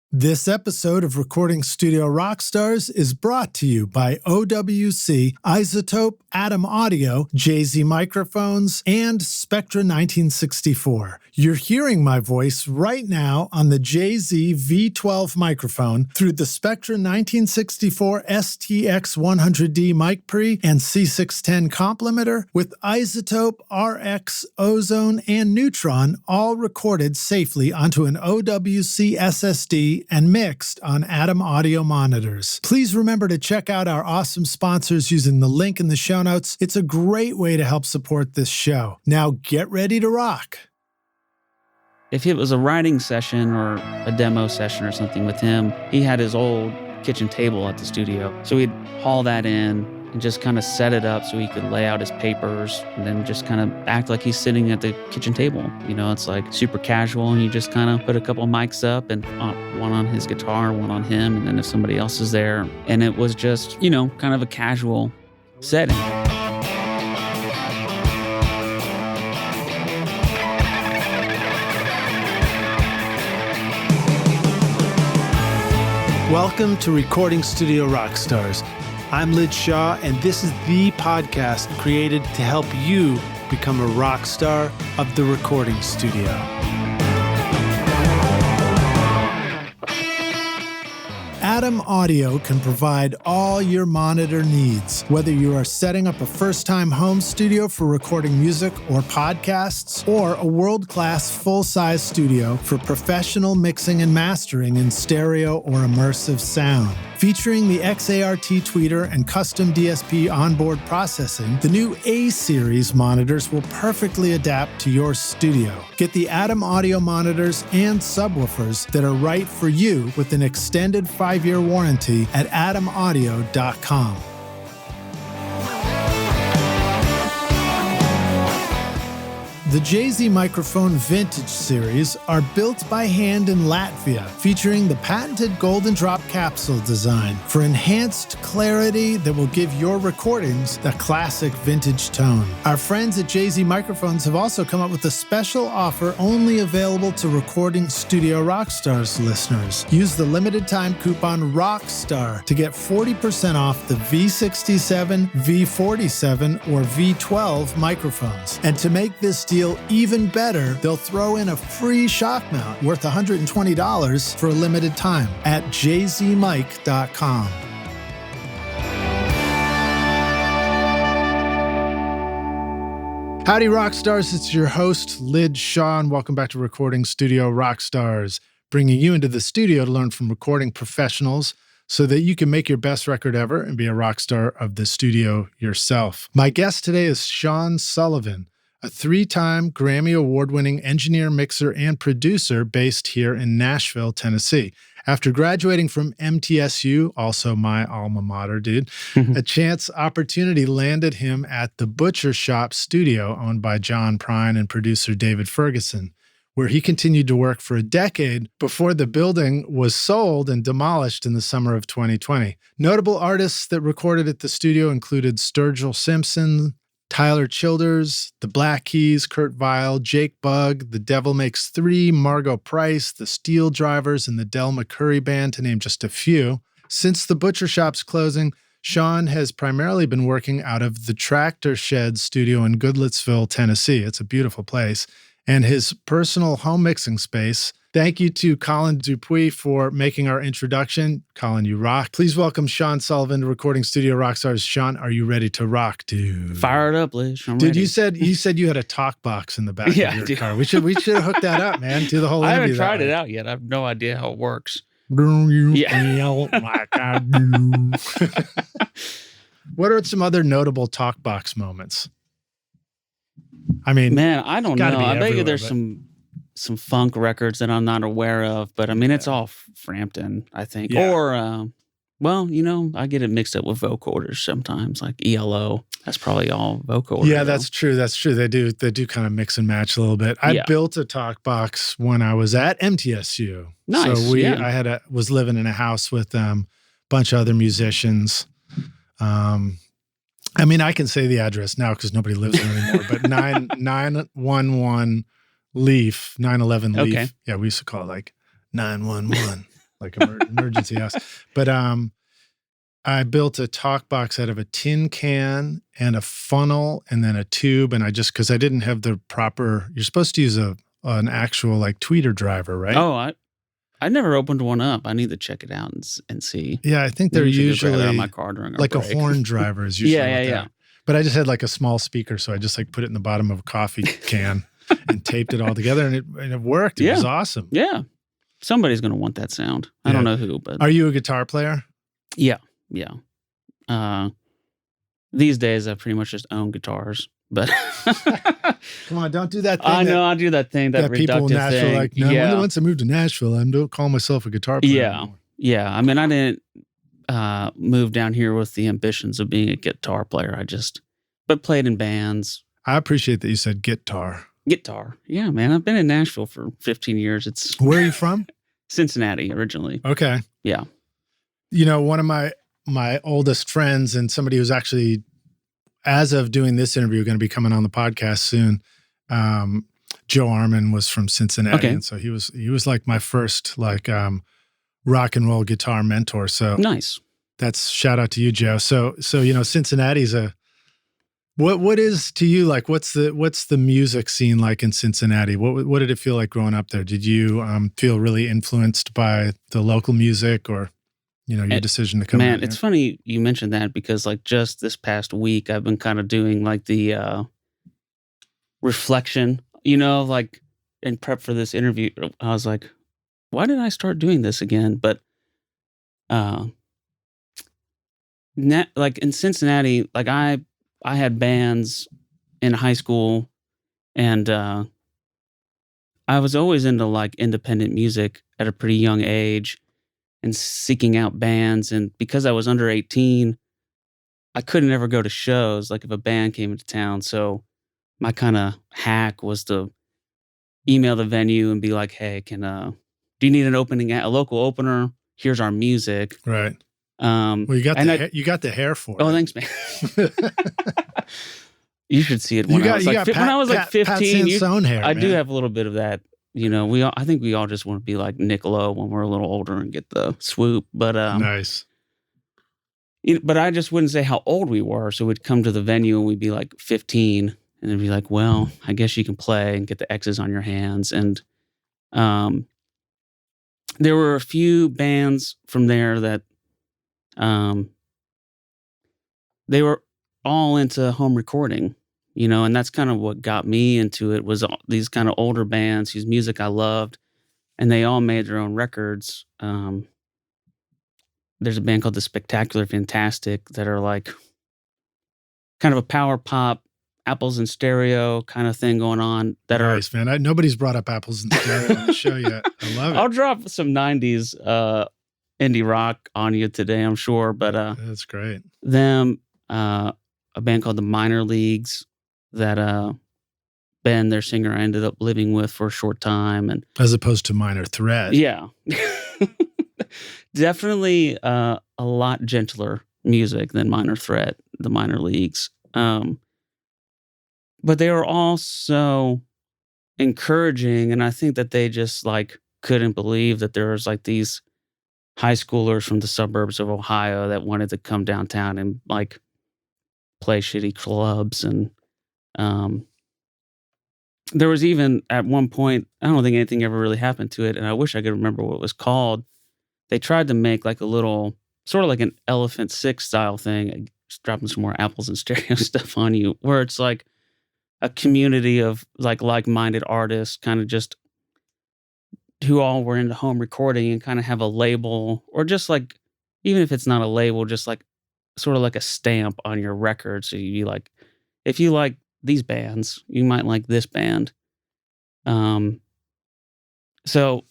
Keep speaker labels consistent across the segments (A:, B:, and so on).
A: This episode of Recording Studio Rockstars is brought to you by OWC, Isotope, Atom Audio, JZ Microphones, and Spectra 1964. You're hearing my voice right now on the JZ V12 microphone through the Spectra 1964 STX100D mic pre and C610 complementer with Isotope, RX, Ozone, and Neutron all recorded safely onto an OWC SSD and mixed on Atom Audio monitors. Please remember to check out our awesome sponsors using the link in the show notes. It's a great way to help support this show. Now get ready to rock.
B: If it was a writing session or a demo session or something with him, he had his old kitchen table at the studio. So we'd haul that in and just kind of set it up so he could lay out his papers and then just kind of act like he's sitting at the kitchen table. You know, it's like super casual, and you just kind of put a couple mics up and one on his guitar, one on him, and then if somebody else is there. And it was just, you know, kind of a casual setting.
A: Welcome to Recording Studio Rockstars. I'm Lid Shaw, and this is the podcast created to help you become a rock star of the recording studio. Atom Audio can provide all your monitor needs, whether you are setting up a first-time home studio for recording music or podcasts, or a world-class full-size studio for professional mixing and mastering in stereo or immersive sound. Featuring the XART tweeter and custom DSP onboard processing, the new A-series monitors will perfectly adapt to your studio. Get the Atom Audio monitors and subwoofers that are right for you with an extended 5-year warranty at atomaudio.com. The JZ Microphone Vintage Series are built by hand in Latvia, featuring the patented Golden Drop capsule design for enhanced clarity that will give your recordings the classic vintage tone. Our friends at JZ Microphones have also come up with a special offer only available to Recording Studio Rockstars listeners. Use the limited time coupon ROCKSTAR to get 40% off the V67, V47, or V12 microphones. And to make this deal even better, they'll throw in a free shock mount worth $120 for a limited time at jzmic.com. Howdy, Rockstars. It's your host, Lid Shaw, and welcome back to Recording Studio Rockstars, bringing you into the studio to learn from recording professionals so that you can make your best record ever and be a rock star of the studio yourself. My guest today is Sean Sullivan, a 3-time Grammy Award-winning engineer, mixer, and producer based here in Nashville, Tennessee. After graduating from MTSU, also my alma mater, dude, a chance opportunity landed him at the Butcher Shoppe Studio owned by John Prine and producer David Ferguson, where he continued to work for a decade before the building was sold and demolished in the summer of 2020. Notable artists that recorded at the studio included Sturgill Simpson, Tyler Childers, the Black Keys, Kurt Vile, Jake Bugg, The Devil Makes Three, Margo Price, the Steeldrivers, and the McCoury Band, to name just a few. Since the Butcher Shoppe's closing, Sean has primarily been working out of the Tractor Shed studio in Goodlettsville, Tennessee. It's a beautiful place. And his personal home mixing space. Thank you to Collin Dupuis for making our introduction. Collin, you rock. Please welcome Sean Sullivan to Recording Studio Rockstars. Sean, are you ready to rock, dude?
B: Fire it up, Liz. I'm
A: dude,
B: ready.
A: you said you had a talk box in the back of your car. We should have hooked that up, man. Do the whole
B: I
A: interview.
B: haven't tried it out yet. I have no idea how it works.
A: Do you feel like I do? What are some other notable talk box moments? I mean,
B: man, I don't know. I bet you there's
A: but
B: some funk records that I'm not aware of, but I mean, it's all Frampton, I think.
A: Yeah.
B: Or, well, you know, I get it mixed up with vocoders sometimes, like ELO. That's probably all vocoder.
A: Yeah, that's true. That's true. They do kind of mix and match a little bit. I built a talk box when I was at MTSU.
B: Nice.
A: So I was living in a house with a bunch of other musicians. I mean, I can say the address now because nobody lives there anymore, but 911 Leaf, 911 Leaf.
B: Okay.
A: Yeah, we used to call it like 911. like emergency house. But I built a talk box out of a tin can and a funnel and then a tube. And because I didn't have the proper, you're supposed to use an actual like tweeter driver, right?
B: Oh, I never opened one up. I need to check it out and see.
A: Yeah, I think they're usually
B: out of my car during our
A: like
B: break.
A: a horn driver is usually
B: yeah.
A: But I just had like a small speaker, so I just like put it in the bottom of a coffee can and taped it all together, and it worked. It was awesome.
B: Yeah, somebody's gonna want that sound. I don't know who, but
A: are you a guitar player?
B: Yeah. These days, I pretty much just own guitars. But
A: come on, don't do that thing.
B: I know I do that thing, that
A: people in Nashville
B: thing.
A: Like, no, once I moved to Nashville, I don't call myself a guitar player anymore.
B: Yeah. I mean, I didn't move down here with the ambitions of being a guitar player. But played in bands.
A: I appreciate that you said guitar.
B: Guitar. Yeah, man. I've been in Nashville for 15 years.
A: Where are you from?
B: Cincinnati, originally.
A: Okay.
B: Yeah.
A: One of my oldest friends and somebody who's actually, as of doing this interview, going to be coming on the podcast soon. Joe Arman was from Cincinnati. Okay. And so he was like my first like rock and roll guitar mentor. So
B: nice.
A: That's shout out to you, Joe. So Cincinnati's what is to you like? What's the music scene like in Cincinnati? What did it feel like growing up there? Did you feel really influenced by the local music or your decision to come?
B: Man, it's funny you mentioned that because like just this past week I've been kind of doing like the reflection, like in prep for this interview. I was like, why did I start doing this again? But like in Cincinnati, like I had bands in high school, and I was always into like independent music at a pretty young age and seeking out bands. And because I was under 18, I couldn't ever go to shows like if a band came into town. So my kind of hack was to email the venue and be like, hey, do you need a local opener? Here's our music.
A: Right. Well, you got the hair for it.
B: Oh, thanks, man. You should see it when I was like 15.
A: Pat Sansone hair,
B: I do have a little bit of that. I think we all just want to be like Niccolo when we're a little older and get the swoop. But
A: nice.
B: But I just wouldn't say how old we were. So we'd come to the venue and we'd be like 15, and it'd be like, well, I guess you can play and get the X's on your hands. And there were a few bands from there that they were all into home recording, and that's kind of what got me into it, was these kind of older bands whose music I loved, and they all made their own records. There's a band called The Spectacular Fantastic that are like kind of a power pop, apples and stereo kind of thing going on.
A: Nice, man. Nobody's brought up apples and stereo on the show yet. I love it.
B: I'll drop some 90s indie rock on you today, I'm sure. But
A: that's great.
B: Them, a band called the Minor Leagues that Ben, their singer, I ended up living with for a short time, and
A: as opposed to Minor Threat.
B: Yeah, definitely a lot gentler music than Minor Threat, the Minor Leagues. But they were all so encouraging, and I think that they just like couldn't believe that there was like these high schoolers from the suburbs of Ohio that wanted to come downtown and like play shitty clubs. And there was even at one point, I don't think anything ever really happened to it, and I wish I could remember what it was called. They tried to make like a little, sort of like an Elephant Six style thing, just dropping some more apples and stereo stuff on you, where it's like a community of like-minded artists, kind of just who all were into home recording and kind of have a label, or just like, even if it's not a label, just like sort of like a stamp on your record. So you like, if you like these bands, you might like this band. So,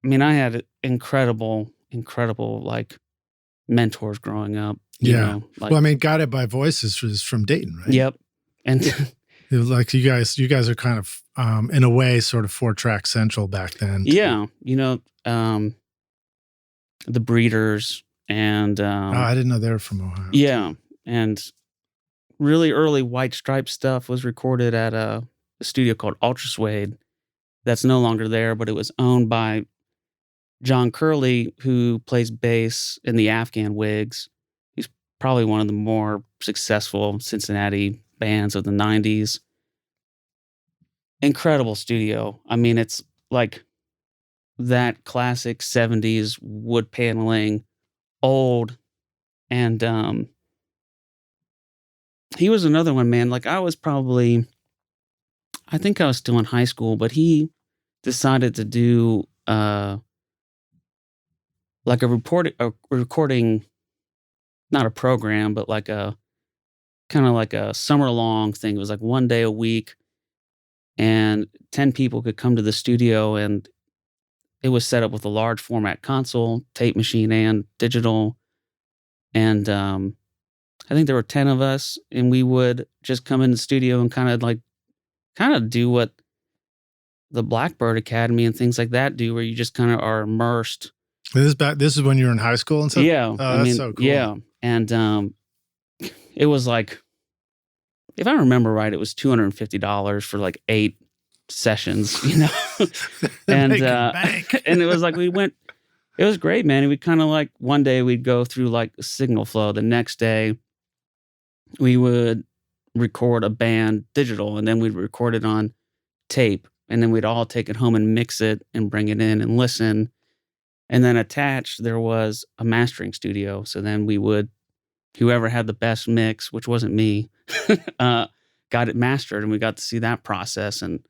B: I mean, I had incredible like mentors growing up.
A: Yeah. Well, I mean, Guided by Voices is from Dayton, right?
B: Yep. And
A: like you guys are kind of, in a way, sort of 4-track central back then.
B: Yeah. The Breeders and...
A: I didn't know they were from Ohio.
B: Yeah. And really early White Stripes stuff was recorded at a studio called Ultra Suede that's no longer there, but it was owned by John Curley, who plays bass in the Afghan Wigs, he's probably one of the more successful Cincinnati bands of the 90s. Incredible studio. I mean, it's like that classic 70s wood paneling, old. And he was another one, man. Like I think I was still in high school, but he decided to do like a recording, not a program, but like a kind of like a summer long thing. It was like one day a week, and 10 people could come to the studio, and it was set up with a large format console, tape machine, and digital. And I think there were 10 of us, and we would just come in the studio and kind of do what the Blackbird Academy and things like that do, where you just kind of are immersed.
A: This is when you were in high school and stuff?
B: Yeah.
A: Oh, that's so cool.
B: Yeah. And it was like, if I remember right, it was $250 for like 8 sessions, you know? and and it was like it was great, man. And we kind of like, one day we'd go through like signal flow. The next day we would record a band digital, and then we'd record it on tape, and then we'd all take it home and mix it and bring it in and listen. And then attached, there was a mastering studio. So then whoever had the best mix, which wasn't me, got it mastered, and we got to see that process. And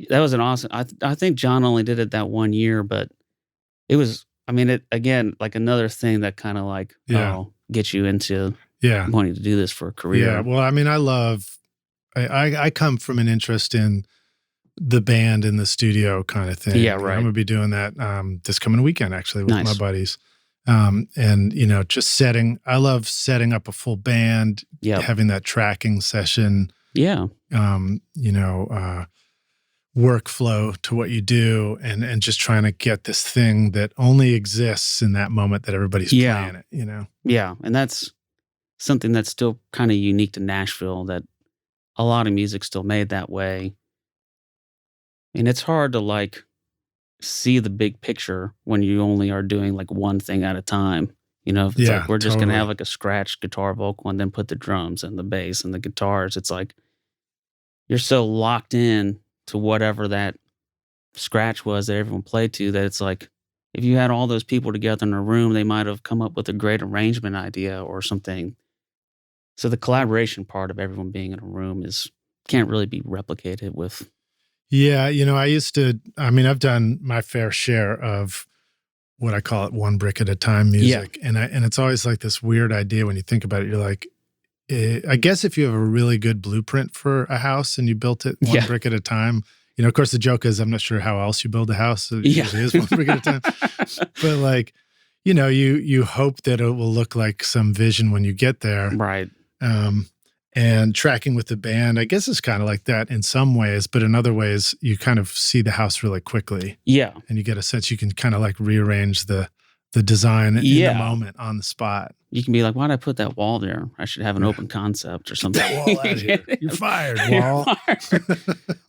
B: that was an awesome, I think John only did it that 1 year, but it was, I mean, it again, like another thing that kind of like, gets you into wanting to do this for a career.
A: Yeah. Well, I mean, I come from an interest in the band in the studio kind of thing.
B: Yeah, right.
A: I'm going to be doing that this coming weekend, actually, with my buddies. And, you know, I love setting up a full band, having that tracking session.
B: Yeah.
A: You know, workflow to what you do, and just trying to get this thing that only exists in that moment that everybody's playing it, you know?
B: Yeah. And that's something that's still kind of unique to Nashville, that a lot of music's still made that way. And it's hard to like see the big picture when you only are doing like one thing at a time. You know, if it's like we're just going to have like a scratch guitar vocal and then put the drums and the bass and the guitars. It's like you're so locked in to whatever that scratch was that everyone played to, that it's like if you had all those people together in a room, they might have come up with a great arrangement idea or something. So the collaboration part of everyone being in a room can't really be replicated with.
A: Yeah, you know, I've done my fair share of what I call it one brick at a time music. Yeah. And it's always like this weird idea when you think about it. You're like, I guess if you have a really good blueprint for a house and you built it one brick at a time, you know, of course the joke is I'm not sure how else you build a house. It usually is one brick at a time. But like, you know, you hope that it will look like some vision when you get there.
B: Right.
A: And tracking with the band, I guess, is kind of like that in some ways, but in other ways, you kind of see the house really quickly.
B: Yeah.
A: And you get a sense you can kind of like rearrange the design in the moment on the spot.
B: You can be like, why'd I put that wall there? I should have an open concept or something.
A: Get that wall out of here. You're fired, wall.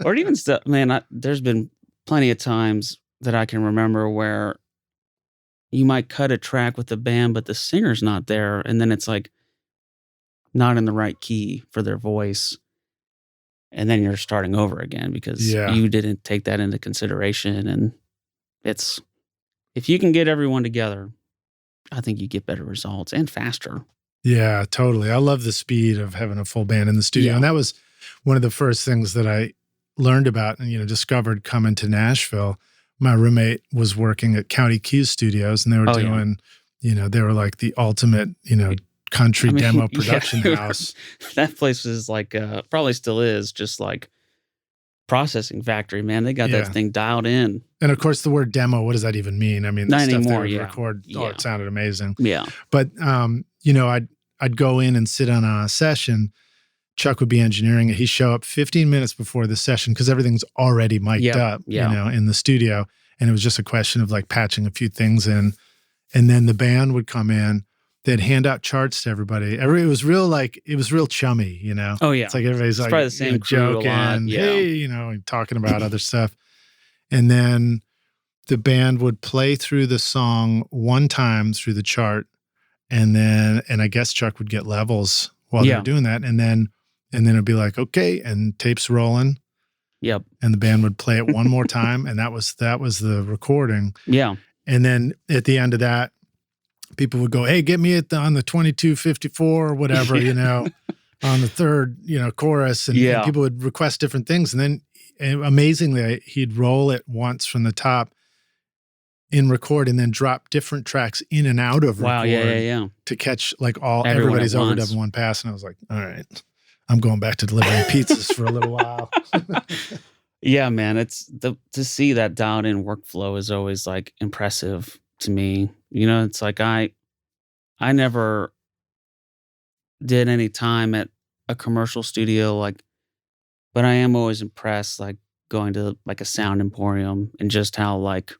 B: Or even stuff, man, there's been plenty of times that I can remember where you might cut a track with the band, but the singer's not there. And then it's like, not in the right key for their voice. And then you're starting over again because you didn't take that into consideration. And if you can get everyone together, I think you get better results and faster.
A: Yeah, totally. I love the speed of having a full band in the studio. Yeah. And that was one of the first things that I learned about and, you know, discovered coming to Nashville. My roommate was working at County Keys Studios, and they were doing, you know, they were like the ultimate, you know, country demo production house.
B: That place is like, probably still is, just like processing factory, man. They got that thing dialed in.
A: And of course, the word demo, what does that even mean? I mean, the
B: not
A: stuff
B: anymore,
A: they would record, it sounded amazing.
B: Yeah.
A: But, you know, I'd go in and sit on a session. Chuck would be engineering it. He'd show up 15 minutes before the session because everything's already mic'd up, you know, in the studio. And it was just a question of like patching a few things in. And then the band would come in. They'd hand out charts to everybody. It was real chummy, you know?
B: Oh, yeah.
A: It's like everybody's like,
B: probably the same
A: joking,
B: a lot. Yeah.
A: hey, you know, talking about other stuff. And then the band would play through the song one time through the chart, and I guess Chuck would get levels while they were doing that, and then it'd be like, okay, and tapes rolling.
B: Yep.
A: And the band would play it one more time, and that was the recording.
B: Yeah.
A: And then at the end of that, people would go, "Hey, get me on the 2254 or whatever, on the third, chorus." And people would request different things. And then amazingly, he'd roll it once from the top in record and then drop different tracks in and out of record to catch like everybody's overdub in one pass. And I was like, all right, I'm going back to delivering pizzas for a little while.
B: Yeah, man. It's to see that dialed in workflow is always like impressive to me. It's like I never did any time at a commercial studio, but I am always impressed, like going to like a sound emporium and just how like,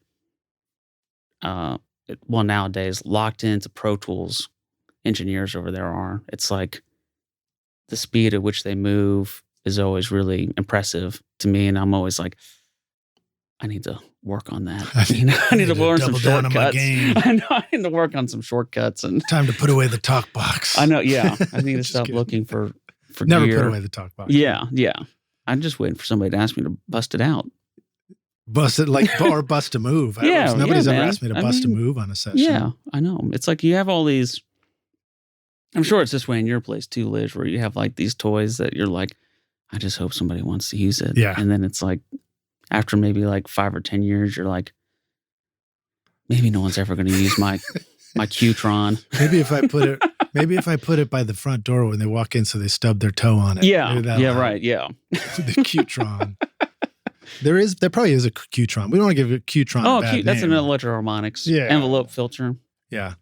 B: nowadays locked into Pro Tools engineers over there are. It's like the speed at which they move is always really impressive to me, and I'm always like, I need to work on that. I need to learn some shortcuts. I know I need to work on some shortcuts. And
A: time to put away the talk box.
B: I know. Yeah, I need to stop looking for
A: never
B: gear.
A: Put away the talk box.
B: Yeah. I'm just waiting for somebody to ask me to bust it out.
A: Bust it or bust a move. Nobody's ever asked me to bust a move on a session.
B: Yeah, I know. It's like you have all these. I'm sure it's this way in your place too, Liz, where you have like these toys that you're like, I just hope somebody wants to use it.
A: Yeah.
B: And then it's like, after maybe like 5 or 10 years, you're like, maybe no one's ever going to use my Qtron.
A: Maybe if I put it by the front door when they walk in, so they stub their toe on it.
B: Yeah. Right. Yeah.
A: The Qtron. There probably is a Qtron. We don't want to give a Qtron a bad
B: that's
A: name.
B: an electro-harmonics envelope filter.
A: Yeah.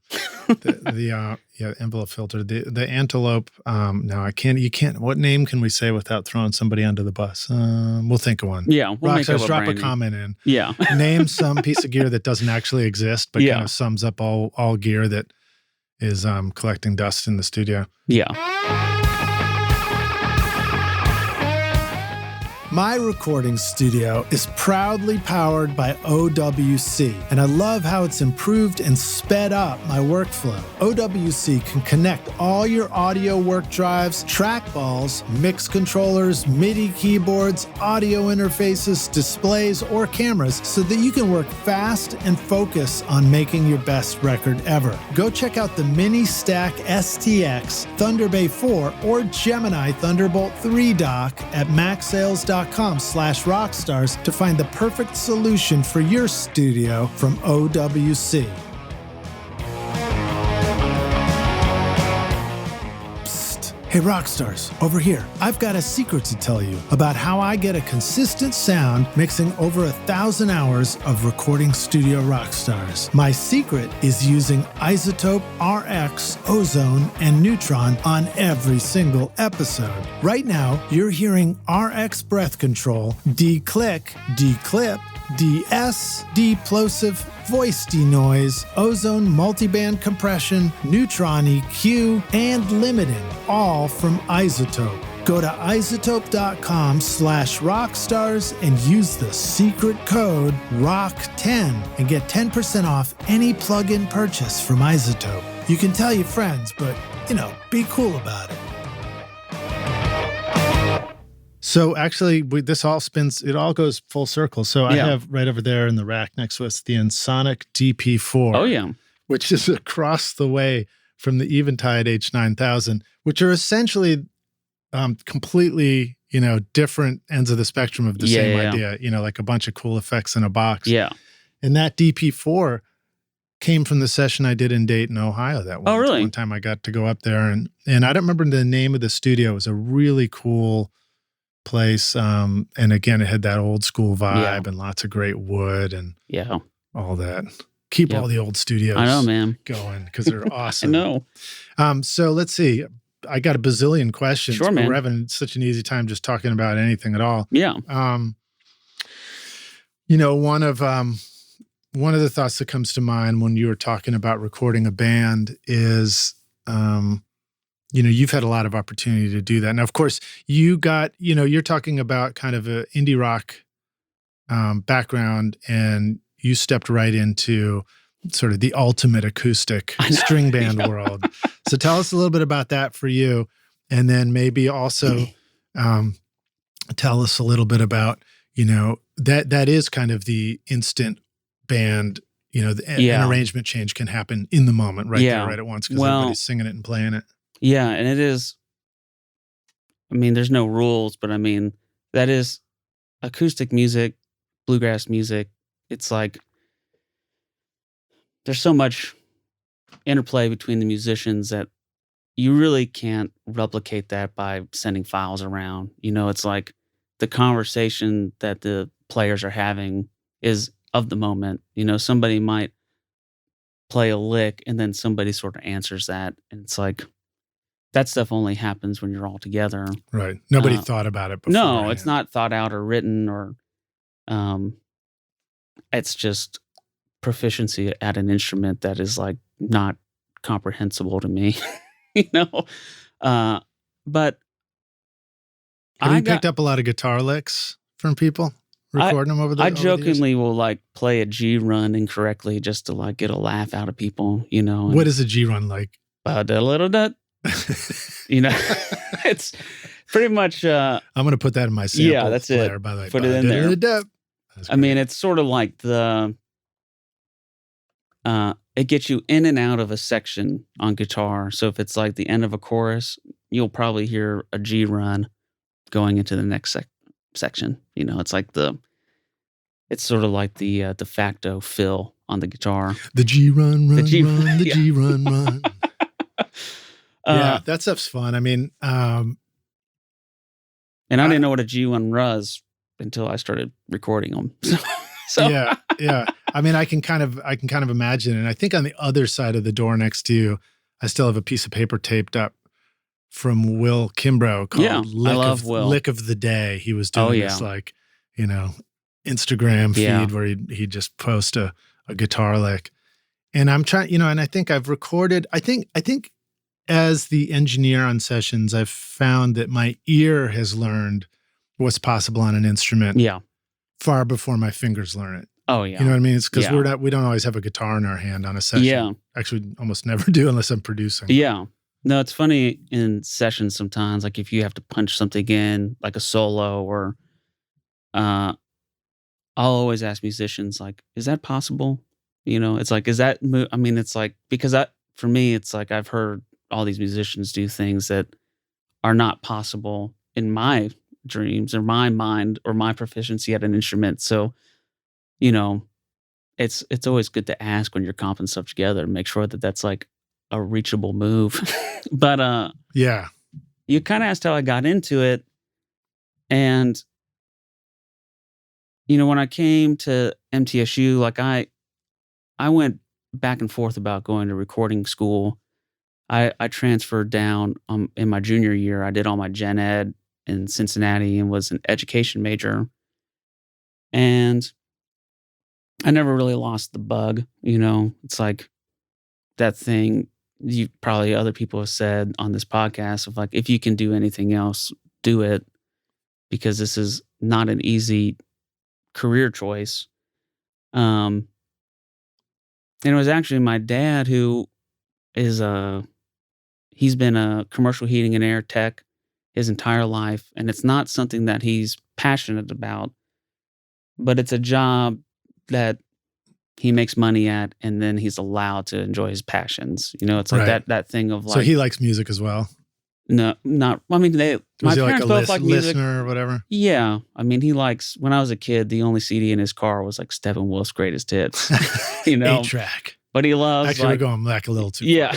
A: The envelope filter. The antelope. No, I can't. You can't. What name can we say without throwing somebody under the bus? We'll think of one.
B: Yeah, we'll make up
A: drop a comment in.
B: Yeah.
A: Name some piece of gear that doesn't actually exist, but kind of sums up all gear that is collecting dust in the studio.
B: Yeah.
A: My recording studio is proudly powered by OWC, and I love how it's improved and sped up my workflow. OWC can connect all your audio work drives, trackballs, mix controllers, MIDI keyboards, audio interfaces, displays, or cameras so that you can work fast and focus on making your best record ever. Go check out the Mini Stack STX, Thunder Bay 4, or Gemini Thunderbolt 3 dock at macsales.com/rockstars to find the perfect solution for your studio from OWC. Psst. Hey Rockstars, over here. I've got a secret to tell you about how I get a consistent sound mixing over 1,000 hours of recording studio Rockstars. My secret is using Isotope, RX, Ozone, and Neutron on every single episode. Right now, you're hearing RX breath control, D-click, D-clip, DS, D-plosive, voice denoise, Ozone multiband compression, Neutron EQ, and limiting, all from Isotope. Go to isotope.com/rockstars and use the secret code ROCK10 and get 10% off any plug-in purchase from Isotope. You can tell your friends, but, be cool about it. So actually, this all spins, it all goes full circle. So I have right over there in the rack next to us, the Ensoniq DP4.
B: Oh, yeah.
A: Which is across the way from the Eventide H9000, which are essentially completely, different ends of the spectrum of the same idea, like a bunch of cool effects in a box.
B: Yeah.
A: And that DP4 came from the session I did in Dayton, Ohio that one.
B: Oh, really?
A: One time I got to go up there and I don't remember the name of the studio. It was a really cool place. And again, it had that old school vibe and lots of great wood and all that. Keep all the old studios going because they're awesome.
B: I know.
A: So let's see. I got a bazillion questions.
B: Sure, man.
A: We're having such an easy time just talking about anything at all.
B: Yeah.
A: One of the thoughts that comes to mind when you were talking about recording a band is, you've had a lot of opportunity to do that. Now, of course, you got, you're talking about kind of an indie rock background, and you stepped right into sort of the ultimate acoustic string band world. So tell us a little bit about that for you. And then maybe also tell us a little bit about, that is kind of the instant band, an arrangement change can happen in the moment there, right at once, because everybody's singing it and playing it.
B: Yeah, and it is, there's no rules, but that is acoustic music, bluegrass music. It's like there's so much interplay between the musicians that you really can't replicate that by sending files around. It's like the conversation that the players are having is of the moment. Somebody might play a lick and then somebody sort of answers that. And it's like, that stuff only happens when you're all together.
A: Right. Nobody thought about it before.
B: No, it's not thought out or written or, it's just proficiency at an instrument that is like not comprehensible to me, but
A: have you picked up a lot of guitar licks from people recording them over the
B: I jokingly will like play a G run incorrectly just to like get a laugh out of people,
A: What is a G run like?
B: It's pretty much
A: I'm gonna put that in my sample
B: that's
A: player,
B: it.
A: By the way.
B: Put it in there. It's sort of like it gets you in and out of a section on guitar. So if it's like the end of a chorus, you'll probably hear a G run going into the next section. It's like it's sort of like the de facto fill on the guitar.
A: The G run, the G run. Yeah, that stuff's fun.
B: And I didn't know what a G1 was until I started recording them. So
A: yeah. I can kind of imagine. And I think on the other side of the door next to you, I still have a piece of paper taped up from Will Kimbrough called Lick of the Day. He was doing this Instagram feed where he'd just post a guitar lick. And I'm trying, and I think I've recorded, I think as the engineer on sessions, I've found that my ear has learned what's possible on an instrument far before my fingers learn it.
B: Oh, yeah.
A: You know what I mean? It's because we don't always have a guitar in our hand on a session.
B: Yeah.
A: Actually, almost never do unless I'm producing.
B: Yeah. No, it's funny in sessions sometimes, like if you have to punch something in, like a solo or, I'll always ask musicians, like, is that possible? It's like, is that, it's like, because for me, it's like I've heard all these musicians do things that are not possible in my dreams or my mind or my proficiency at an instrument. So, it's always good to ask when you're comping stuff together and make sure that that's like a reachable move. But you kind of asked how I got into it. And, when I came to MTSU, like I went back and forth about going to recording school. I transferred down in my junior year. I did all my gen ed in Cincinnati and was an education major. And I never really lost the bug. It's like that thing you probably other people have said on this podcast of like, if you can do anything else, do it, because this is not an easy career choice. And it was actually my dad who is he's been a commercial heating and air tech his entire life. And it's not something that he's passionate about, but it's a job that he makes money at, and then he's allowed to enjoy his passions. It's like that thing of like.
A: So he likes music as well?
B: No, not. My parents both like music.
A: Listener or whatever?
B: Yeah, he likes. When I was a kid, the only CD in his car was like Steppenwolf's Greatest Hits.
A: 8-track.
B: But he loves.
A: Actually, we're going back a little too.
B: Yeah,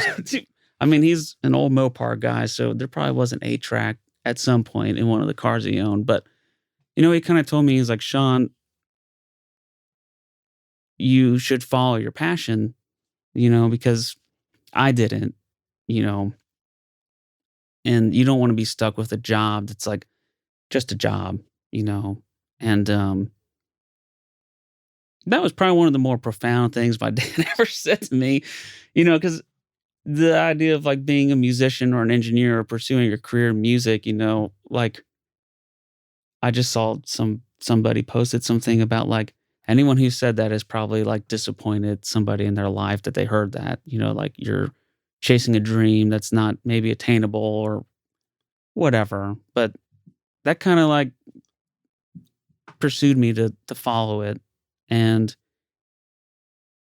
B: he's an old Mopar guy, so there probably was an 8-track at some point in one of the cars he owned. But he kind of told me, he's like, Sean, you should follow your passion, because I didn't, and you don't want to be stuck with a job that's like just a job, and that was probably one of the more profound things my dad ever said to me, because the idea of like being a musician or an engineer or pursuing your career in music, like I just saw somebody posted something about like anyone who said that is probably like disappointed somebody in their life that they heard that, like you're chasing a dream that's not maybe attainable or whatever. But that kind of like pursued me to follow it. And,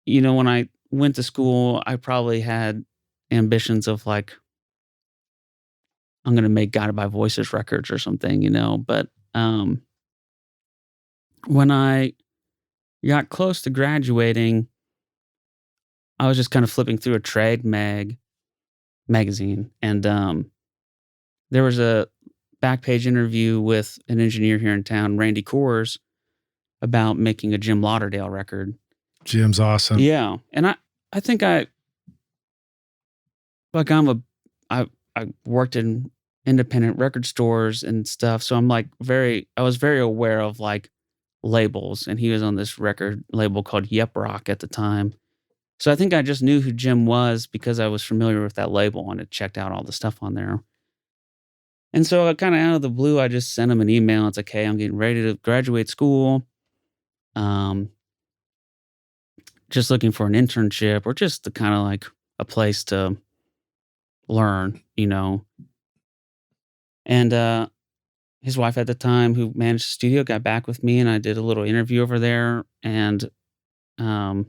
B: when I went to school, I probably had ambitions of like, I'm going to make Guided by Voices records or something, but when I got close to graduating, I was just kind of flipping through a trade magazine, and there was a back page interview with an engineer here in town, Randy Coors, about making a Jim Lauderdale record.
A: Jim's awesome.
B: Yeah, and I think I worked in independent record stores and stuff, so I'm like I was very aware of like labels, and he was on this record label called Yep Rock at the time. So I think I just knew who Jim was because I was familiar with that label and had checked out all the stuff on there. And so kind of out of the blue, I just sent him an email. It's like, hey, I'm getting ready to graduate school. Just looking for an internship or just the kind of like a place to learn, And his wife at the time, who managed the studio, got back with me, and I did a little interview over there. And I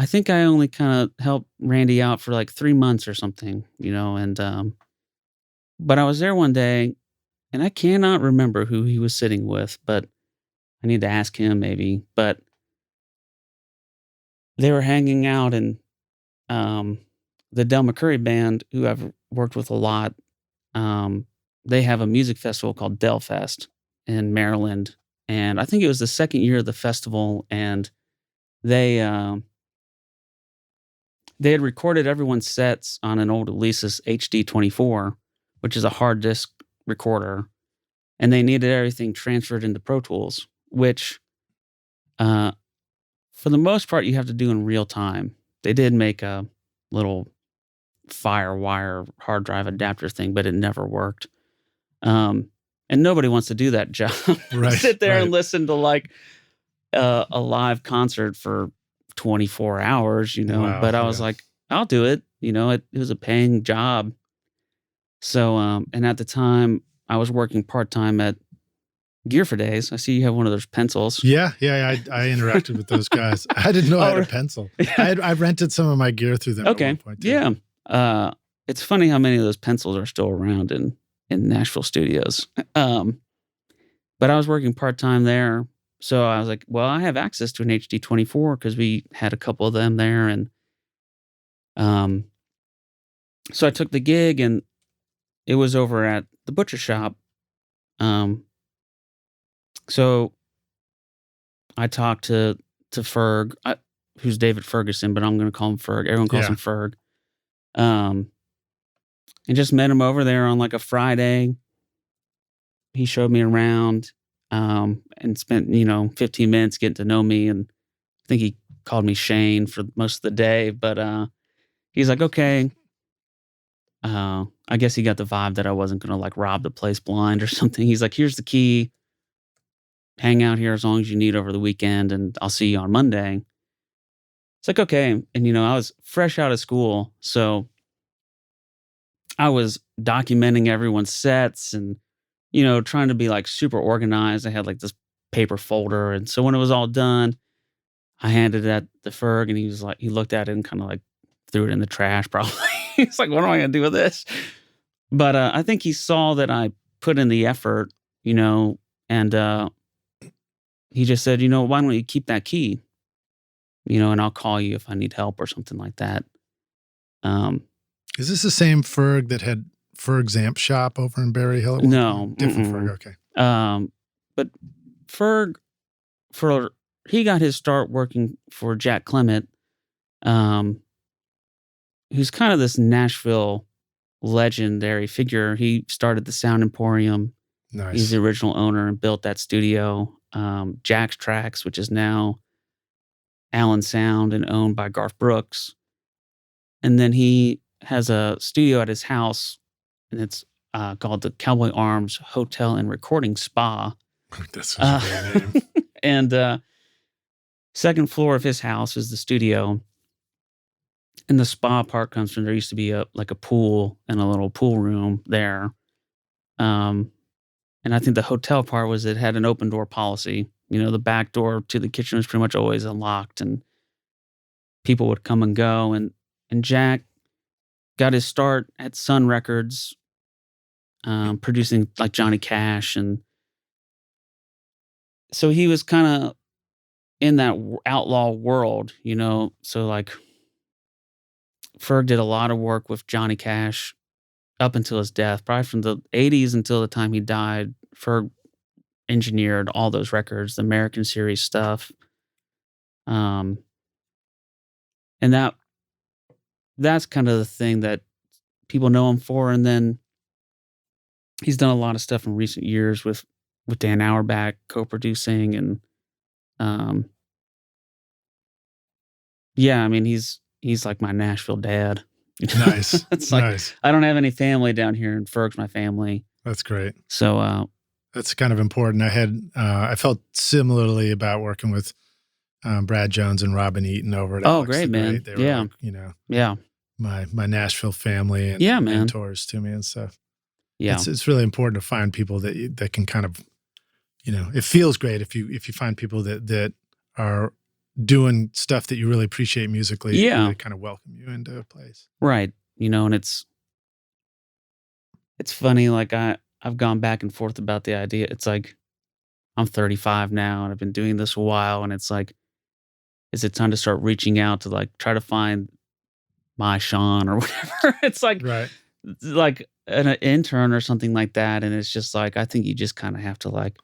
B: think I only kind of helped Randy out for like 3 months or something, and but I was there one day, and I cannot remember who he was sitting with, but I need to ask him maybe. But they were hanging out, and the McCoury Band, who I've worked with a lot, they have a music festival called Delfest in Maryland, and I think it was the second year of the festival, and they had recorded everyone's sets on an old Alesis HD24, which is a hard disk recorder, and they needed everything transferred into Pro Tools, which, for the most part, you have to do in real time. They did make a little FireWire hard drive adapter thing, but it never worked. And nobody wants to do that job.
A: Right,
B: Sit there
A: right.
B: and listen to like a live concert for 24 hours,
A: Wow,
B: but I was like, I'll do it. It was a paying job. So, and at the time I was working part-time at Gear for Days. I see you have one of those pencils.
A: Yeah. I interacted with those guys. I didn't know I had a pencil. I rented some of my gear through them.
B: Okay.
A: At one point too.
B: Yeah. It's funny how many of those pencils are still around in Nashville studios. But I was working part-time there. So I was like, well, I have access to an HD24 because we had a couple of them there. And so I took the gig, and it was over at the Butcher Shoppe. So I talked to Ferg, who's David Ferguson, but I'm going to call him Ferg. Everyone calls him Ferg. And just met him over there on like a Friday. He showed me around, and spent, 15 minutes getting to know me. And I think he called me Shane for most of the day, but he's like, okay. I guess he got the vibe that I wasn't going to like rob the place blind or something. He's like, here's the key. Hang out here as long as you need over the weekend, and I'll see you on Monday. It's like, okay. And, I was fresh out of school, so I was documenting everyone's sets and, trying to be like super organized. I had like this paper folder. And so when it was all done, I handed that to Ferg, and he was like, he looked at it and kind of like threw it in the trash probably. He's like, what am I going to do with this? But I think he saw that I put in the effort, and he just said, why don't you keep that key? And I'll call you if I need help or something like that.
A: Is this the same Ferg that had Ferg's Amp Shop over in Berry Hill?
B: No.
A: Different Ferg, okay.
B: But Ferg, he got his start working for Jack Clement, who's kind of this Nashville legendary figure. He started the Sound Emporium.
A: Nice.
B: He's the original owner and built that studio. Jack's Tracks, which is now Allen Sound and owned by Garth Brooks. And then he has a studio at his house, and it's called the Cowboy Arms Hotel and Recording Spa.
A: That's such a great name.
B: And second floor of his house is the studio. And the spa part comes from there used to be a pool and a little pool room there. And I think the hotel part was it had an open door policy. The back door to the kitchen was pretty much always unlocked, and people would come and go. And Jack got his start at Sun Records, producing like Johnny Cash, and so he was kind of in that outlaw world, So like, Ferg did a lot of work with Johnny Cash up until his death, probably from the 80s until the time he died. Ferg engineered all those records, the American Series stuff. And that's kind of the thing that people know him for. And then he's done a lot of stuff in recent years with Dan Auerbach co-producing, and yeah, I mean, he's like my Nashville dad.
A: Nice.
B: It's like,
A: nice.
B: I don't have any family down here, and Ferg's my family.
A: That's great.
B: So
A: that's kind of important. I felt similarly about working with Brad Jones and Robin Eaton over at Alex
B: great,
A: the
B: man.
A: Great. They were like,
B: yeah,
A: my Nashville family and mentors to me and stuff.
B: Yeah,
A: it's really important to find people that can kind of, it feels great if you find people that are doing stuff that you really appreciate musically.
B: Yeah,
A: they kind of welcome you into a place.
B: Right. And it's funny. Like I've gone back and forth about the idea. It's like I'm 35 now and I've been doing this a while, and it's like, is it time to start reaching out to like try to find my Sean or whatever? It's like,
A: right.
B: Like an intern or something like that. And it's just like, I think you just kind of have to like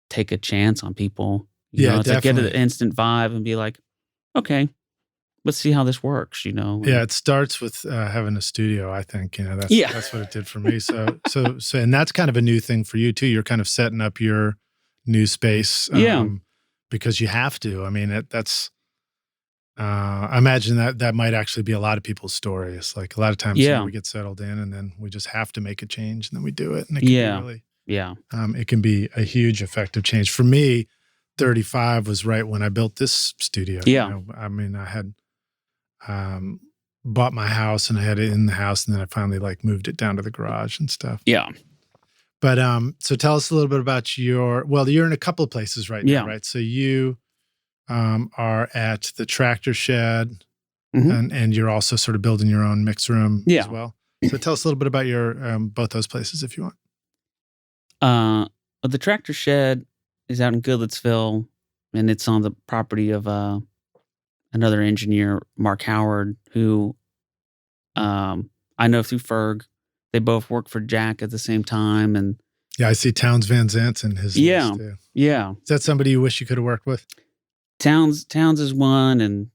B: take a chance on people. You know, it's
A: definitely.
B: like get an instant vibe and be like, okay, let's see how this works,
A: Yeah, it starts with having a studio, I think. That's what it did for me. So and that's kind of a new thing for you too. You're kind of setting up your new space because you have to. I mean, that's I imagine that might actually be a lot of people's stories. Like a lot of times we get settled in and then we just have to make a change, and then we do it. And it can be really, it can be a huge effective change. For me, 35 was right when I built this studio.
B: Yeah.
A: I mean, I had bought my house and I had it in the house, and then I finally like moved it down to the garage and stuff.
B: Yeah.
A: But so tell us a little bit about you're in a couple of places right now, right? So you are at the Tractor Shed, and you're also sort of building your own mix room as well. So tell us a little bit about your both those places if you want.
B: The Tractor Shed is out in Goodlettsville, and it's on the property of another engineer, Mark Howard, who I know through Ferg. They both work for Jack at the same time, and
A: I see Towns Van Zandt in his list too.
B: Yeah.
A: Is that somebody you wish you could have worked with?
B: Towns is one, and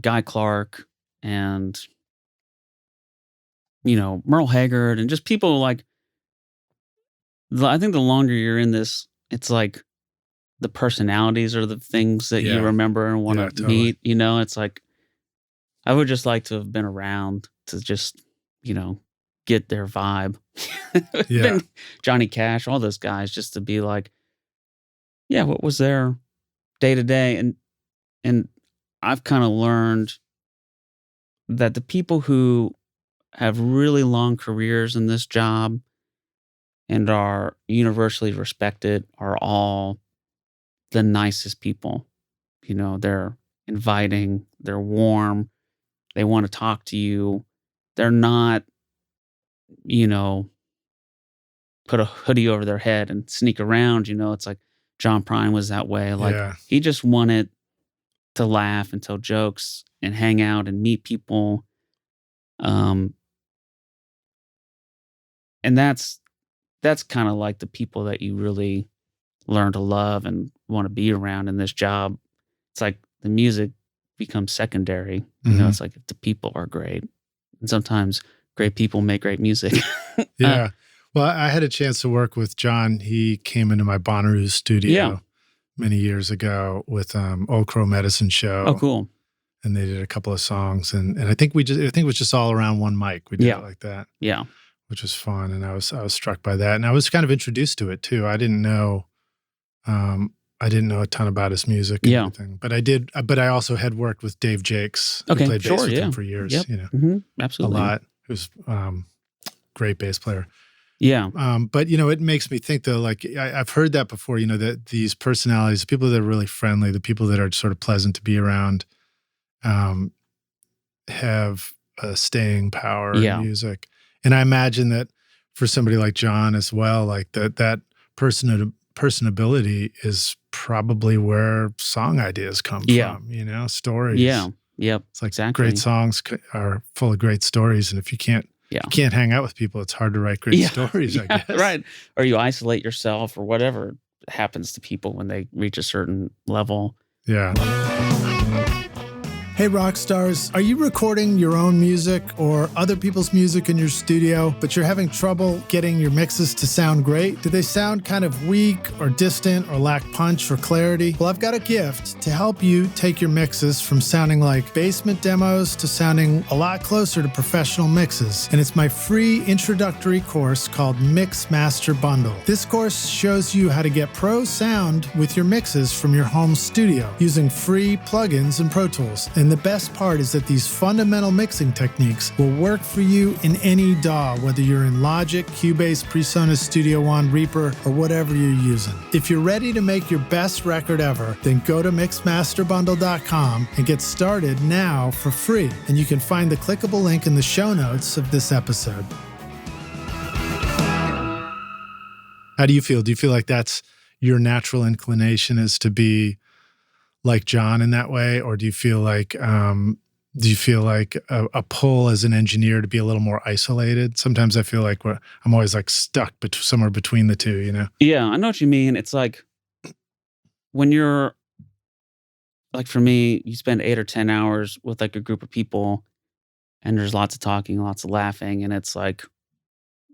B: Guy Clark, and Merle Haggard, and just people like. I think the longer you're in this, it's like the personalities are the things that you remember and want to meet. It's like I would just like to have been around to just get their vibe. Johnny Cash, all those guys, just to be like, what was their day to day, and I've kind of learned that the people who have really long careers in this job and are universally respected are all the nicest people. They're inviting, they're warm, they want to talk to you. They're not, put a hoodie over their head and sneak around. It's like John Prine was that way. Like he just wanted to laugh and tell jokes and hang out and meet people. And that's kind of like the people that you really learn to love and want to be around in this job. It's like the music becomes secondary. It's like if the people are great. And sometimes great people make great music.
A: Yeah. Well, I had a chance to work with John. He came into my Bonnaroo studio many years ago with Old Crow Medicine Show.
B: Oh, cool.
A: And they did a couple of songs. And I think it was just all around one mic. We did it like that.
B: Yeah.
A: Which was fun. And I was struck by that. And I was kind of introduced to it too. I didn't know I didn't know a ton about his music and everything, but I did. But I also had worked with Dave Jakes.
B: Okay,
A: who played bass with
B: yeah.
A: him for years.
B: Yep.
A: You know,
B: Absolutely.
A: a lot. Who's great bass player.
B: Yeah.
A: But you know, it makes me think though. Like I've heard that before. You know, that these personalities, the people that are really friendly, the people that are sort of pleasant to be around, have a staying power in music. And I imagine that for somebody like John as well, like that personability is probably where song ideas come from, you know, stories.
B: Yeah. Yep.
A: It's like
B: exactly.
A: Great songs are full of great stories. And if you can't hang out with people, it's hard to write great stories, I guess.
B: Right. Or you isolate yourself or whatever happens to people when they reach a certain level.
A: Yeah. Hey, rock stars, are you recording your own music or other people's music in your studio, but you're having trouble getting your mixes to sound great? Do they sound kind of weak or distant or lack punch or clarity? Well, I've got a gift to help you take your mixes from sounding like basement demos to sounding a lot closer to professional mixes. And it's my free introductory course called Mix Master Bundle. This course shows you how to get pro sound with your mixes from your home studio using free plugins and Pro Tools. And the best part is that these fundamental mixing techniques will work for you in any DAW, whether you're in Logic, Cubase, PreSonus, Studio One, Reaper, or whatever you're using. If you're ready to make your best record ever, then go to mixmasterbundle.com and get started now for free. And you can find the clickable link in the show notes of this episode. How do you feel? Do you feel like that's your natural inclination, is to be like John in that way? Or do you feel like a pull as an engineer to be a little more isolated? Sometimes I feel like I'm always like stuck somewhere between the two, you know?
B: Yeah, I know what you mean. It's like when you're, like for me, you spend 8 or 10 hours with like a group of people and there's lots of talking, lots of laughing. And it's like,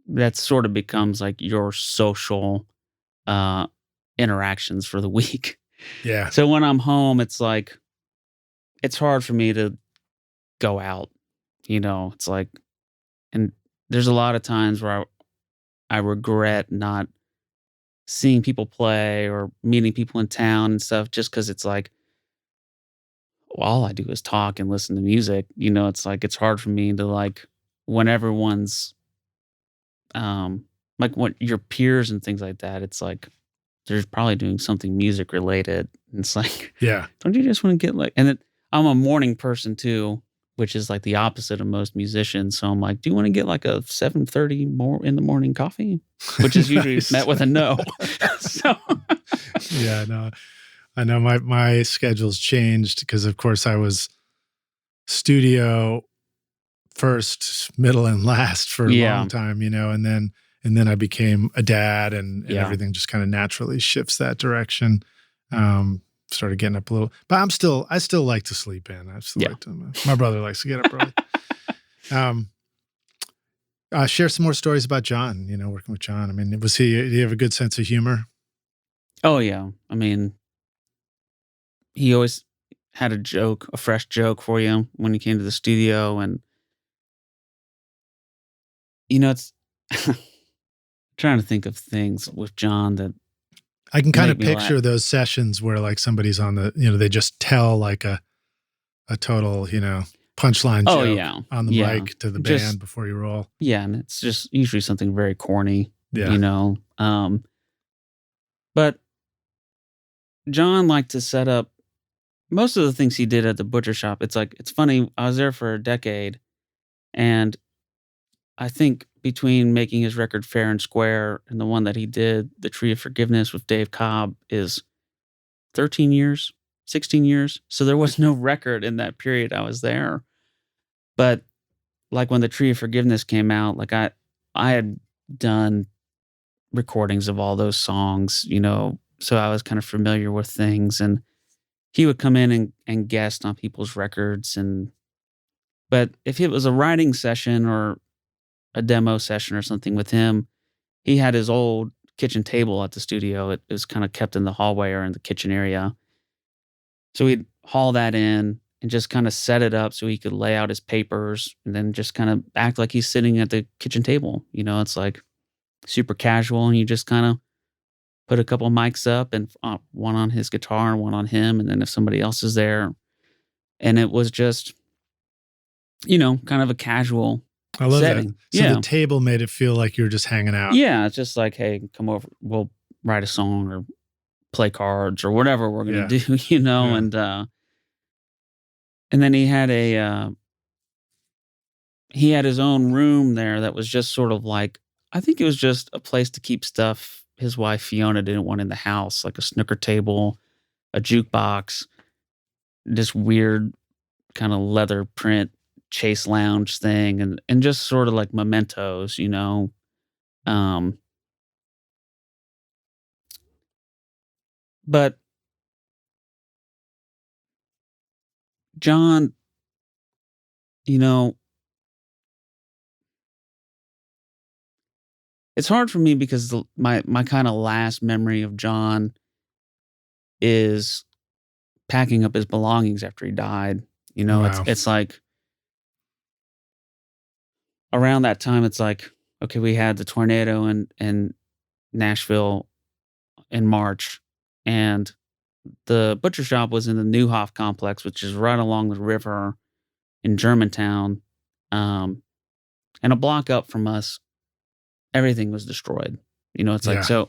B: that sort of becomes like your social interactions for the week.
A: Yeah.
B: So when I'm home, it's like, it's hard for me to go out, you know, it's like, and there's a lot of times where I regret not seeing people play or meeting people in town and stuff, just because it's like, well, all I do is talk and listen to music. You know, it's like, it's hard for me to like, when everyone's, like what your peers and things like that, it's like, they're probably doing something music related. And it's like,
A: yeah,
B: don't you just want to get like, and then I'm a morning person too, which is like the opposite of most musicians. So I'm like, do you want to get like a 7:30 more in the morning coffee? Which is usually met with a no. So
A: yeah, no, I know my schedule's changed because of course I was studio first, middle, and last for a long time, you know, and then I became a dad and everything just kind of naturally shifts that direction. Started getting up a little, but I still like to sleep in. I still like to, my brother likes to get up early. Share some more stories about John, you know, working with John. I mean, did he have a good sense of humor?
B: Oh yeah. I mean, he always had a fresh joke for you when he came to the studio. And, you know, it's trying to think of things with John that
A: I can kind of picture those sessions where like somebody's on the, you know, they just tell like a total, you know, punchline joke on the mic to the band before you roll.
B: Yeah. And it's just usually something very corny,
A: you
B: know. But John liked to set up most of the things he did at the Butcher Shoppe. It's like, it's funny. I was there for a decade, and I think between making his record Fair and Square and the one that he did, The Tree of Forgiveness with Dave Cobb, is 13 years, 16 years. So there was no record in that period I was there. But like when The Tree of Forgiveness came out, like I had done recordings of all those songs, you know, so I was kind of familiar with things. And he would come in and guest on people's records. But if it was a writing session or a demo session or something with him, he had his old kitchen table at the studio. It was kind of kept in the hallway or in the kitchen area. So we'd haul that in and just kind of set it up so he could lay out his papers and then just kind of act like he's sitting at the kitchen table. You know, it's like super casual, and you just kind of put a couple mics up and one on his guitar and one on him. And then if somebody else is there, and it was just, kind of a casual
A: I love
B: setting.
A: that. So the table made it feel like you were just hanging out.
B: Yeah. It's just like, hey, come over. We'll write a song or play cards or whatever we're going to do,
A: Yeah.
B: And then he had his own room there that was just sort of like, I think it was just a place to keep stuff his wife Fiona didn't want in the house, like a snooker table, a jukebox, this weird kind of leather print chase lounge thing, and just sort of like mementos, But John, it's hard for me because my kind of last memory of John is packing up his belongings after he died.
A: Wow.
B: It's like around that time, it's like, okay, we had the tornado in Nashville in March, and the butcher shop was in the Neuhoff complex, which is right along the river in Germantown. And a block up from us, everything was destroyed. It's like, so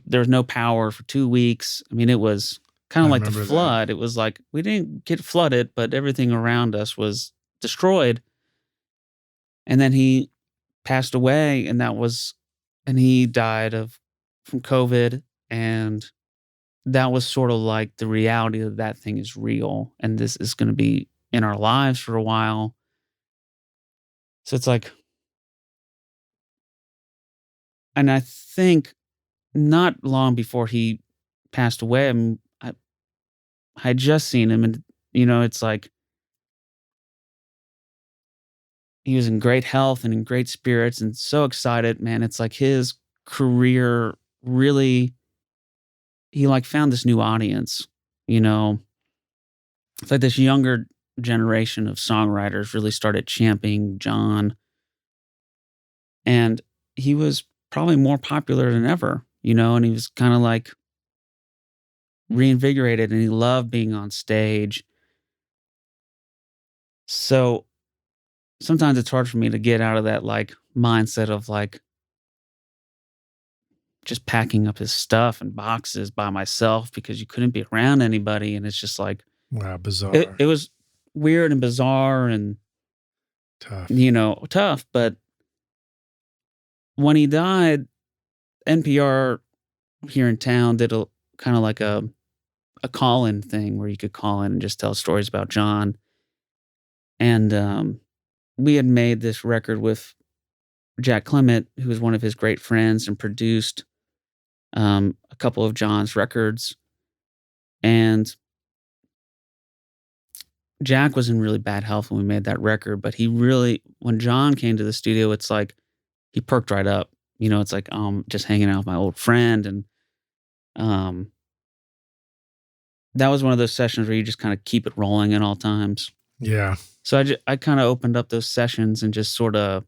B: there was no power for 2 weeks. I mean, it was kind of like the flood. It was like, we didn't get flooded, but everything around us was destroyed. And then he passed away, and he died from COVID. And that was sort of like the reality that thing is real. And this is going to be in our lives for a while. So it's like, and I think not long before he passed away, I had just seen him, and it's like he was in great health and in great spirits and so excited, man. It's like his career really, he like found this new audience, It's like this younger generation of songwriters really started championing John, and he was probably more popular than ever, and he was kind of like reinvigorated, and he loved being on stage. So sometimes it's hard for me to get out of that like mindset of like just packing up his stuff in boxes by myself because you couldn't be around anybody. And it's just like,
A: wow, bizarre.
B: It was weird and bizarre and
A: tough.
B: Tough. But when he died, NPR here in town did a kind of like a call-in thing where you could call in and just tell stories about John. And we had made this record with Jack Clement, who was one of his great friends and produced a couple of John's records. And Jack was in really bad health when we made that record, but when John came to the studio, it's like he perked right up. It's like just hanging out with my old friend. And that was one of those sessions where you just kind of keep it rolling at all times.
A: Yeah.
B: So I kind of opened up those sessions and just sort of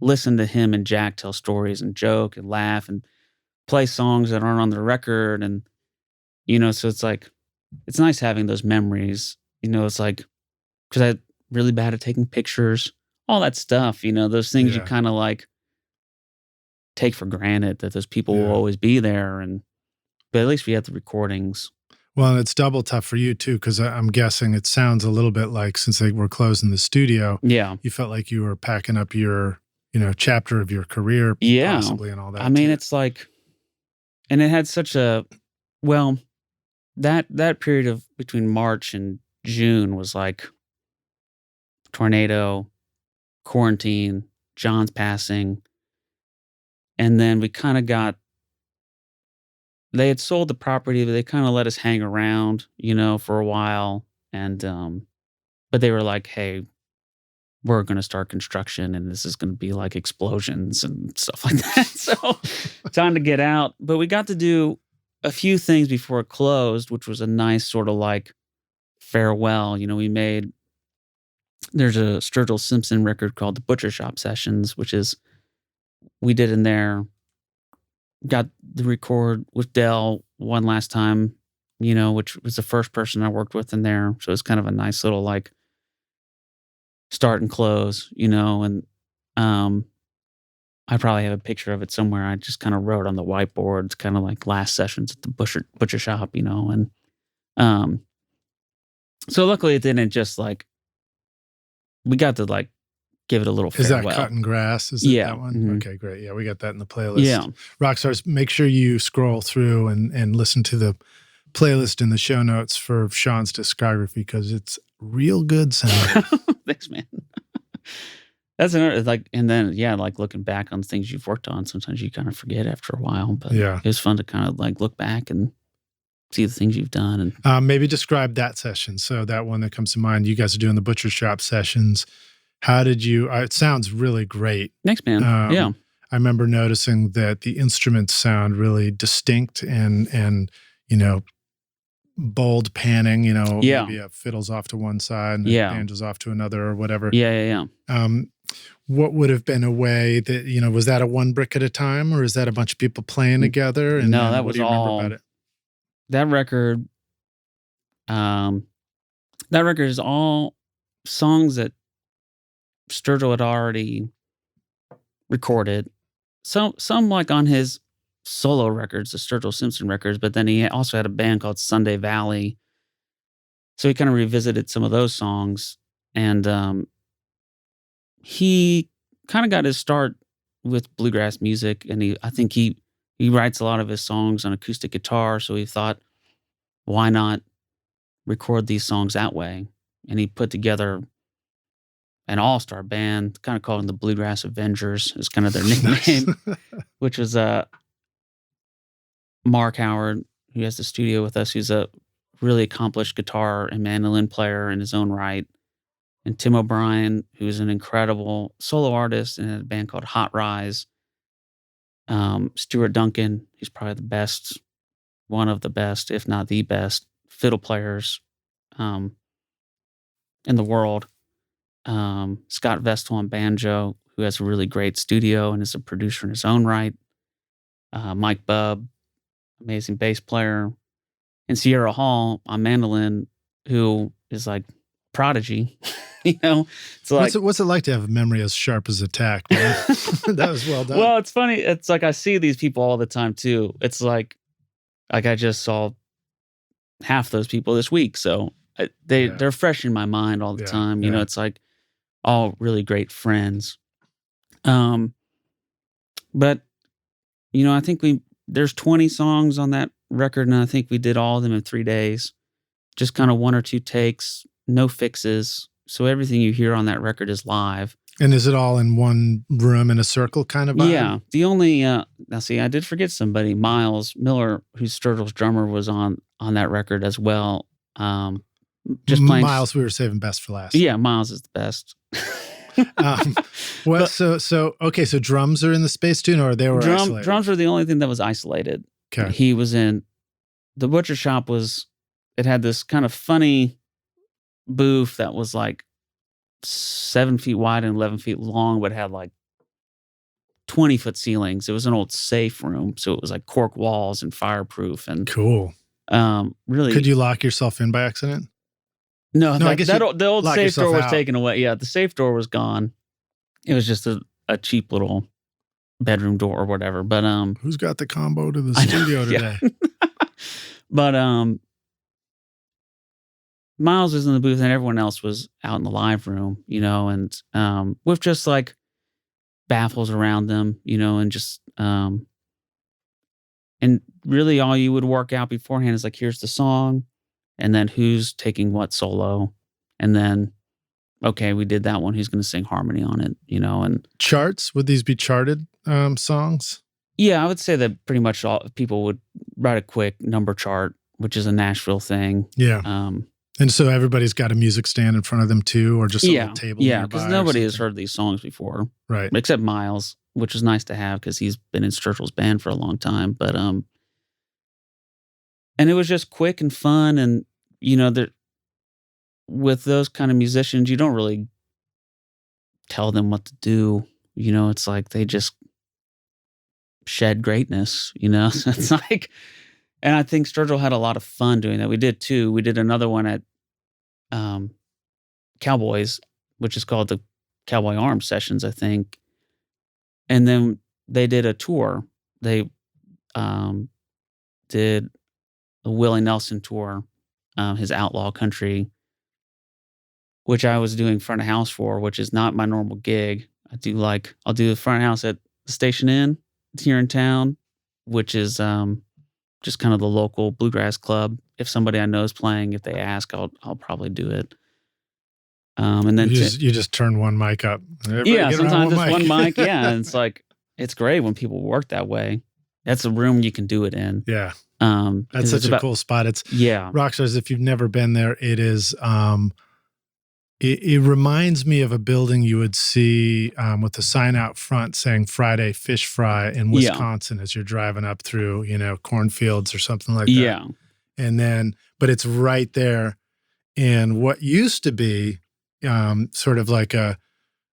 B: listened to him and Jack tell stories and joke and laugh and play songs that aren't on the record. And, so it's like, it's nice having those memories. It's like, because I'm really bad at taking pictures, all that stuff, those things you kind of like take for granted that those people will always be there. But at least we had the recordings.
A: Well, and it's double tough for you too, because I'm guessing it sounds a little bit like since they were closing the studio, you felt like you were packing up your, chapter of your career, possibly, and all that.
B: I mean, it's like, and it had such a, well, that period of between March and June was like tornado, quarantine, John's passing, and then we kind of they had sold the property, but they kind of let us hang around, for a while. And, but they were like, hey, we're going to start construction and this is going to be like explosions and stuff like that. So time to get out. But we got to do a few things before it closed, which was a nice sort of like farewell. There's a Sturgill Simpson record called the Butcher Shoppe Sessions, which is, we did in there got the record with Dell one last time, which was the first person I worked with in there. So it's kind of a nice little like start and close, and I probably have a picture of it somewhere. I just kind of wrote on the whiteboard. It's kind of like last sessions at the Butcher Shop, and so luckily it didn't just like we got to like give it a little farewell.
A: Is that Cutting Grass? Is it that one?
B: Mm-hmm.
A: Okay, great. Yeah, we got that in the playlist.
B: Yeah.
A: Rockstars, make sure you scroll through and listen to the playlist in the show notes for Sean's discography because it's real good sound.
B: Thanks, man. That's another like, and then like looking back on things you've worked on, sometimes you kind of forget after a while. But it was fun to kind of like look back and see the things you've done. And
A: maybe describe that session. So that one that comes to mind, you guys are doing the Butcher Shop sessions. How did you? It sounds really great.
B: Thanks, man. Yeah,
A: I remember noticing that the instruments sound really distinct and bold panning. Maybe a fiddle's off to one side and the banjo's off to another or whatever.
B: Yeah.
A: What would have been a way that was that a one brick at a time, or is that a bunch of people playing together? And
B: no, that was all.
A: About it?
B: That record. That record is all songs that Sturgill had already recorded. Some like on his solo records, the Sturgill Simpson records, but then he also had a band called Sunday Valley. So he kind of revisited some of those songs, and he kind of got his start with bluegrass music, and I think he writes a lot of his songs on acoustic guitar, so he thought, why not record these songs that way? And he put together an all-star band, kind of called them the Bluegrass Avengers, is kind of their nickname, which was Mark Howard, who has the studio with us, who's a really accomplished guitar and mandolin player in his own right, and Tim O'Brien, who's an incredible solo artist and had a band called Hot Rise. Stuart Duncan, he's probably the best, one of the best, if not the best, fiddle players in the world. Scott Vestal on banjo, who has a really great studio and is a producer in his own right. Mike Bubb, amazing bass player. And Sierra Hall on mandolin, who is like prodigy. It's like,
A: what's it like to have a memory as sharp as a tack, man? That was well done.
B: Well, it's funny. It's like I see these people all the time too. It's like I just saw half those people this week, so they're fresh in my mind all the time. It's like all really great friends. But I think there's 20 songs on that record, and I think we did all of them in 3 days. Just kind of one or two takes, no fixes. So everything you hear on that record is live.
A: And is it all in one room in a circle kind of vibe?
B: Yeah. The only now see, I did forget somebody. Miles Miller, who's Sturgill's drummer, was on that record as well. Just playing
A: Miles, we were saving best for last.
B: Yeah, Miles is the best.
A: So drums are in the Space Tune, or they were isolated?
B: Drums were the only thing that was isolated.
A: Okay.
B: He was in the Butcher Shop. It had this kind of funny booth that was like 7 feet wide and 11 feet long, but had like 20-foot ceilings. It was an old safe room, so it was like cork walls and fireproof and
A: cool.
B: Really,
A: could you lock yourself in by accident?
B: No, I guess the old safe door was
A: out.
B: taken away. Yeah, the safe door was gone. It was just a cheap little bedroom door or whatever. But
A: who's got the combo to the studio today?
B: But Miles was in the booth and everyone else was out in the live room, and with just like baffles around them, and just and really all you would work out beforehand is like, here's the song, and then who's taking what solo, and then okay, we did that one, who's going to sing harmony on it, and
A: charts. Would these be charted songs?
B: Yeah, I would say that pretty much all people would write a quick number chart, which is a Nashville thing.
A: Yeah. And so everybody's got a music stand in front of them too, or just a little table.
B: Yeah, because nobody has heard these songs before,
A: right?
B: Except Miles, which is nice to have because he's been in Sturgill's band for a long time. But and it was just quick and fun, and with those kind of musicians, you don't really tell them what to do. It's like they just shed greatness, So it's like, and I think Sturgill had a lot of fun doing that. We did too. We did another one at Cowboys, which is called the Cowboy Arms Sessions, I think. And then they did a tour. They did a Willie Nelson tour, his Outlaw Country, which I was doing front of house for, which is not my normal gig. I'll do the front of house at the Station Inn here in town, which is just kind of the local bluegrass club. If somebody I know is playing, if they ask, I'll probably do it. And then
A: you just turn one mic up.
B: Yeah, sometimes it's one mic. Yeah, and it's like, it's great when people work that way. That's a room you can do it in.
A: Yeah. That's such a cool spot. Rockstars, if you've never been there, it is, it reminds me of a building you would see with a sign out front saying Friday Fish Fry in Wisconsin as you're driving up through, cornfields or something like that.
B: Yeah.
A: And then, but it's right there in what used to be sort of like an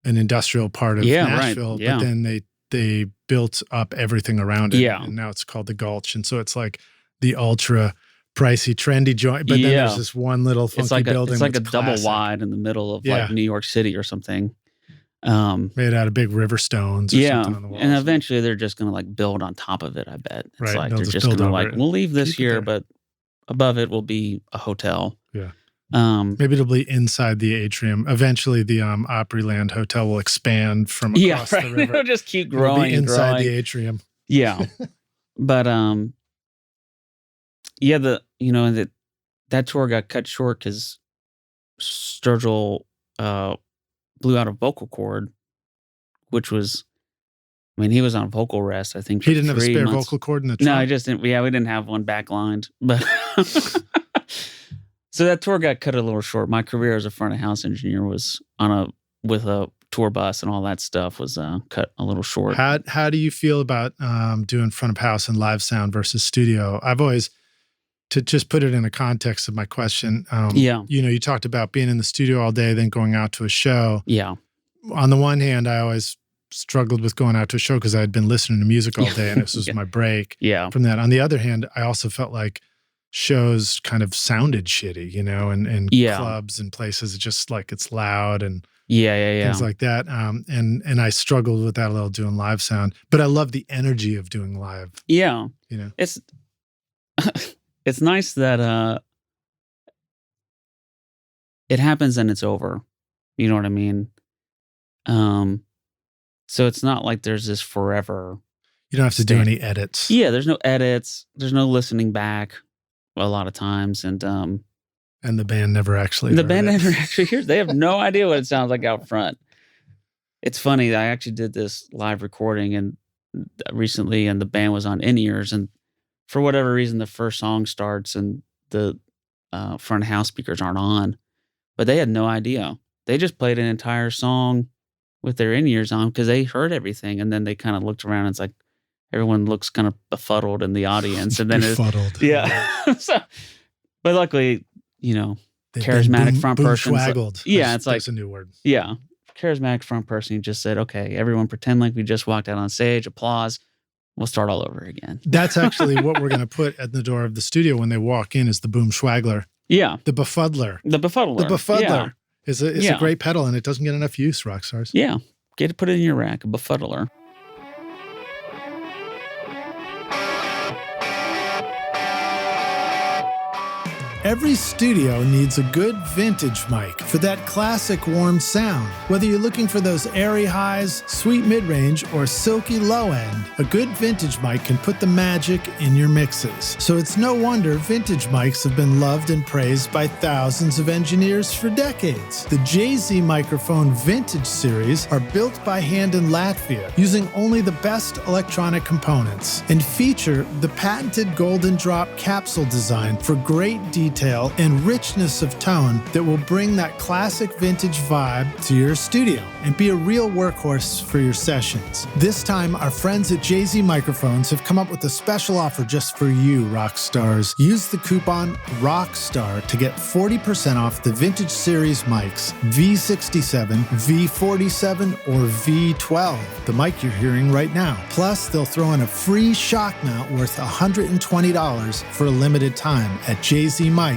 A: industrial part of Nashville,
B: right. Yeah.
A: But then they built up everything around it.
B: Yeah.
A: And now it's called the Gulch. And so it's like the ultra pricey, trendy joint. But then there's this one little funky building.
B: It's like a
A: classic.
B: double wide in the middle of like New York City or something.
A: Made out of big river stones or something on the walls.
B: And eventually they're just going to like build on top of it, I bet. It's
A: right.
B: like
A: They'll
B: they're just going to like, we'll leave this here, but above it will be a hotel.
A: Yeah. Maybe it'll be inside the atrium. Eventually, the Opryland Hotel will expand from across the river.
B: It'll just keep growing.
A: It'll be inside the atrium.
B: Yeah, but that tour got cut short because Sturgill blew out a vocal cord, which was, he was on vocal rest. I think
A: he didn't have a spare
B: months.
A: Vocal cord in the trunk.
B: No, I just didn't. Yeah, we didn't have one backlined, but. So that tour got cut a little short. My career as a front of house engineer was with a tour bus and all that stuff was cut a little short.
A: How do you feel about doing front of house and live sound versus studio? I've always, to just put it in the context of my question, you talked about being in the studio all day, then going out to a show.
B: Yeah.
A: On the one hand, I always struggled with going out to a show because I had been listening to music all day and this was my break from that. On the other hand, I also felt like shows kind of sounded shitty, and clubs and places, just like it's loud and things like that. And I struggled with that a little doing live sound, but I love the energy of doing live.
B: Yeah. It's it's nice that it happens and it's over. You know what I mean? So it's not like there's this forever.
A: You don't have to do any edits.
B: Yeah, there's no edits. There's no listening back a lot of times. And
A: the band never actually
B: hears. They have no idea what it sounds like out front. It's funny. I actually did this live recording recently, and the band was on in-ears, and for whatever reason, the first song starts and the front of house speakers aren't on, but they had no idea. They just played an entire song with their in-ears on because they heard everything, and then they kind of looked around and it's like everyone looks kind of befuddled in the audience, and then
A: befuddled.
B: So, but luckily, charismatic front person. Yeah,
A: that's a new word.
B: Yeah, charismatic front person. He just said, "Okay, everyone, pretend like we just walked out on stage. Applause. We'll start all over again."
A: That's actually what we're going to put at the door of the studio when they walk in is the boom schwaggler.
B: Yeah,
A: the befuddler.
B: The befuddler
A: is a great pedal, and it doesn't get enough use. Rockstars.
B: Yeah, put it in your rack. A befuddler.
A: Every studio needs a good vintage mic for that classic warm sound. Whether you're looking for those airy highs, sweet mid-range, or silky low end, a good vintage mic can put the magic in your mixes. So it's no wonder vintage mics have been loved and praised by thousands of engineers for decades. The JZ Microphone Vintage Series are built by hand in Latvia using only the best electronic components and feature the patented Golden Drop capsule design for great detail detail and richness of tone that will bring that classic vintage vibe to your studio and be a real workhorse for your sessions. This time, our friends at Jay-Z Microphones have come up with a special offer just for you, rock stars. Use the coupon ROCKSTAR to get 40% off the Vintage Series mics V67, V47, or V12, the mic you're hearing right now. Plus, they'll throw in a free shock mount worth $120 for a limited time at jzmic.com.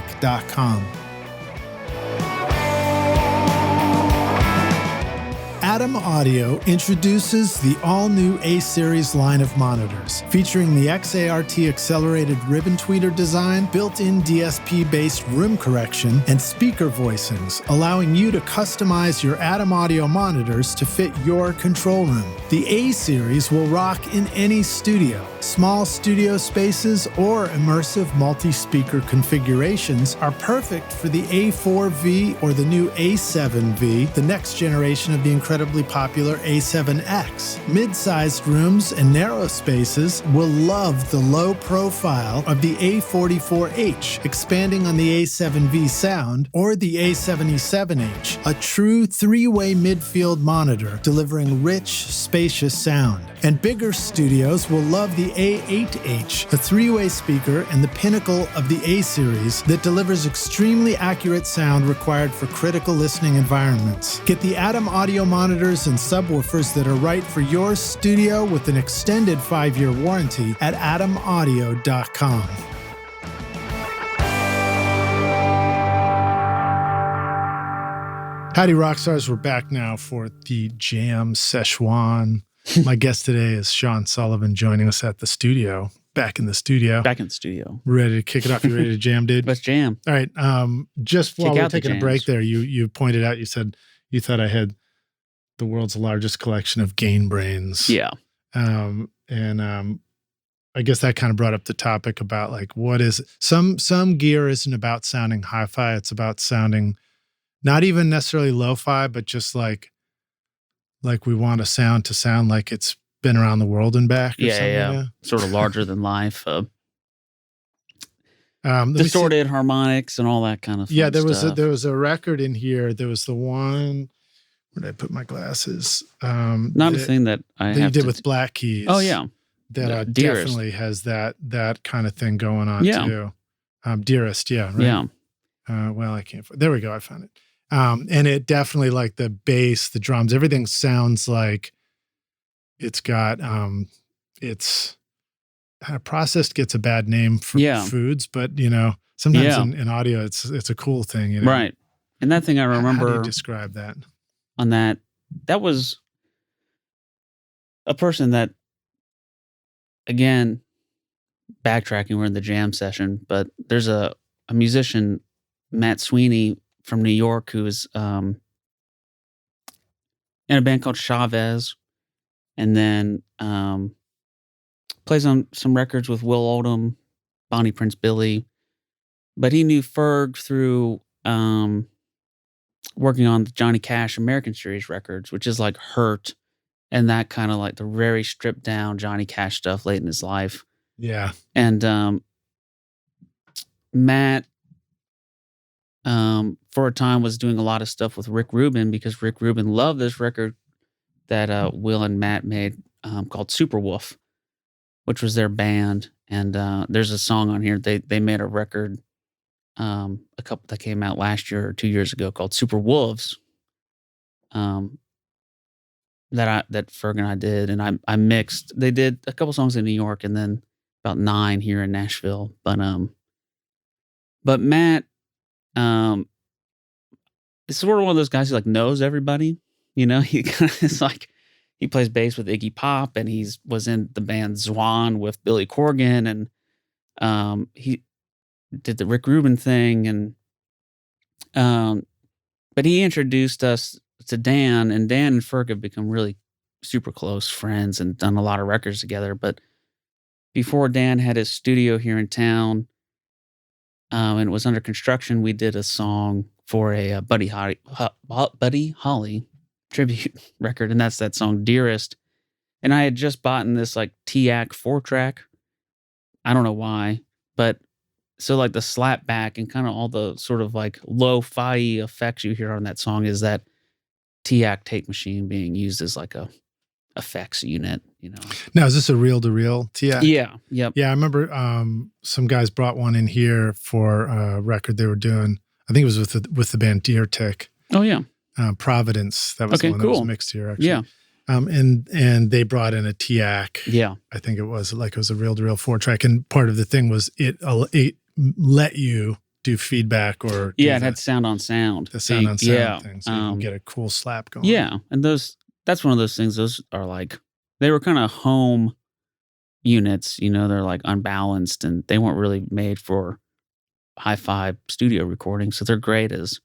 A: Adam Audio introduces the all-new A-Series line of monitors, featuring the XART accelerated ribbon tweeter design, built-in DSP-based room correction, and speaker voicings, allowing you to customize your Adam Audio monitors to fit your control room. The A-Series will rock in any studio. Small studio spaces or immersive multi-speaker configurations are perfect for the A4V or the new A7V, the next generation of the incredibly popular A7X. Mid-sized rooms and narrow spaces will love the low profile of the A44H, expanding on the A7V sound, or the A77H, a true three-way midfield monitor delivering rich, spacious sound. And bigger studios will love the A8H, a three-way speaker and the pinnacle of the A-Series that delivers extremely accurate sound required for critical listening environments. Get the Adam Audio monitors and subwoofers that are right for your studio with an extended 5-year warranty at adamaudio.com. Howdy, Rockstars. We're back now for the Jam Szechuan. My guest today is Sean Sullivan, joining us at the studio. Back in the studio. Ready to kick it off? You ready to jam, dude?
B: Let's jam.
A: All right. Just while we're taking a break there, you pointed out, you said you thought I had the world's largest collection of gain brains.
B: Yeah.
A: I guess that kind of brought up the topic about like, what is some gear isn't about sounding hi-fi. It's about sounding not even necessarily lo-fi, but just like we want a sound to sound like it's been around the world and back. Or something,
B: yeah. Sort of larger than life. Distorted harmonics and all that kind of
A: Yeah, there
B: stuff.
A: was a record in here. There was the one, where did I put my glasses?
B: Not a thing that I have
A: you did
B: to
A: with Black Keys.
B: Oh, yeah.
A: That
B: Dearest.
A: definitely has that kind of thing going on too. Dearest, yeah, right.
B: Yeah.
A: Well, I can't. There we go. I found it. And it definitely, like the bass, the drums, everything sounds like it's got, it's processed gets a bad name for foods, but sometimes in audio, it's a cool thing,
B: Right. And that thing I remember.
A: How do you describe that?
B: On that was a person that, again, backtracking, we're in the jam session, but there's a musician, Matt Sweeney, from New York, who is in a band called Chavez, and then plays on some records with Will Oldham, Bonnie Prince Billy. But he knew Ferg through working on the Johnny Cash American Series records, which is like Hurt, and that kind of like the very stripped down Johnny Cash stuff late in his life.
A: Yeah.
B: And Matt, for a time, was doing a lot of stuff with Rick Rubin, because Rick Rubin loved this record that Will and Matt made called Superwolf, which was their band. And there's a song on here. They made a record, a couple that came out last year or 2 years ago called Super Wolves, that Ferg and I did, and I mixed. They did a couple songs in New York and then about 9 here in Nashville. But Matt, it's sort of one of those guys who like knows everybody. He kind of is like, he plays bass with Iggy Pop, and was in the band Zwan with Billy Corgan, and he did the Rick Rubin thing, and but he introduced us to Dan, and Dan and Ferg have become really super close friends and done a lot of records together. But before Dan had his studio here in town, and it was under construction, we did a song for a Buddy Holly tribute record, and that's that song Dearest. And I had just bought this like TAC 4-track. I don't know why, but So like the slap back and kind of all the sort of like lo-fi effects you hear on that song is that TAC tape machine being used as like a effects unit, you know.
A: Now, is this a reel-to-reel TAC?
B: Yeah. Yep.
A: Yeah, I remember some guys brought one in here for a record they were doing. I think it was with the band Deer Tick.
B: Oh yeah.
A: Providence. That was the one that was mixed here, actually.
B: Yeah.
A: And they brought in a TAC.
B: Yeah.
A: I think it was a reel-to-reel 4-track. And part of the thing was it let you do feedback or
B: it had sound on sound.
A: The sound on sound thing. So you can get a cool slap going.
B: Yeah. And that's one of those things. Those are like, they were kind of home units, you know, they're like unbalanced and they weren't really made for hi-fi studio recording. So they're great as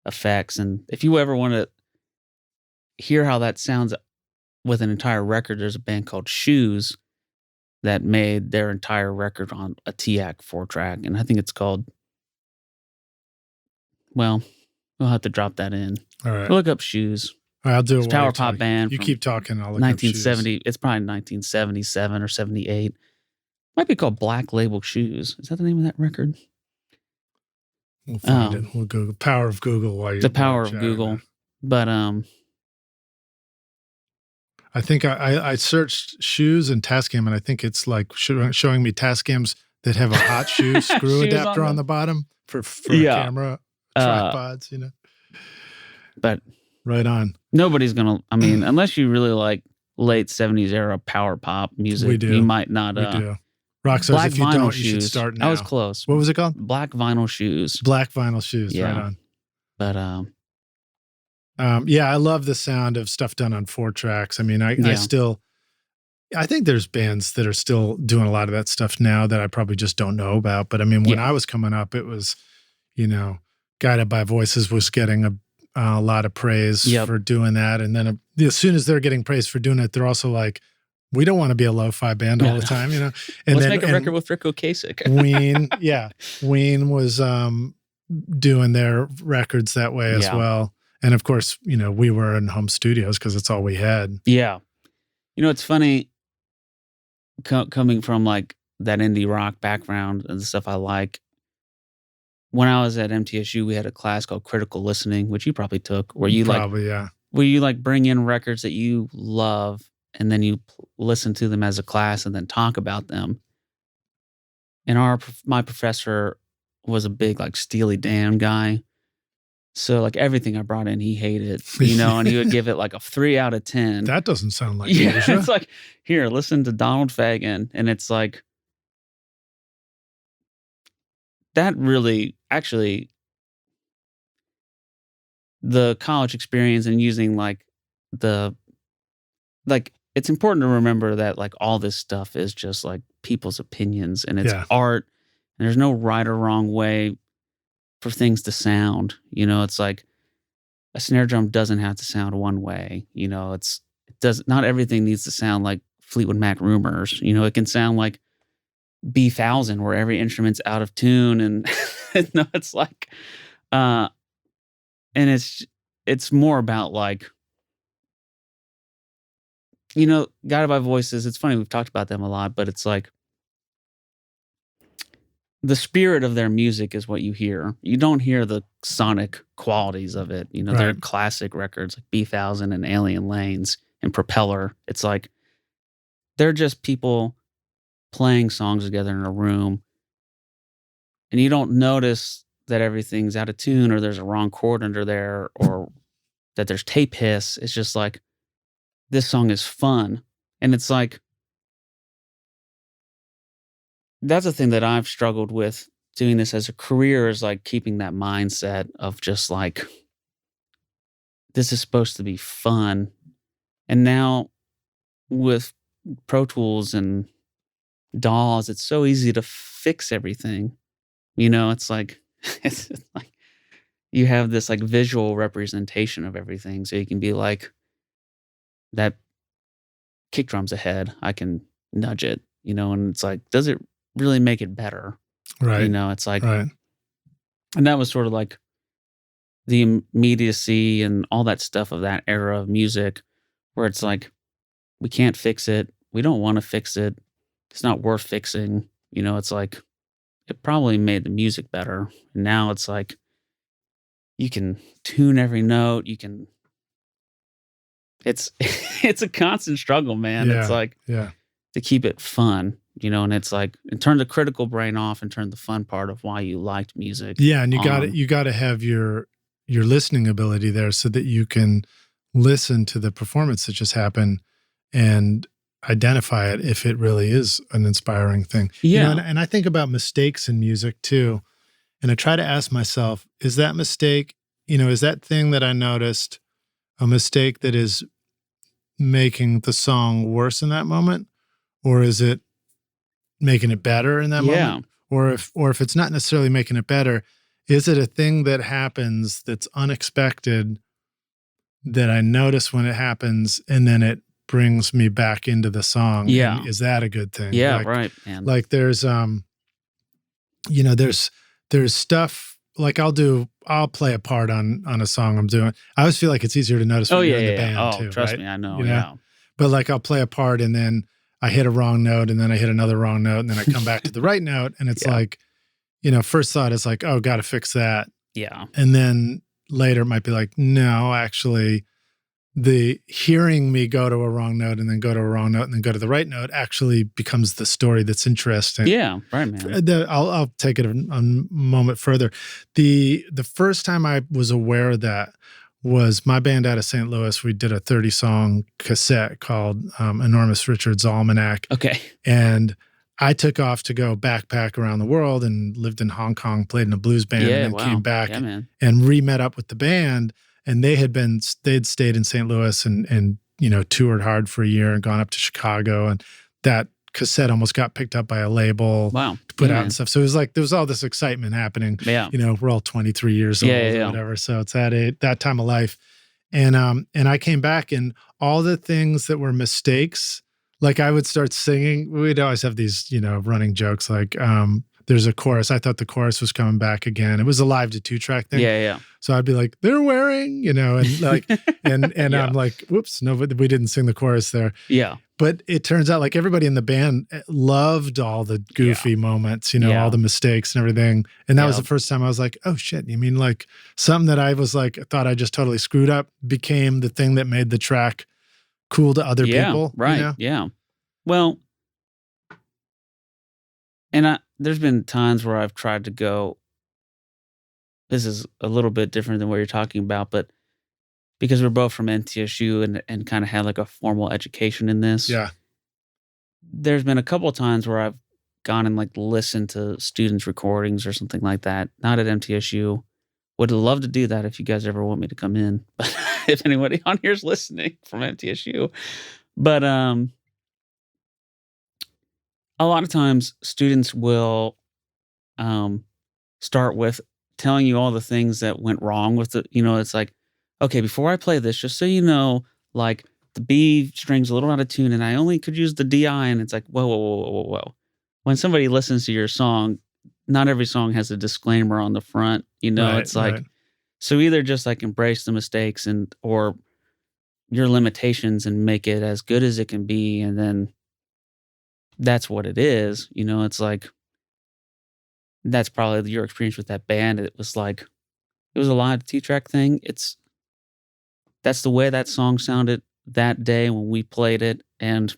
B: effects. And if you ever want to hear how that sounds with an entire record, there's a band called Shoes that made their entire record on a TAC 4-track. And I think it's called, well, we'll have to drop that in.
A: All right.
B: Look up Shoes.
A: All right, I'll do it.
B: Power pop band.
A: You keep talking. I'll look
B: 1970.
A: up Shoes.
B: It's probably 1977 or 78. Might be called Black Label Shoes. Is that the name of that record?
A: We'll find it. We'll Google. Power of Google while you're
B: the power of Google.
A: Man.
B: But
A: I think I searched Shoes and Tascam, and I think it's like showing me Tascams that have a hot shoe screw adapter on the bottom for camera tripods, you know.
B: But
A: right on.
B: Nobody's gonna. I mean, unless you really like late 70s era power pop music,
A: we do.
B: You might not.
A: We do. Rockstars, if you don't, you should start now.
B: I was close.
A: What was it called?
B: Black Vinyl Shoes.
A: Black Vinyl Shoes. Yeah. Right
B: on.
A: But yeah, I love the sound of stuff done on 4 tracks. I mean, I think there's bands that are still doing a lot of that stuff now that I probably just don't know about. But I mean, when I was coming up, it was, you know, Guided by Voices was getting a lot of praise for doing that. And then as soon as they're getting praise for doing it, they're also like, we don't want to be a lo-fi band all the time, you know. And
B: let's make a record with Rick Ocasek.
A: Ween was doing their records that way as well. And of course, you know, we were in home studios because it's all we had.
B: Yeah. You know, it's funny coming from like that indie rock background and the stuff I like. When I was at MTSU, we had a class called Critical Listening, which you probably took, where you where you like bring in records that you love and then you listen to them as a class and then talk about them. And my professor was a big like Steely Dan guy. So like everything I brought in, he hated, you know, and he would give it like a 3 out of 10.
A: That doesn't sound like
B: It's like, here, listen to Donald Fagen. And it's like, that really, actually, the college experience and using it's important to remember that like all this stuff is just like people's opinions and it's art. And there's no right or wrong way for things to sound. You know, it's like a snare drum doesn't have to sound one way. You know, not everything needs to sound like Fleetwood Mac Rumors. You know, it can sound like B1000 where every instrument's out of tune and no, it's like and it's more about like, you know, Guided by Voices. It's funny, we've talked about them a lot, but it's like the spirit of their music is what you hear. You don't hear the sonic qualities of it. You know, they're classic records like B1000 and Alien Lanes and Propeller. It's like they're just people playing songs together in a room and you don't notice that everything's out of tune or there's a wrong chord under there or that there's tape hiss. It's just like, this song is fun. And it's like, that's a thing that I've struggled with doing this as a career, is like keeping that mindset of just like, this is supposed to be fun. And now with Pro Tools and DAWs, it's so easy to fix everything. You know, it's like you have this like visual representation of everything. So you can be like, that kick drum's ahead, I can nudge it, you know, and it's like, does it really make it better?
A: Right.
B: You know, it's like, and that was sort of like the immediacy and all that stuff of that era of music where it's like, we can't fix it. We don't want to fix it. It's not worth fixing. You know, it's like, it probably made the music better. And now it's like you can tune every note. It's it's a constant struggle, man. It's like to keep it fun, and it's like and turn the critical brain off and turn the fun part of why you liked music.
A: Yeah, and you got to have your listening ability there so that you can listen to the performance that just happened and identify it if it really is an inspiring thing.
B: Yeah.
A: And I think about mistakes in music too. And I try to ask myself, is that mistake, is that thing that I noticed a mistake that is making the song worse in that moment? Or is it making it better in that moment? Or if it's not necessarily making it better, is it a thing that happens that's unexpected that I notice when it happens and then it brings me back into the song?
B: Yeah.
A: And is that a good thing?
B: Yeah, right, man.
A: Like there's there's stuff like I'll play a part on a song I'm doing. I always feel like it's easier to notice when you're in the band too.
B: Trust
A: right?
B: me, I know. Yeah.
A: But like I'll play a part and then I hit a wrong note and then I hit another wrong note and then I come back to the right note and it's like, first thought is like, oh, got to fix that.
B: Yeah.
A: And then later it might be like, no, actually the hearing me go to a wrong note and then go to a wrong note and then go to the right note actually becomes the story that's interesting.
B: Yeah, right, man.
A: I'll take it a moment further. The first time I was aware of that was my band out of St. Louis. We did a 30-song cassette called Enormous Richard's Almanac.
B: Okay.
A: And I took off to go backpack around the world and lived in Hong Kong, played in a blues band, and then came back and re-met up with the band. And they'd stayed in St. Louis and toured hard for a year and gone up to Chicago. And that cassette almost got picked up by a label to put out and stuff. So it was like, there was all this excitement happening.
B: Yeah.
A: We're all 23 years old or whatever. So it's that time of life. And I came back and all the things that were mistakes, like I would start singing. We'd always have these, running jokes like, there's a chorus. I thought the chorus was coming back again. It was a live to 2-track thing.
B: Yeah.
A: So I'd be like, they're wearing, and like, and I'm like, whoops, no, but we didn't sing the chorus there.
B: Yeah.
A: But it turns out like everybody in the band loved all the goofy moments, all the mistakes and everything. And that was the first time I was like, oh shit, you mean like something that I was like, thought I just totally screwed up became the thing that made the track cool to other people.
B: Right. Yeah. Well, and there's been times where I've tried to go, this is a little bit different than what you're talking about, but because we're both from MTSU and kind of had like a formal education in this.
A: Yeah.
B: There's been a couple of times where I've gone and like listened to students' recordings or something like that. Not at MTSU. Would love to do that if you guys ever want me to come in. But if anybody on here is listening from MTSU. But a lot of times students will start with telling you all the things that went wrong with it. It's like, okay, before I play this, just so you know, like the B string's a little out of tune and I only could use the DI. And it's like, whoa. When somebody listens to your song, not every song has a disclaimer on the front. It's like, so either just like embrace the mistakes or your limitations and make it as good as it can be. And then that's what it is. It's like, that's probably your experience with that band. It was like, it was a live 2-track thing. That's the way that song sounded that day when we played it. And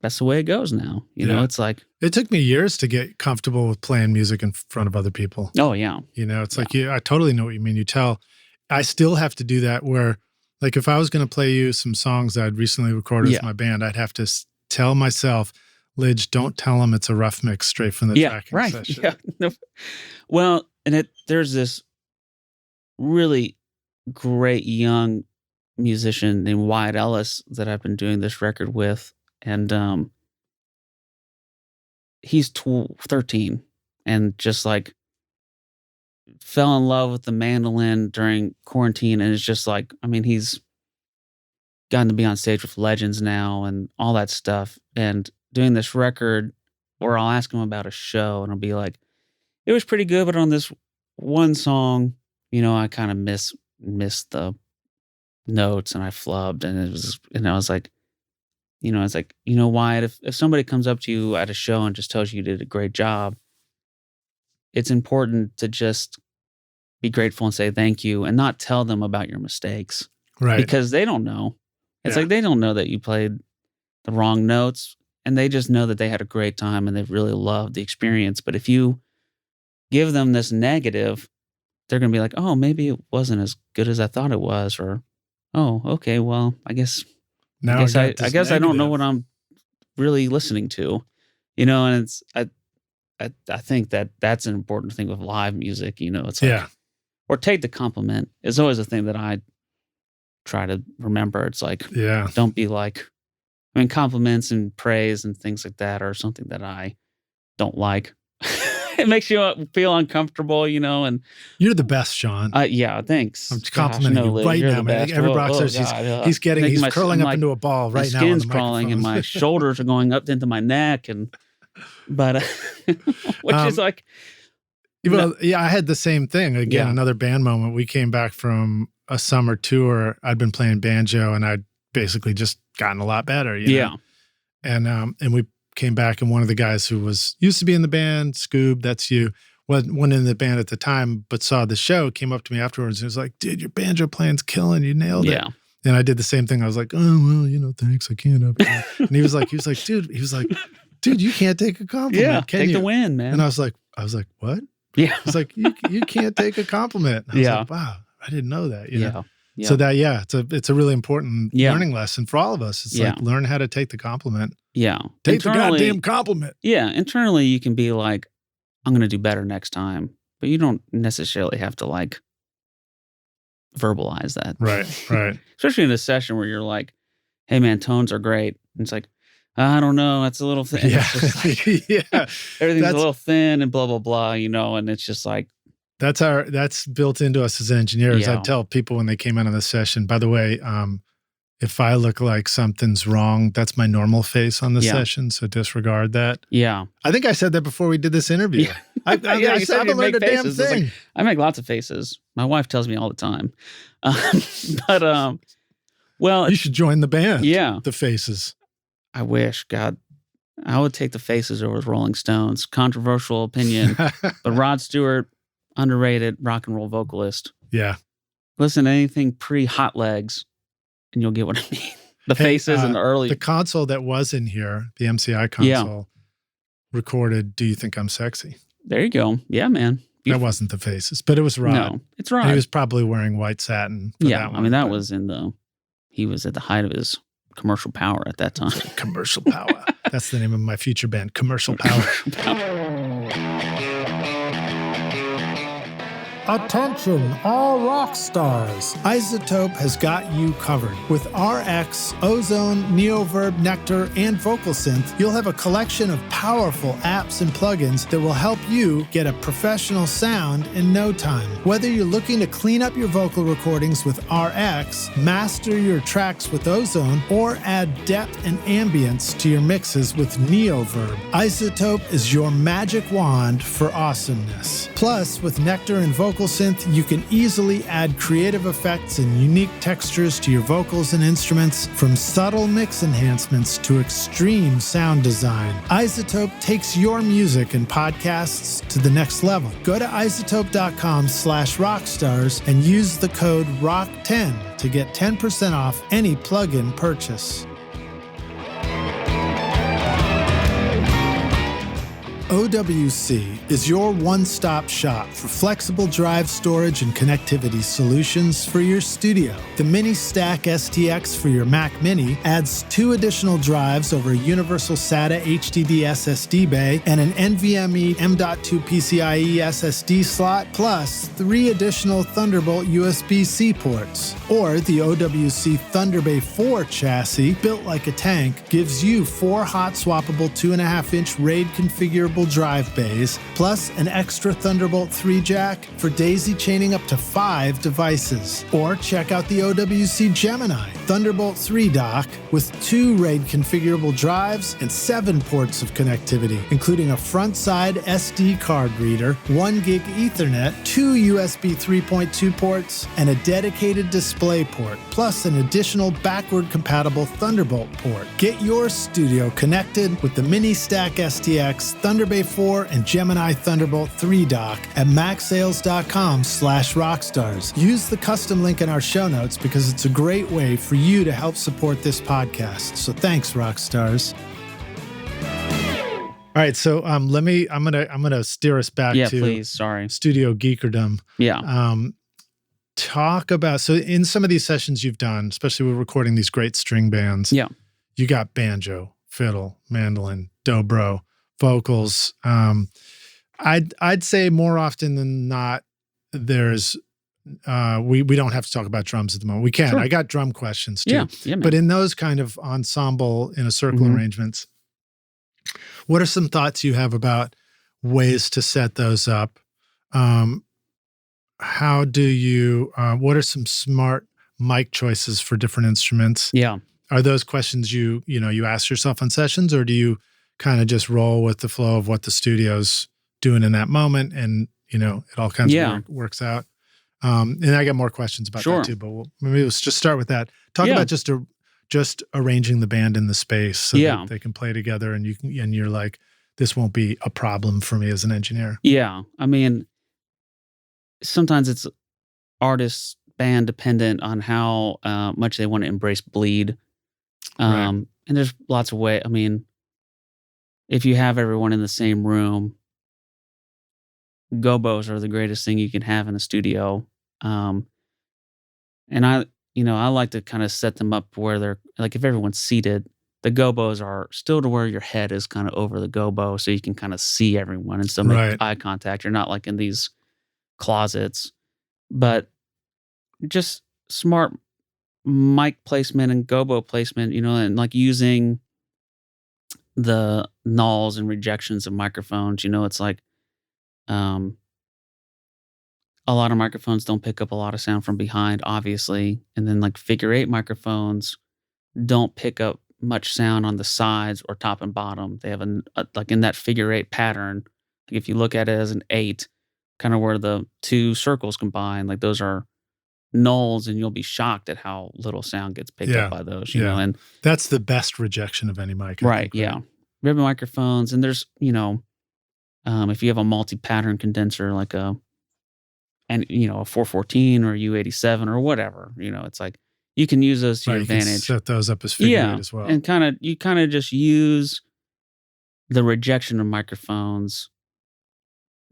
B: that's the way it goes now. It's like,
A: it took me years to get comfortable with playing music in front of other people.
B: Oh yeah.
A: It's like, I totally know what you mean. I still have to do that where like, if I was going to play you some songs that I'd recently recorded with my band, I'd have to tell myself, Lidge, don't tell them it's a rough mix straight from the tracking session.
B: Yeah. No. Well, and there's this really great young musician named Wyatt Ellis that I've been doing this record with. And he's 13 and just like fell in love with the mandolin during quarantine. And it's just like, I mean, he's gotten to be on stage with legends now and all that stuff. And doing this record, or I'll ask him about a show and I'll be like, it was pretty good, but on this one song, I kind of missed the notes and I flubbed, and I was like, Wyatt, if somebody comes up to you at a show and just tells you did a great job, it's important to just be grateful and say thank you and not tell them about your mistakes.
A: Right.
B: Because they don't know. It's like they don't know that you played the wrong notes, and they just know that they had a great time and they really loved the experience. But if you give them this negative, they're going to be like, oh, maybe it wasn't as good as I thought it was, or, oh, okay, well, I guess I don't know what I'm really listening to, and it's, I think that's an important thing with live music, it's like, or take the compliment is always a thing that I try to remember. It's like, don't be like, compliments and praise and things like that are something that I don't like. It makes you feel uncomfortable, and
A: you're the best, Sean.
B: Yeah, thanks.
A: I'm complimenting you right now, man. Every rock star, he's curling up into a ball right now.
B: My skin's crawling and my shoulders are going up into my neck, but which is like,
A: I had the same thing. Again, another band moment. We came back from a summer tour. I'd been playing banjo, and I'd basically just gotten a lot better. And we came back, and one of the guys who used to be in the band, Scoob, that's you, wasn't in the band at the time, but saw the show, came up to me afterwards and was like, dude, your banjo playing's killing, you nailed it. And I did the same thing. I was like, oh, well, thanks, I can't. And he was like, dude, you can't take a compliment. Can
B: take
A: you?
B: The win, man.
A: And I was like, what?
B: Yeah.
A: It's like, you can't take a compliment. I was like, wow, I didn't know that. You know?
B: Yeah.
A: So that, it's a really important learning lesson for all of us. It's like, learn how to take the compliment.
B: Yeah.
A: Take the goddamn compliment.
B: Yeah. Internally, you can be like, I'm going to do better next time. But you don't necessarily have to like verbalize that.
A: Right.
B: Especially in a session where you're like, hey man, tones are great. And it's like, I don't know. It's a little thin.
A: Yeah.
B: Everything's a little thin and blah, blah, blah, and it's just like.
A: That's built into us as engineers. I tell people when they came in on the session, by the way, if I look like something's wrong, that's my normal face on the session. So disregard that.
B: Yeah.
A: I think I said that before we did this interview.
B: Yeah.
A: I haven't learned a damn thing.
B: Like, I make lots of faces. My wife tells me all the time. Well,
A: you should join the band.
B: Yeah.
A: The Faces.
B: I wish, God, I would take the Faces over the Rolling Stones. Controversial opinion, but Rod Stewart, underrated rock and roll vocalist.
A: Yeah.
B: Listen to anything pre-Hot Legs, and you'll get what I mean. The Faces and the early.
A: The console that was in here, the MCI console, recorded "Do You Think I'm Sexy?"
B: There you go. Yeah, man.
A: That wasn't the Faces, but it was Rod.
B: No, it's Rod.
A: And he was probably wearing white satin. For that one,
B: that was he was at the height of his commercial power at that time.
A: Commercial Power. That's the name of my future band, Commercial Power. Attention, all rock stars. iZotope has got you covered. With RX, Ozone, Neoverb, Nectar, and Vocal Synth, you'll have a collection of powerful apps and plugins that will help you get a professional sound in no time. Whether you're looking to clean up your vocal recordings with RX, master your tracks with Ozone, or add depth and ambience to your mixes with Neoverb, iZotope is your magic wand for awesomeness. Plus, with Nectar and Vocal Synth, you can easily add creative effects and unique textures to your vocals and instruments, from subtle mix enhancements to extreme sound design. iZotope takes your music and podcasts to the next level. Go to iZotope.com/rockstars and use the code ROCK10 to get 10% off any plugin purchase. OWC is your one-stop shop for flexible drive storage and connectivity solutions for your studio. The Mini Stack STX for your Mac Mini adds 2 additional drives over a universal SATA HDD SSD bay and an NVMe M.2 PCIe SSD slot, plus 3 additional Thunderbolt USB-C ports. Or the OWC Thunderbay 4 chassis, built like a tank, gives you 4 hot swappable 2.5-inch RAID configurable drive bays, plus an extra Thunderbolt 3 jack for daisy chaining up to 5 devices. Or check out the OWC Gemini Thunderbolt 3 dock with 2 RAID configurable drives and 7 ports of connectivity, including a front-side SD card reader, 1 gig Ethernet, 2 USB 3.2 ports, and a dedicated display port, plus an additional backward-compatible Thunderbolt port. Get your studio connected with the Mini Stack STX Thunderbird Sorbet 4 and Gemini Thunderbolt 3 dock at macsales.com/rockstars. Use the custom link in our show notes because it's a great way for you to help support this podcast. So thanks, Rockstars. All right, so I'm gonna steer us back to
B: please. Sorry.
A: studio geekerdom.
B: Yeah.
A: Talk about, so in some of these sessions you've done, especially with recording these great string bands, you got banjo, fiddle, mandolin, dobro, vocals. I'd say more often than not, there's we don't have to talk about drums at the moment. We can. Sure. I got drum questions too.
B: Yeah,
A: but in those kind of ensemble in a circle arrangements, what are some thoughts you have about ways to set those up? How do you, what are some smart mic choices for different instruments?
B: Yeah.
A: Are those questions you ask yourself on sessions, or do you kind of just roll with the flow of what the studio's doing in that moment and, it all kinds of works out? And I got more questions about that too, but maybe let's just start with that. Talk about just arranging the band in the space so that they can play together and you're like, this won't be a problem for me as an engineer.
B: Yeah. I mean, sometimes it's artist band dependent on how much they want to embrace bleed. And there's lots of ways. I mean, if you have everyone in the same room, gobos are the greatest thing you can have in a studio. And I like to kind of set them up where they're like, if everyone's seated, the gobos are still to where your head is kind of over the gobo so you can kind of see everyone and still make eye contact. You're not like in these closets, but just smart mic placement and gobo placement, and like using the nulls and rejections of microphones. It's like a lot of microphones don't pick up a lot of sound from behind, obviously, and then like figure 8 microphones don't pick up much sound on the sides or top and bottom. They have like in that figure 8 pattern, like if you look at it as an 8, kind of where the two circles combine, like those are nulls, and you'll be shocked at how little sound gets picked up by those, you know. And
A: that's the best rejection of any mic.
B: Right. Ribbon microphones, and there's, if you have a multi-pattern condenser like a 414 or U87 or whatever, it's like you can use those to your advantage. You can
A: set those up as figure 8 as well.
B: And you just use the rejection of microphones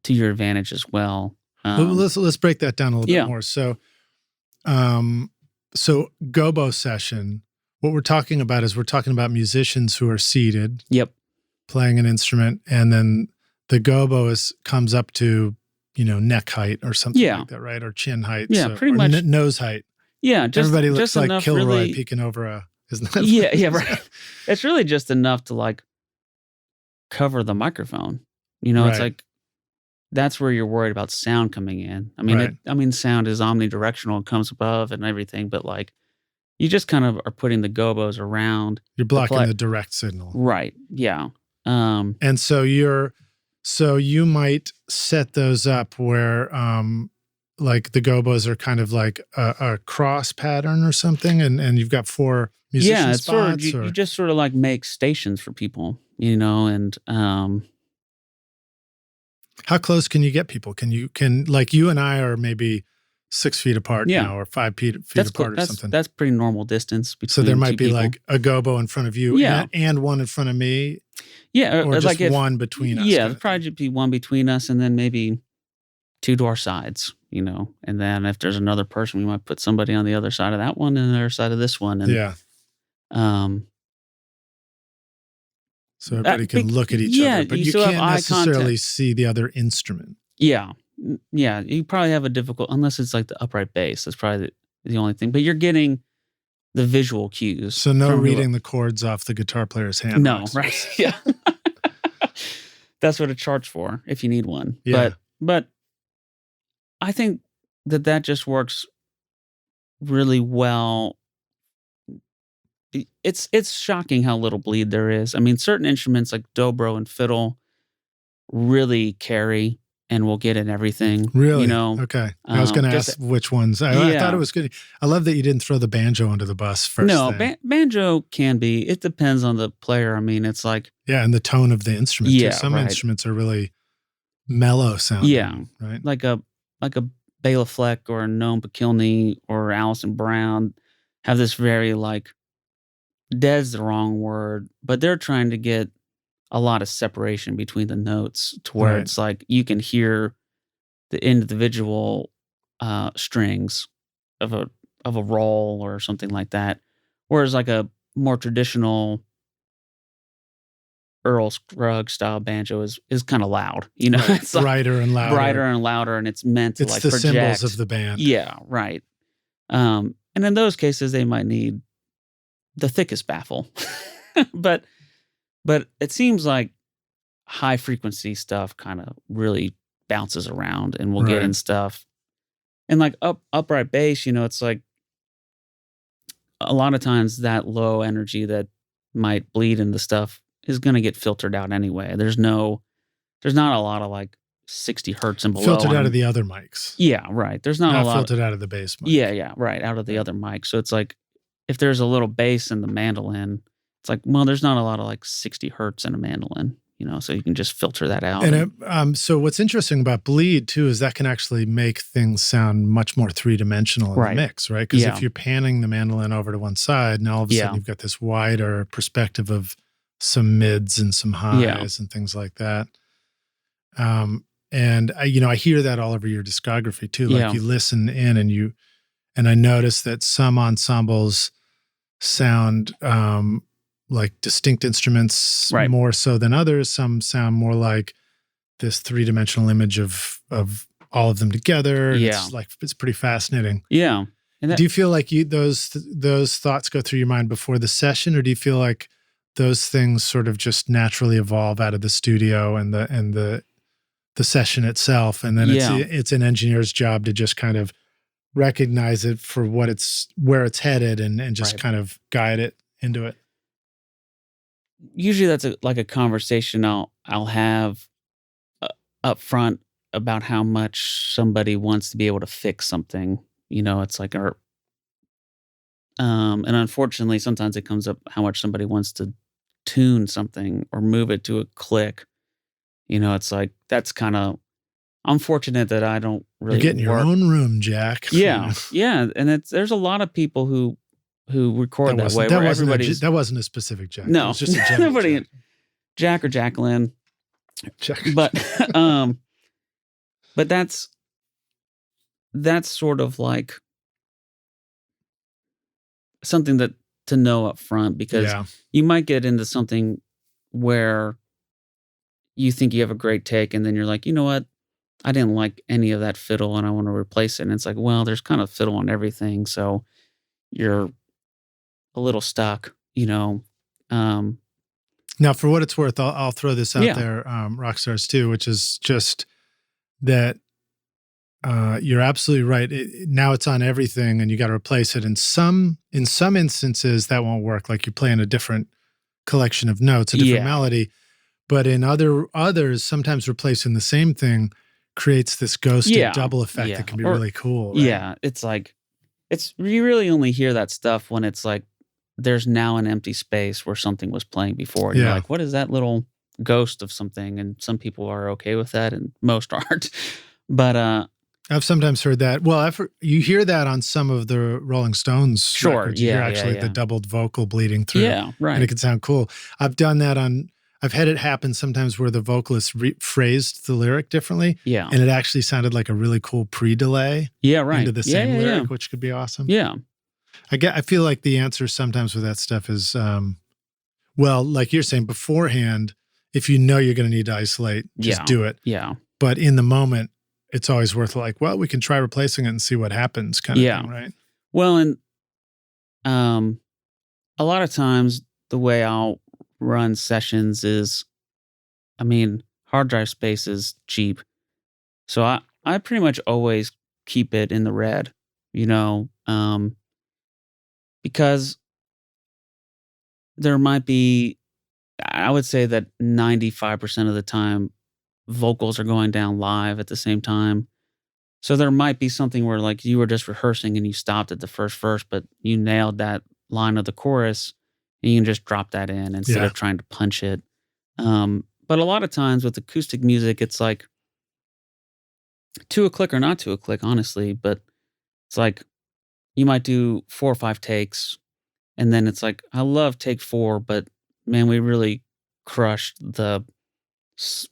B: to your advantage as well.
A: Let's break that down a little bit more. So gobo session, what we're talking about is musicians who are seated, playing an instrument, and then the gobo comes up to neck height or something like that, right? Or chin height,
B: pretty much
A: nose height. Everybody looks like Kilroy really, peeking over a. Isn't that
B: right? It's really just enough to like cover the microphone. It's like. That's where you're worried about sound coming in. I mean, sound is omnidirectional; it comes above and everything. But like, you just kind of are putting the gobos around.
A: You're blocking the direct signal,
B: right? Yeah.
A: And so you might set those up where, like the gobos are kind of like a cross pattern or something, and you've got 4 musician spots.
B: Sort of, you just sort of like make stations for people, and.
A: How close can you get people? Can like you and I are maybe 6 feet apart now, or 5 feet apart or something.
B: That's pretty normal distance between.
A: So there might be
B: people.
A: Like a gobo in front of you, and one in front of me.
B: Yeah,
A: or just like one between us.
B: Yeah, there'd probably be one between us, and then maybe 2 to our sides. And then if there's another person, we might put somebody on the other side of that one and the other side of this one. And,
A: so everybody can look at each other, but you can't necessarily see the other instrument.
B: Yeah. You probably have a difficult, unless it's like the upright bass. That's probably the only thing. But you're getting the visual cues.
A: So no reading the chords off the guitar player's hand.
B: No, right? Yeah. That's what it charts for, if you need one.
A: Yeah.
B: But I think that just works really well. It's shocking how little bleed there is. I mean, certain instruments like dobro and fiddle really carry and we'll get in everything.
A: Really?
B: You know?
A: Okay. I was going to
B: just-
A: ask which ones. I thought it was good. I love that you didn't throw the banjo under the bus first.
B: No, banjo can be. It depends on the player. I mean, it's like...
A: Yeah, and the tone of the instrument, too. Some
B: right.
A: instruments are really mellow sounding.
B: Yeah.
A: Right?
B: Like a Bela Fleck or a Noam Bukilny or Alison Brown have this very like... Dead's the wrong word, but they're trying to get a lot of separation between the notes to where it's like you can hear the individual strings of a roll or something like that. Whereas like a more traditional Earl Scruggs style banjo is kind of loud, you know,
A: Right.
B: it's like
A: brighter and louder,
B: and it's meant to
A: it's
B: like
A: the
B: project.
A: symbols of the band.
B: Yeah, right. And in those cases, they might need the thickest baffle, but it seems like high frequency stuff kind of really bounces around, and we'll get in stuff. And like upright bass, you know, it's like a lot of times that low energy that might bleed into stuff is going to get filtered out anyway. There's not a lot of like 60 hertz and below.
A: Filtered out of the other mics.
B: Yeah, right. There's not a lot.
A: Filtered out of the bass mic.
B: Yeah, right. Out of the other mic. So it's like, if there's a little bass in the mandolin, it's like, well, there's not a lot of like 60 hertz in a mandolin, you know, so you can just filter that out.
A: And so what's interesting about bleed too is that can actually make things sound much more three-dimensional in the mix, right? Because if you're panning the mandolin over to one side, and all of a sudden you've got this wider perspective of some mids and some highs and things like that. And I hear that all over your discography too. Like you listen in and I notice that some ensembles sound like distinct instruments more so than others. Some sound more like this three-dimensional image of all of them together.
B: Yeah.
A: It's pretty fascinating.
B: Yeah. And
A: do you feel like those thoughts go through your mind before the session, or do you feel like those things sort of just naturally evolve out of the studio and the session itself, and then it's an engineer's job to just kind of recognize it for where it's headed and just kind of guide it into it?
B: Usually that's like a conversation I'll have up front about how much somebody wants to be able to fix something. You know, it's like and unfortunately sometimes it comes up how much somebody wants to tune something or move it to a click. You know, it's like, that's kind of... I'm fortunate that I don't really...
A: You're getting your own room, Jack.
B: Yeah, yeah. And there's a lot of people who record that way.
A: That wasn't a specific Jack.
B: No.
A: It was just a general
B: nobody,
A: Jack.
B: Jack or Jacqueline.
A: Jack.
B: But but that's sort of like something that to know up front, because you might get into something where you think you have a great take, and then you're like, you know what? I didn't like any of that fiddle and I want to replace it. And it's like, well, there's kind of fiddle on everything. So you're a little stuck, you know.
A: Now, for what it's worth, I'll throw this out there, Rockstars too, which is just that you're absolutely right. Now it's on everything and you got to replace it. In some instances, that won't work. Like you're playing a different collection of notes, a different melody. But in others, sometimes replacing the same thing creates this ghosted double effect that can be really cool. Right?
B: Yeah, it's like, you really only hear that stuff when it's like there's now an empty space where something was playing before. And you're like, what is that little ghost of something? And some people are okay with that and most aren't. But
A: I've sometimes heard that. Well, you hear that on some of the Rolling Stones records. You hear actually the doubled vocal bleeding through.
B: Yeah, right.
A: And it can sound cool. I've done that I've had it happen sometimes where the vocalist phrased the lyric differently.
B: Yeah.
A: And it actually sounded like a really cool pre-delay.
B: Yeah, right.
A: Into the same lyric, which could be awesome.
B: Yeah.
A: I feel like the answer sometimes with that stuff is, well, like you're saying beforehand, if you know you're going to need to isolate, just do it.
B: Yeah.
A: But in the moment, it's always worth like, well, we can try replacing it and see what happens kind of thing, right?
B: Well, and a lot of times the way I'll run sessions is, I mean, hard drive space is cheap. So I pretty much always keep it in the red, you know, because there might be, I would say that 95% of the time vocals are going down live at the same time. So there might be something where like you were just rehearsing and you stopped at the first verse, but you nailed that line of the chorus and you can just drop that in instead of trying to punch it. But a lot of times with acoustic music, it's like to a click or not to a click, honestly. But it's like you might do 4 or 5 takes and then it's like, I love take 4, but man, we really crushed the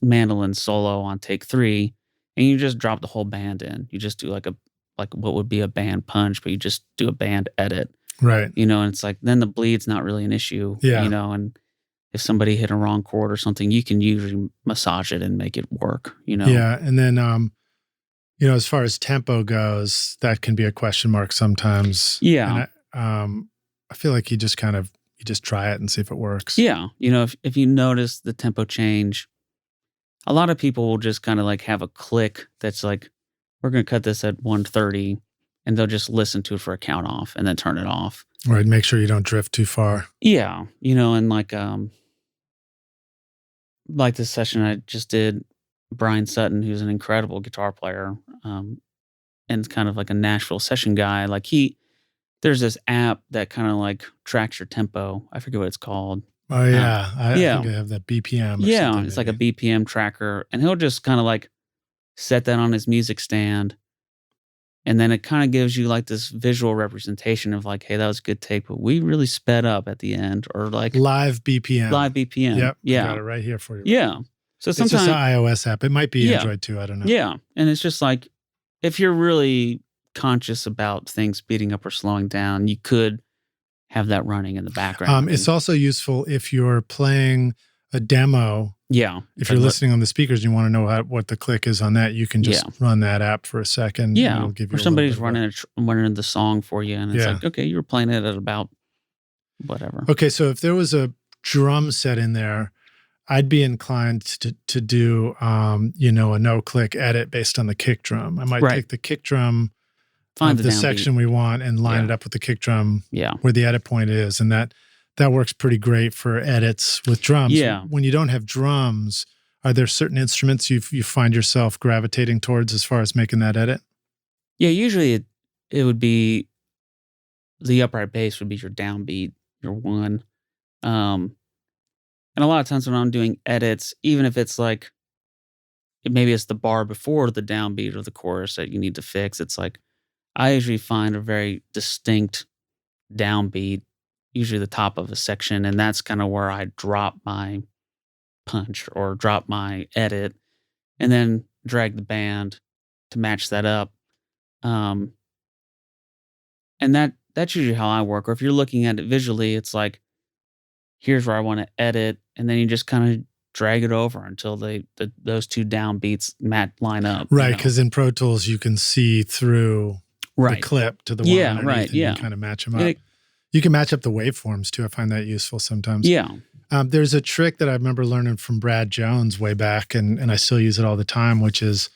B: mandolin solo on take 3. And you just drop the whole band in. You just do like what would be a band punch, but you just do a band edit.
A: Right.
B: And it's like, then the bleed's not really an issue.
A: Yeah.
B: And if somebody hit a wrong chord or something, you can usually massage it and make it work,
A: Yeah. And then, as far as tempo goes, that can be a question mark sometimes.
B: Yeah.
A: And I feel like you just try it and see if it works.
B: Yeah. If you notice the tempo change, a lot of people will just kind of like have a click that's like, we're going to cut this at 130, and they'll just listen to it for a count off and then turn it off.
A: Right. Make sure you don't drift too far.
B: Yeah. And like this session I just did, Brian Sutton, who's an incredible guitar player, and kind of like a Nashville session guy. Like there's this app that kind of like tracks your tempo. I forget what it's called.
A: Oh, yeah. I think I have that BPM.
B: Yeah, it's like a BPM tracker. And he'll just kind of like set that on his music stand. And then it kind of gives you like this visual representation of like, hey, that was a good take, but we really sped up at the end. Or like
A: live BPM.
B: Yep. Yeah.
A: I got it right here for you.
B: Yeah. So sometimes
A: it's just an iOS app. It might be Android too. I don't know.
B: Yeah. And it's just like, if you're really conscious about things speeding up or slowing down, you could have that running in the background.
A: It's also useful if you're playing a demo.
B: Yeah.
A: If you're listening on the speakers, you want to know what the click is on that, you can just run that app for a second.
B: Yeah.
A: And it'll give you
B: or somebody's running the song for you, and it's like, okay, you were playing it at about whatever.
A: Okay, so if there was a drum set in there, I'd be inclined to do a no-click edit based on the kick drum. I might take the kick drum, find the section we want, and line it up with the kick drum where the edit point is. And that works pretty great for edits with drums.
B: Yeah.
A: When you don't have drums, are there certain instruments you find yourself gravitating towards as far as making that edit?
B: Yeah, usually it would be the upright bass would be your downbeat, your one. And a lot of times when I'm doing edits, even if it's like, maybe it's the bar before the downbeat or the chorus that you need to fix, it's like, I usually find a very distinct downbeat, usually the top of a section, and that's kind of where I drop my punch or drop my edit, and then drag the band to match that up. And that's usually how I work. Or if you're looking at it visually, it's like, here's where I want to edit, and then you just kind of drag it over until those two downbeats line up.
A: Right, because in Pro Tools you can see through the clip to the one underneath,
B: right,
A: and you kind of match them up. You can match up the waveforms too. I find that useful sometimes.
B: Yeah.
A: There's a trick that I remember learning from Brad Jones way back, and I still use it all the time, which is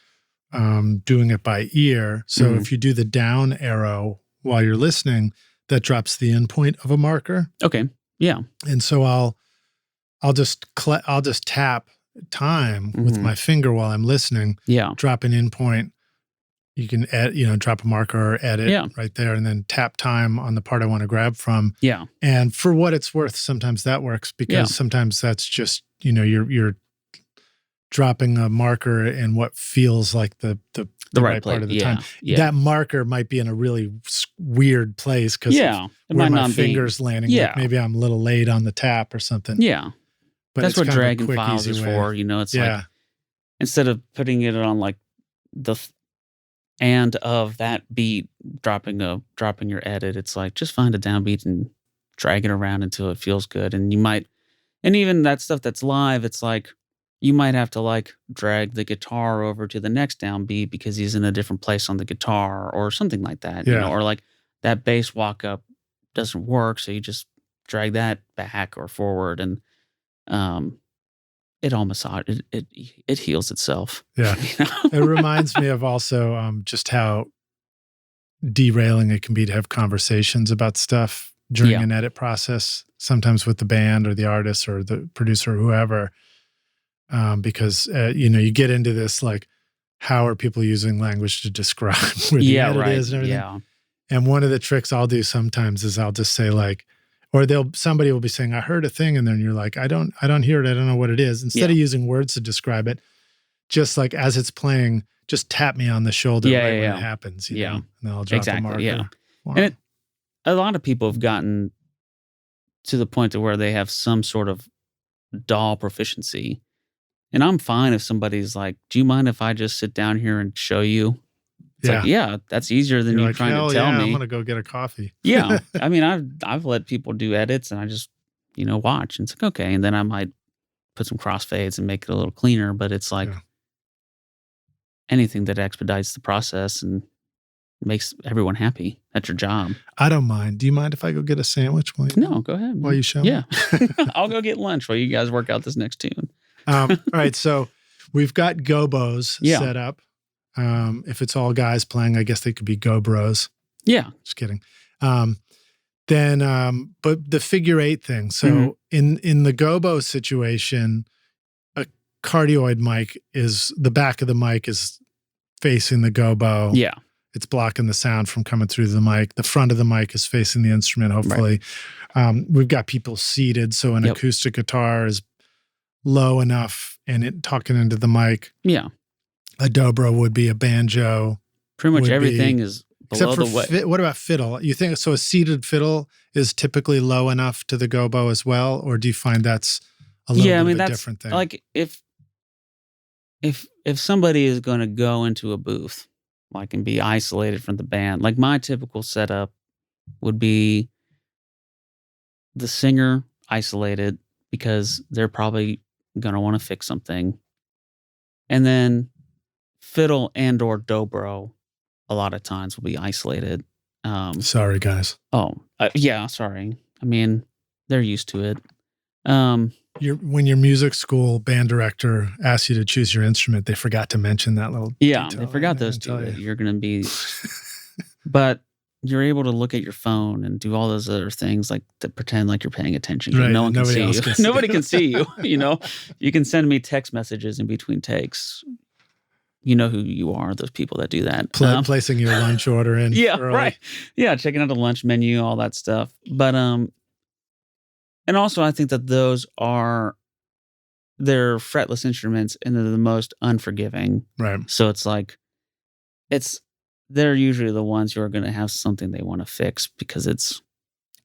A: doing it by ear. So if you do the down arrow while you're listening, that drops the end point of a marker.
B: Okay. Yeah.
A: And so I'll just tap time with my finger while I'm listening.
B: Yeah.
A: Drop an end point. You can drop a marker or edit right there, and then tap time on the part I want to grab from.
B: Yeah.
A: And for what it's worth, sometimes that works because sometimes that's just, you're dropping a marker in what feels like the right part of the time.
B: Yeah.
A: That marker might be in a really weird place because where my finger's landing. Like maybe I'm a little late on the tap or something.
B: Yeah.
A: But
B: that's what dragging
A: quick,
B: files is for. It's like, instead of putting it on like the and of that beat, dropping your edit, it's like, just find a downbeat and drag it around until it feels good. And even that stuff that's live, it's like, you might have to like drag the guitar over to the next downbeat because he's in a different place on the guitar or something like that, or like that bass walk up doesn't work. So you just drag that back or forward, and it all it heals itself.
A: Yeah. It reminds me of also just how derailing it can be to have conversations about stuff during an edit process, sometimes with the band or the artist or the producer or whoever. because you get into this like, how are people using language to describe where the edit is and everything?
B: Yeah.
A: And one of the tricks I'll do sometimes is I'll just say like, or somebody will be saying, I heard a thing, and then you're like, I don't hear it, I don't know what it is. Instead of using words to describe it, just like as it's playing, just tap me on the shoulder when it happens. You know? And then I'll drop a marker.
B: Yeah.
A: Wow.
B: And a lot of people have gotten to the point to where they have some sort of DAW proficiency. And I'm fine if somebody's like, do you mind if I just sit down here and show you? It's like, yeah, that's easier than you trying to tell me.
A: I'm going to go get a coffee.
B: Yeah. I mean, I've let people do edits and I just, watch. And it's like, okay. And then I might put some crossfades and make it a little cleaner. But it's like anything that expedites the process and makes everyone happy. That's your job.
A: I don't mind. Do you mind if I go get a sandwich?
B: No, go ahead.
A: While you show me?
B: Yeah. I'll go get lunch while you guys work out this next tune.
A: All right. So we've got gobos set up. If it's all guys playing, I guess they could be gobros.
B: Yeah.
A: Just kidding. But the figure eight thing. So in the gobo situation, a cardioid mic the back of the mic is facing the gobo.
B: Yeah.
A: It's blocking the sound from coming through the mic. The front of the mic is facing the instrument, hopefully. Right. We've got people seated, so an acoustic guitar is low enough and it talking into the mic.
B: Yeah.
A: A dobro would be a banjo.
B: Pretty much everything is below the way.
A: What about fiddle? You think so? A seated fiddle is typically low enough to the gobo as well, or do you find that's a little bit of a different thing?
B: Like if somebody is going to go into a booth, like and be isolated from the band, like my typical setup would be the singer isolated because they're probably going to want to fix something, and then fiddle and or dobro a lot of times will be isolated.
A: Sorry, guys.
B: Yeah, sorry. I mean, they're used to it.
A: When your music school band director asked you to choose your instrument, they forgot to mention that little detail.
B: They forgot those two. You're going to be... But you're able to look at your phone and do all those other things like to pretend like you're paying attention.
A: Right,
B: no one can see you. Nobody
A: can
B: see you. You can send me text messages in between takes. You know who you are, those people that do that.
A: Placing your lunch order in.
B: Yeah,
A: early.
B: Right. Yeah, checking out the lunch menu, all that stuff. But and also I think that those they're fretless instruments and they're the most unforgiving.
A: Right.
B: So it's like they're usually the ones who are going to have something they want to fix because it's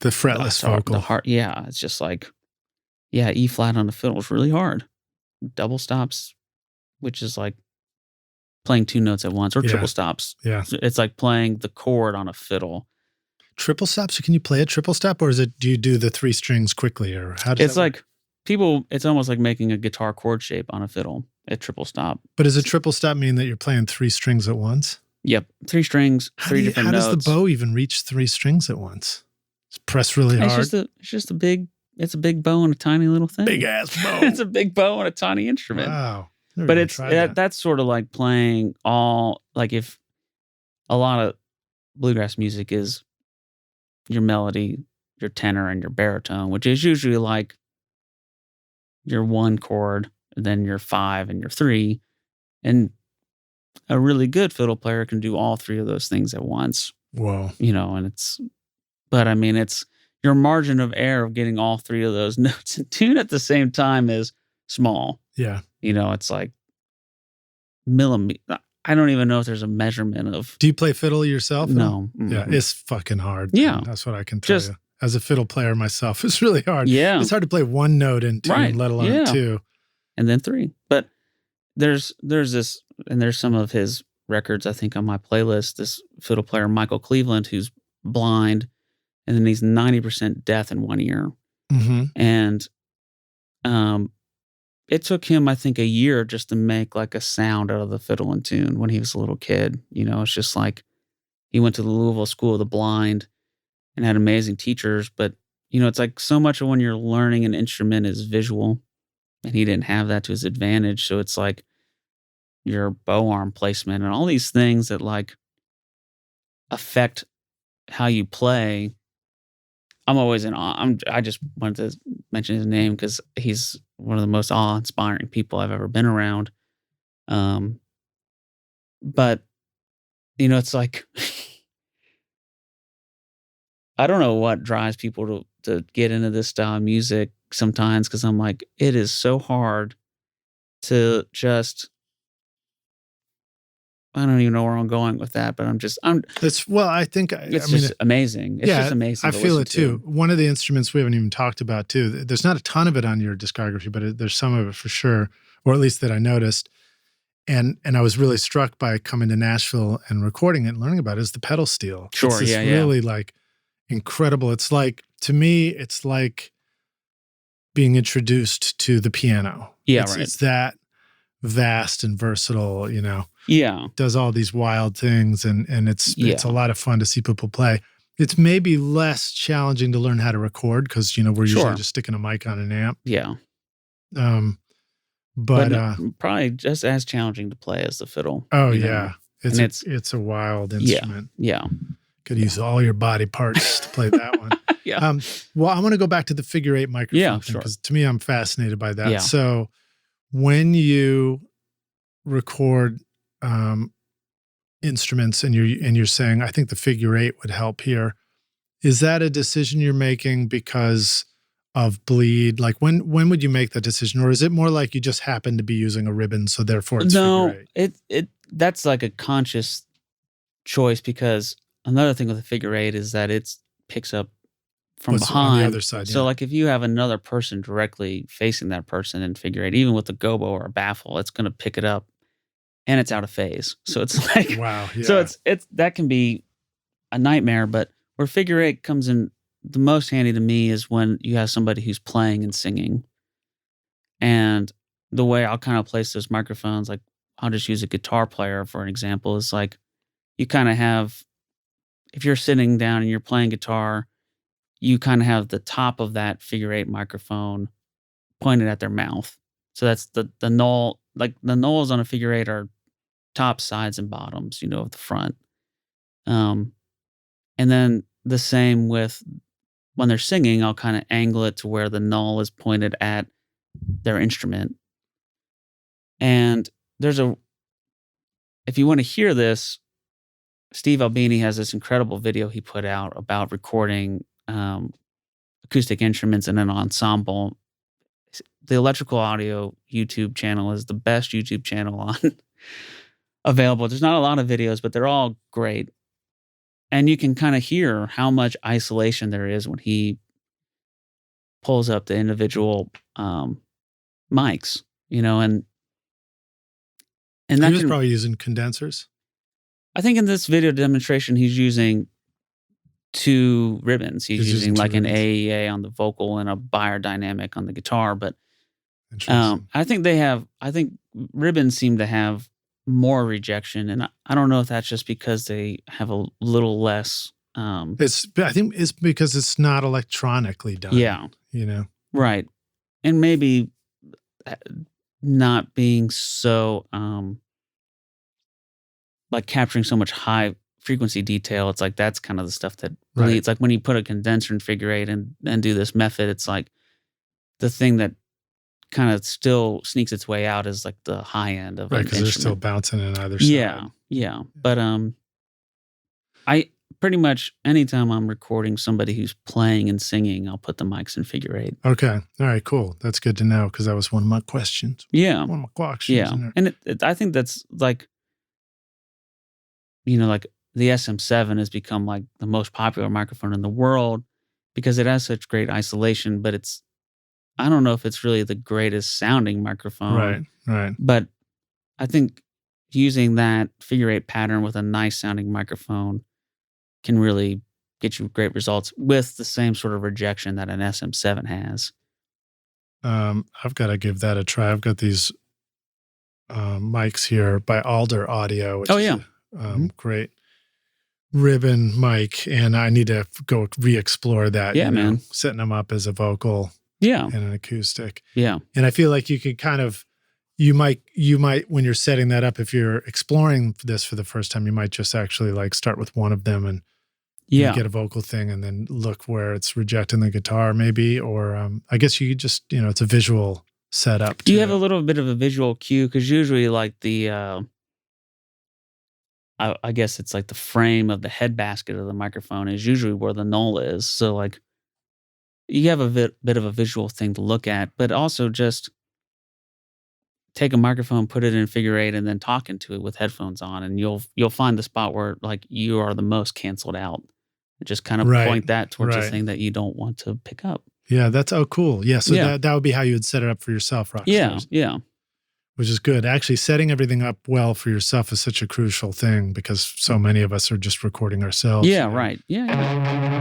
A: the fretless vocal.
B: It's just like, E flat on the fiddle is really hard. Double stops, which is like playing two notes at once, or triple stops.
A: Yeah.
B: So it's like playing the chord on a fiddle.
A: Triple stops? So can you play a triple stop, or do you do the three strings quickly, or how does
B: it's like work? It's almost like making a guitar chord shape on a fiddle at triple stop.
A: But does a triple stop mean that you're playing three strings at once?
B: Yep. Three strings, three different notes.
A: How does the bow even reach three strings at once? Just press really hard.
B: It's a big bow and a tiny little thing.
A: Big ass bow.
B: It's a big bow and a tiny instrument.
A: Wow.
B: But that's sort of like playing if a lot of bluegrass music is your melody, your tenor, and your baritone, which is usually like your one chord, and then your five and your three. And a really good fiddle player can do all three of those things at once.
A: Whoa.
B: And it's your margin of error of getting all three of those notes in tune at the same time is small.
A: Yeah.
B: It's like millimeter. I don't even know if there's a measurement of.
A: Do you play fiddle yourself?
B: No.
A: Yeah, it's fucking hard.
B: Yeah.
A: That's what I can tell you. As a fiddle player myself, it's really hard.
B: Yeah.
A: It's hard to play one note in tune, let alone two.
B: And then three. But there's this, and there's some of his records, I think, on my playlist. This fiddle player, Michael Cleveland, who's blind, and then he's 90% deaf in one ear.
A: Mm-hmm.
B: And it took him, I think, a year just to make like a sound out of the fiddle in tune when he was a little kid. It's just like he went to the Louisville School of the Blind and had amazing teachers. But, it's like so much of when you're learning an instrument is visual, and he didn't have that to his advantage. So it's like your bow arm placement and all these things that like affect how you play. I'm always in awe. I just wanted to mention his name because he's one of the most awe-inspiring people I've ever been around. But it's like I don't know what drives people to get into this style of music sometimes, because I'm like, it is so hard to just. I don't even know where I'm going with that, but I think it's just amazing. It's just amazing.
A: I feel it too. One of the instruments we haven't even talked about too. There's not a ton of it on your discography, but there's some of it for sure, or at least that I noticed. And I was really struck by coming to Nashville and recording it and learning about it, is the pedal steel.
B: Sure,
A: it's really like incredible. It's like, to me, it's like being introduced to the piano.
B: Yeah,
A: It's that vast and versatile,
B: Yeah.
A: Does all these wild things, and it's a lot of fun to see people play. It's maybe less challenging to learn how to record because, we're usually just sticking a mic on an amp.
B: Yeah.
A: But
B: probably just as challenging to play as the fiddle.
A: Oh, yeah. It's a wild instrument.
B: Yeah.
A: Could use all your body parts to play that one.
B: Yeah.
A: Well, I want to go back to the figure 8 microphone thing, because to me, I'm fascinated by that.
B: Yeah.
A: So when you record instruments and you're saying, I think the figure 8 would help here, is that a decision you're making because of bleed? Like when would you make that decision? Or is it more like you just happen to be using a ribbon, so therefore it's figure 8?
B: That's like a conscious choice, because another thing with the figure 8 is that it picks up from behind.
A: On the other side,
B: so like if you have another person directly facing that person in figure 8, even with a gobo or a baffle, it's going to pick it up and it's out of phase. So it's like,
A: wow. Yeah.
B: So it's that can be a nightmare. But where figure 8 comes in the most handy to me is when you have somebody who's playing and singing. And the way I'll kind of place those microphones, like I'll just use a guitar player for an example, is like you kind of have, if you're sitting down and you're playing guitar, you kind of have the top of that figure 8 microphone pointed at their mouth. So that's the null, like the nulls on a figure 8 are top, sides, and bottoms, of the front. And then the same with when they're singing, I'll kind of angle it to where the null is pointed at their instrument. And if you want to hear this, Steve Albini has this incredible video he put out about recording acoustic instruments in an ensemble. The Electrical Audio YouTube channel is the best YouTube channel on available. There's not a lot of videos, but they're all great. And you can kind of hear how much isolation there is when he pulls up the individual mics, and that
A: he was probably using condensers.
B: I think in this video demonstration, he's using 2 ribbons. He's using like an AEA on the vocal and a biodynamic on the guitar. But I think ribbons seem to have more rejection, and I don't know if that's just because they have a little less. I think it's because it's not electronically done. Yeah, right, and maybe not being so like capturing so much high frequency detail. It's like that's kind of the stuff that really. It's like when you put a condenser in figure 8 and do this method. It's like the thing that kind of still sneaks its way out is like the high end of
A: because they're still bouncing in either side.
B: Yeah. But I pretty much anytime I'm recording somebody who's playing and singing, I'll put the mics in figure 8.
A: Okay, all right, cool. That's good to know, because that was one of my questions.
B: Yeah,
A: one of my questions.
B: Yeah, and I think that's like, like the SM7 has become like the most popular microphone in the world because it has such great isolation, but I don't know if it's really the greatest sounding microphone.
A: Right.
B: But I think using that figure 8 pattern with a nice sounding microphone can really get you great results with the same sort of rejection that an SM7 has.
A: I've got to give that a try. I've got these mics here by Alder Audio, which is great ribbon mic, and I need to go re-explore that.
B: Yeah, man.
A: Setting them up as a vocal.
B: Yeah.
A: And an acoustic.
B: Yeah.
A: And I feel like you could kind of, you might, when you're setting that up, if you're exploring this for the first time, you might just actually like start with one of them and get a vocal thing and then look where it's rejecting the guitar maybe, or I guess you just, it's a visual set up.
B: Do you have a little bit of a visual cue? Because usually like the, I guess it's like the frame of the head basket of the microphone is usually where the null is. So like you have a bit of a visual thing to look at, but also just take a microphone, put it in figure eight, and then talk into it with headphones on, and you'll find the spot where like you are the most canceled out. Just kind of point that towards the thing that you don't want to pick up.
A: Yeah, that's cool. Yeah, so that would be how you would set it up for yourself, Rockstars.
B: Yeah.
A: Which is good. Actually, setting everything up well for yourself is such a crucial thing because so many of us are just recording ourselves.
B: Yeah, right. Yeah.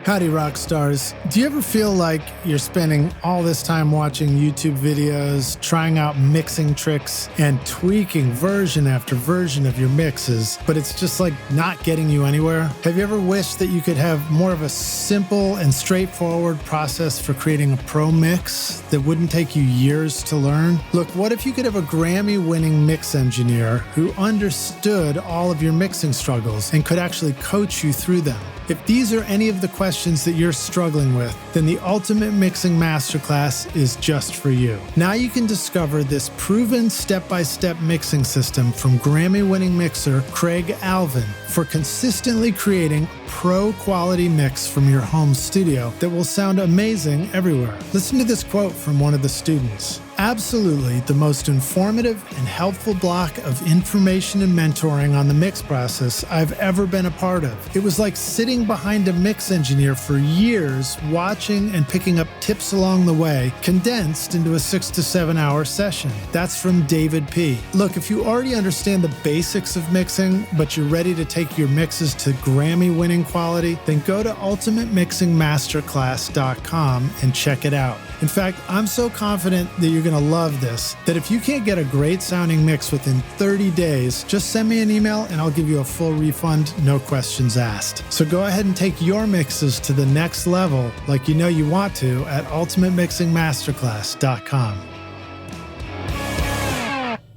A: Howdy, rock stars. Do you ever feel like you're spending all this time watching YouTube videos, trying out mixing tricks, and tweaking version after version of your mixes, but it's just like not getting you anywhere? Have you ever wished that you could have more of a simple and straightforward process for creating a pro mix that wouldn't take you years to learn? Look, what if you could have a Grammy-winning mix engineer who understood all of your mixing struggles and could actually coach you through them? If these are any of the questions that you're struggling with, then the Ultimate Mixing Masterclass is just for you. Now you can discover this proven step-by-step mixing system from Grammy-winning mixer Craig Alvin for consistently creating pro-quality mix from your home studio that will sound amazing everywhere. Listen to this quote from one of the students. Absolutely the most informative and helpful block of information and mentoring on the mix process I've ever been a part of. It was like sitting behind a mix engineer for years, watching and picking up tips along the way, condensed into a 6 to 7 hour session. That's from David P. Look, if you already understand the basics of mixing, but you're ready to take your mixes to Grammy-winning quality, then go to ultimatemixingmasterclass.com and check it out. In fact, I'm so confident that you're going to love this, that if you can't get a great sounding mix within 30 days, just send me an email and I'll give you a full refund, no questions asked. So go ahead and take your mixes to the next level like you know you want to at ultimatemixingmasterclass.com.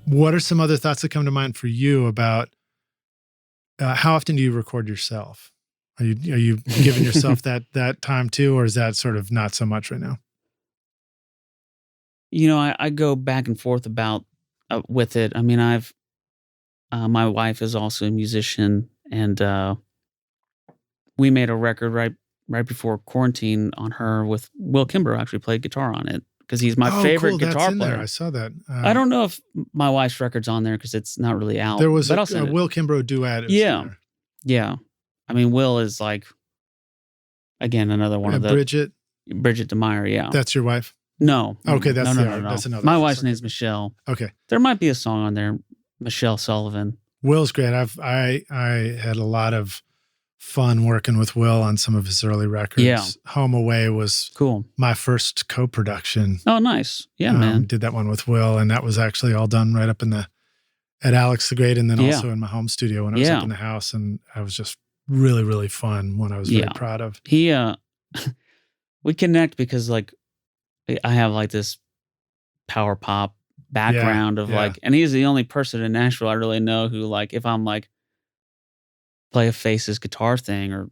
A: What are some other thoughts that come to mind for you about how often do you record yourself? Are you giving yourself that time too, or is that sort of not so much right now?
B: You know, I go back and forth about with it. I mean, my wife is also a musician, and we made a record right before quarantine on her with Will Kimbrough. Actually played guitar on it because he's my favorite guitar player.
A: There. I saw that.
B: I don't know if my wife's record's on there because it's not really out.
A: There was a Will Kimbrough duet.
B: Yeah. I mean, Will is like, again, another one of the Bridget DeMeyer. Yeah,
A: that's your wife.
B: No.
A: Okay,
B: no.
A: That's another.
B: My wife's name's Michelle.
A: Okay.
B: There might be a song on there, Michelle Sullivan.
A: Will's great. I had a lot of fun working with Will on some of his early records.
B: Yeah.
A: Home Away was
B: cool.
A: My first co-production.
B: Oh, nice. Yeah, man.
A: Did that one with Will, and that was actually all done right up at Alex the Great, and then also in my home studio when I was up in the house, and I was just really, really fun. One I was very proud of.
B: He, we connect because like, I have like this power pop background of like, and he's the only person in Nashville I really know who like, if I'm like, play a Faces guitar thing, or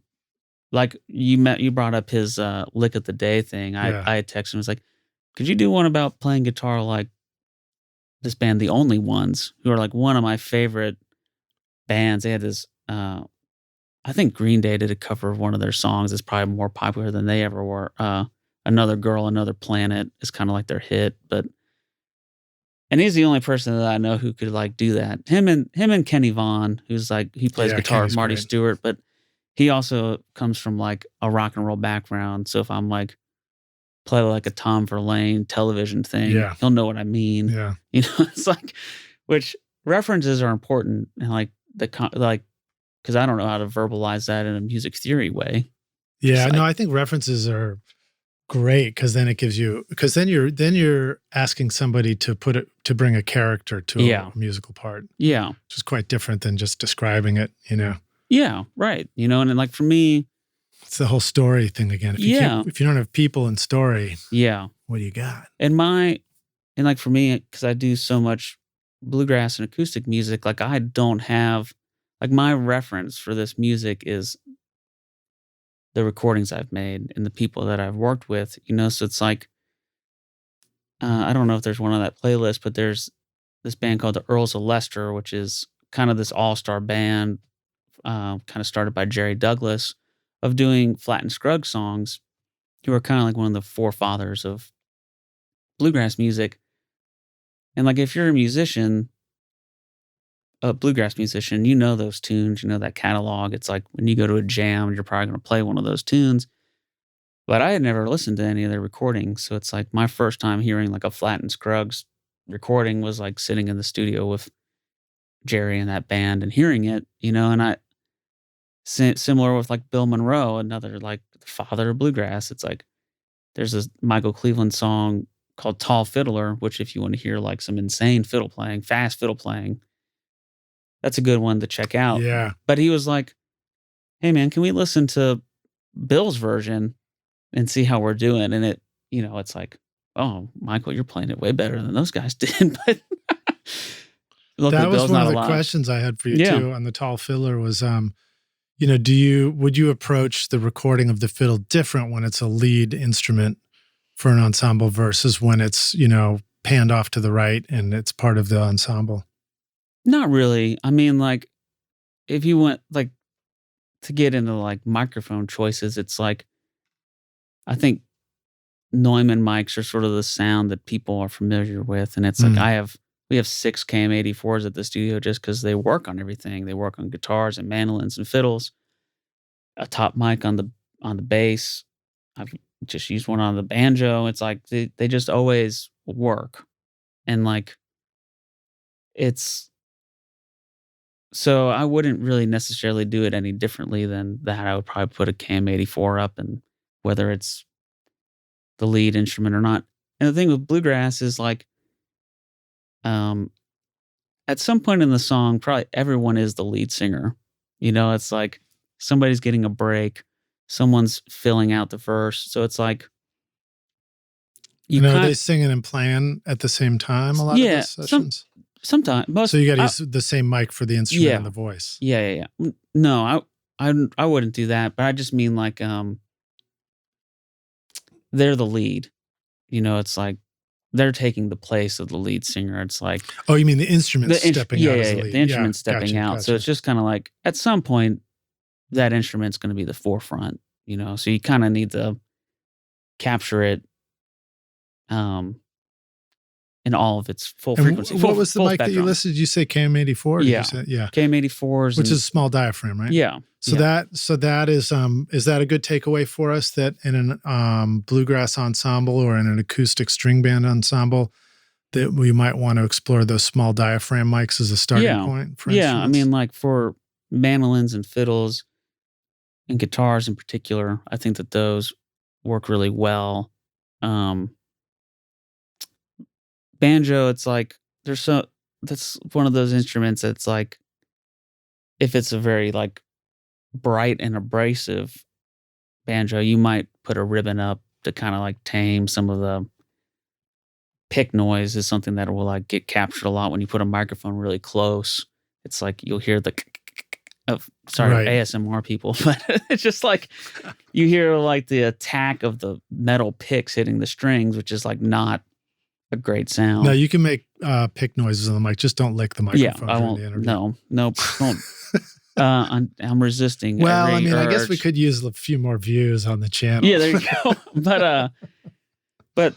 B: like you brought up his Lick of the Day thing. I had texted him, was like, could you do one about playing guitar like this band, The Only Ones, who are like one of my favorite bands. They had this, I think Green Day did a cover of one of their songs. It's probably more popular than they ever were. Another Girl, Another Planet is kind of like their hit, and he's the only person that I know who could like do that. Him and Kenny Vaughn, who's like, he plays guitar with Marty Stewart, but he also comes from like a rock and roll background. So if I'm like play like a Tom Verlaine television thing, he'll know what I mean.
A: Yeah.
B: You know, it's like, which references are important, and like because I don't know how to verbalize that in a music theory way.
A: Yeah, I think references are great because then it gives you, because then you're asking somebody to bring a character to a musical part.
B: Yeah.
A: Which is quite different than just describing it, you know? Yeah,
B: right. You know, and then like for me,
A: it's the whole story thing again. If you don't have people and story, what do you got?
B: And like for me, because I do so much bluegrass and acoustic music, like I don't have, like my reference for this music is the recordings I've made and the people that I've worked with, you know? So it's like, I don't know if there's one on that playlist, but there's this band called the Earls of Leicester, which is kind of this all-star band, kind of started by Jerry Douglas, of doing Flat and Scruggs songs, who are kind of like one of the forefathers of bluegrass music. And like if you're a musician, a bluegrass musician, you know those tunes, you know that catalog. It's like when you go to a jam, you're probably going to play one of those tunes. But I had never listened to any of their recordings, so it's like my first time hearing like a Flat and Scruggs recording was like sitting in the studio with Jerry and that band and hearing it, and I similar with like Bill Monroe, another like the father of bluegrass. It's like there's this Michael Cleveland song called Tall Fiddler, which if you want to hear like some insane fiddle playing, fast fiddle playing, that's a good one to check out.
A: Yeah.
B: But he was like, hey man, can we listen to Bill's version and see how we're doing? And it, it's like, oh, Michael, you're playing it way better than those guys did. But
A: that was
B: Bill's
A: one
B: not
A: of the
B: alive.
A: questions I had for you too on the Tall Fiddler was, would you approach the recording of the fiddle different when it's a lead instrument for an ensemble versus when it's, panned off to the right and it's part of the ensemble?
B: Not really. I mean, like, if you want, like, to get into, like, microphone choices, it's like, I think Neumann mics are sort of the sound that people are familiar with. And it's like, we have 6 KM84s at the studio just because they work on everything. They work on guitars and mandolins and fiddles. A top mic on the bass. I've just used one on the banjo. It's like, they just always work. And, like, so I wouldn't really necessarily do it any differently than that. I would probably put a KM84 up, and whether it's the lead instrument or not. And the thing with bluegrass is like, at some point in the song, probably everyone is the lead singer. It's like somebody's getting a break, someone's filling out the verse. So it's like,
A: are they singing and playing at the same time? A lot of those sessions.
B: Sometimes.
A: So you got to use the same mic for the instrument and the voice.
B: Yeah. No, I wouldn't do that, but I just mean like, they're the lead. It's like they're taking the place of the lead singer. It's like,
A: oh, you mean the instrument stepping out as the lead?
B: The instrument stepping out.
A: Gotcha.
B: So it's just kind of like at some point that instrument's going to be the forefront. So you kind of need to capture it. In all of its full frequency.
A: What was the mic spectrum that you listed? Did you say KM84?
B: Yeah.
A: KM84s. Which is a small diaphragm, right?
B: Yeah.
A: So that is that a good takeaway for us, that in an bluegrass ensemble or in an acoustic string band ensemble that we might want to explore those small diaphragm mics as a starting point for instruments?
B: I mean, like for mandolins and fiddles and guitars in particular, I think that those work really well. Banjo, it's like that's one of those instruments that's like, if it's a very like bright and abrasive banjo, you might put a ribbon up to kind of like tame some of the pick noise. Is something that will like get captured a lot when you put a microphone really close. It's like you'll hear the ASMR people, but it's just like you hear like the attack of the metal picks hitting the strings, which is like not a great sound.
A: No, you can make pick noises on the mic. Just don't lick the microphone.
B: Yeah, I won't. No, don't. I'm resisting.
A: Well,
B: every
A: I mean,
B: urge.
A: I guess we could use a few more views on the channel.
B: Yeah, there you go. But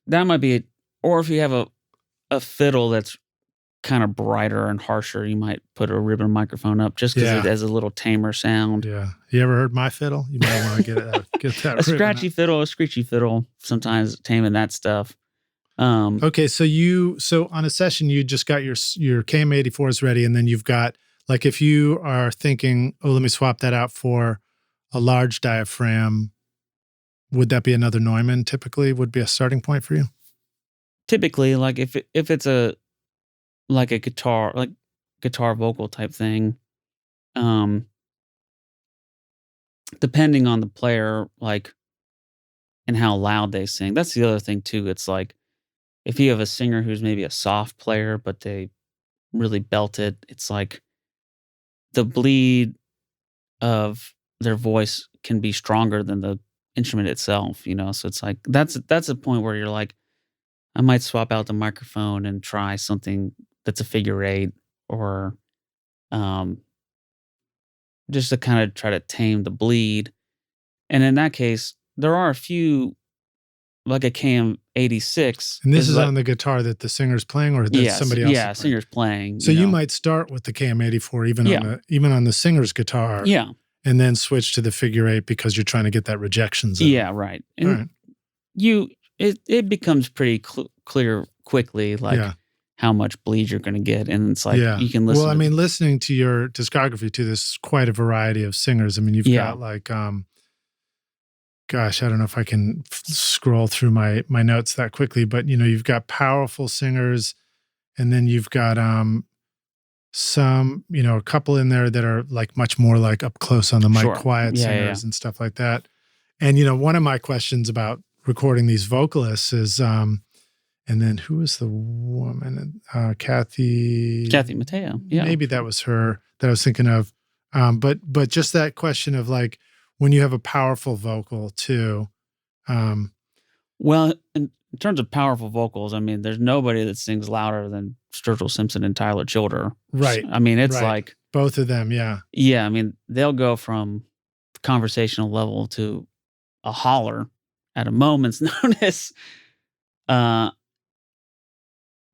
B: that might be it. Or if you have a fiddle that's kind of brighter and harsher, you might put a ribbon microphone up just because it has a little tamer sound.
A: Yeah. You ever heard my fiddle? You might want to get that.
B: A scratchy fiddle, a screechy fiddle. Sometimes taming that stuff.
A: Okay, so on a session you just got your KM84s ready, and then you've got, like, if you are thinking, oh, let me swap that out for a large diaphragm, would that be another Neumann? Typically, would be a starting point for you.
B: Typically, like if it's a guitar vocal type thing, depending on the player, like, and how loud they sing. That's the other thing too. It's like, if you have a singer who's maybe a soft player, but they really belt it, it's like the bleed of their voice can be stronger than the instrument itself, So it's like, that's a point where you're like, I might swap out the microphone and try something that's a figure 8 or just to kind of try to tame the bleed. And in that case, there are a few, like a KM86.
A: And this is
B: like,
A: on the guitar that the singer's playing, or that somebody else is playing?
B: Singer's playing.
A: So you might start with the KM84 even on the singer's guitar.
B: Yeah.
A: And then switch to the figure 8 because you're trying to get that rejection zone.
B: Yeah, right. And it becomes pretty clear quickly, like how much bleed you're going to get. And it's like, you can listen.
A: Well, I mean, listening to your discography too, there's quite a variety of singers. I mean, you've got like, gosh, I don't know if I can scroll through my notes that quickly, but you've got powerful singers, and then you've got some, a couple in there that are like much more like up close on the mic, quiet singers and stuff like that. And one of my questions about recording these vocalists is, and then who was the woman? Kathy
B: Mateo. Yeah,
A: maybe that was her that I was thinking of. But just that question of like, when you have a powerful vocal too.
B: Well, in terms of powerful vocals, I mean, there's nobody that sings louder than Sturgill Simpson and Tyler Childers.
A: Right.
B: I mean, it's like
A: both of them. Yeah.
B: Yeah. I mean, they'll go from conversational level to a holler at a moment's notice.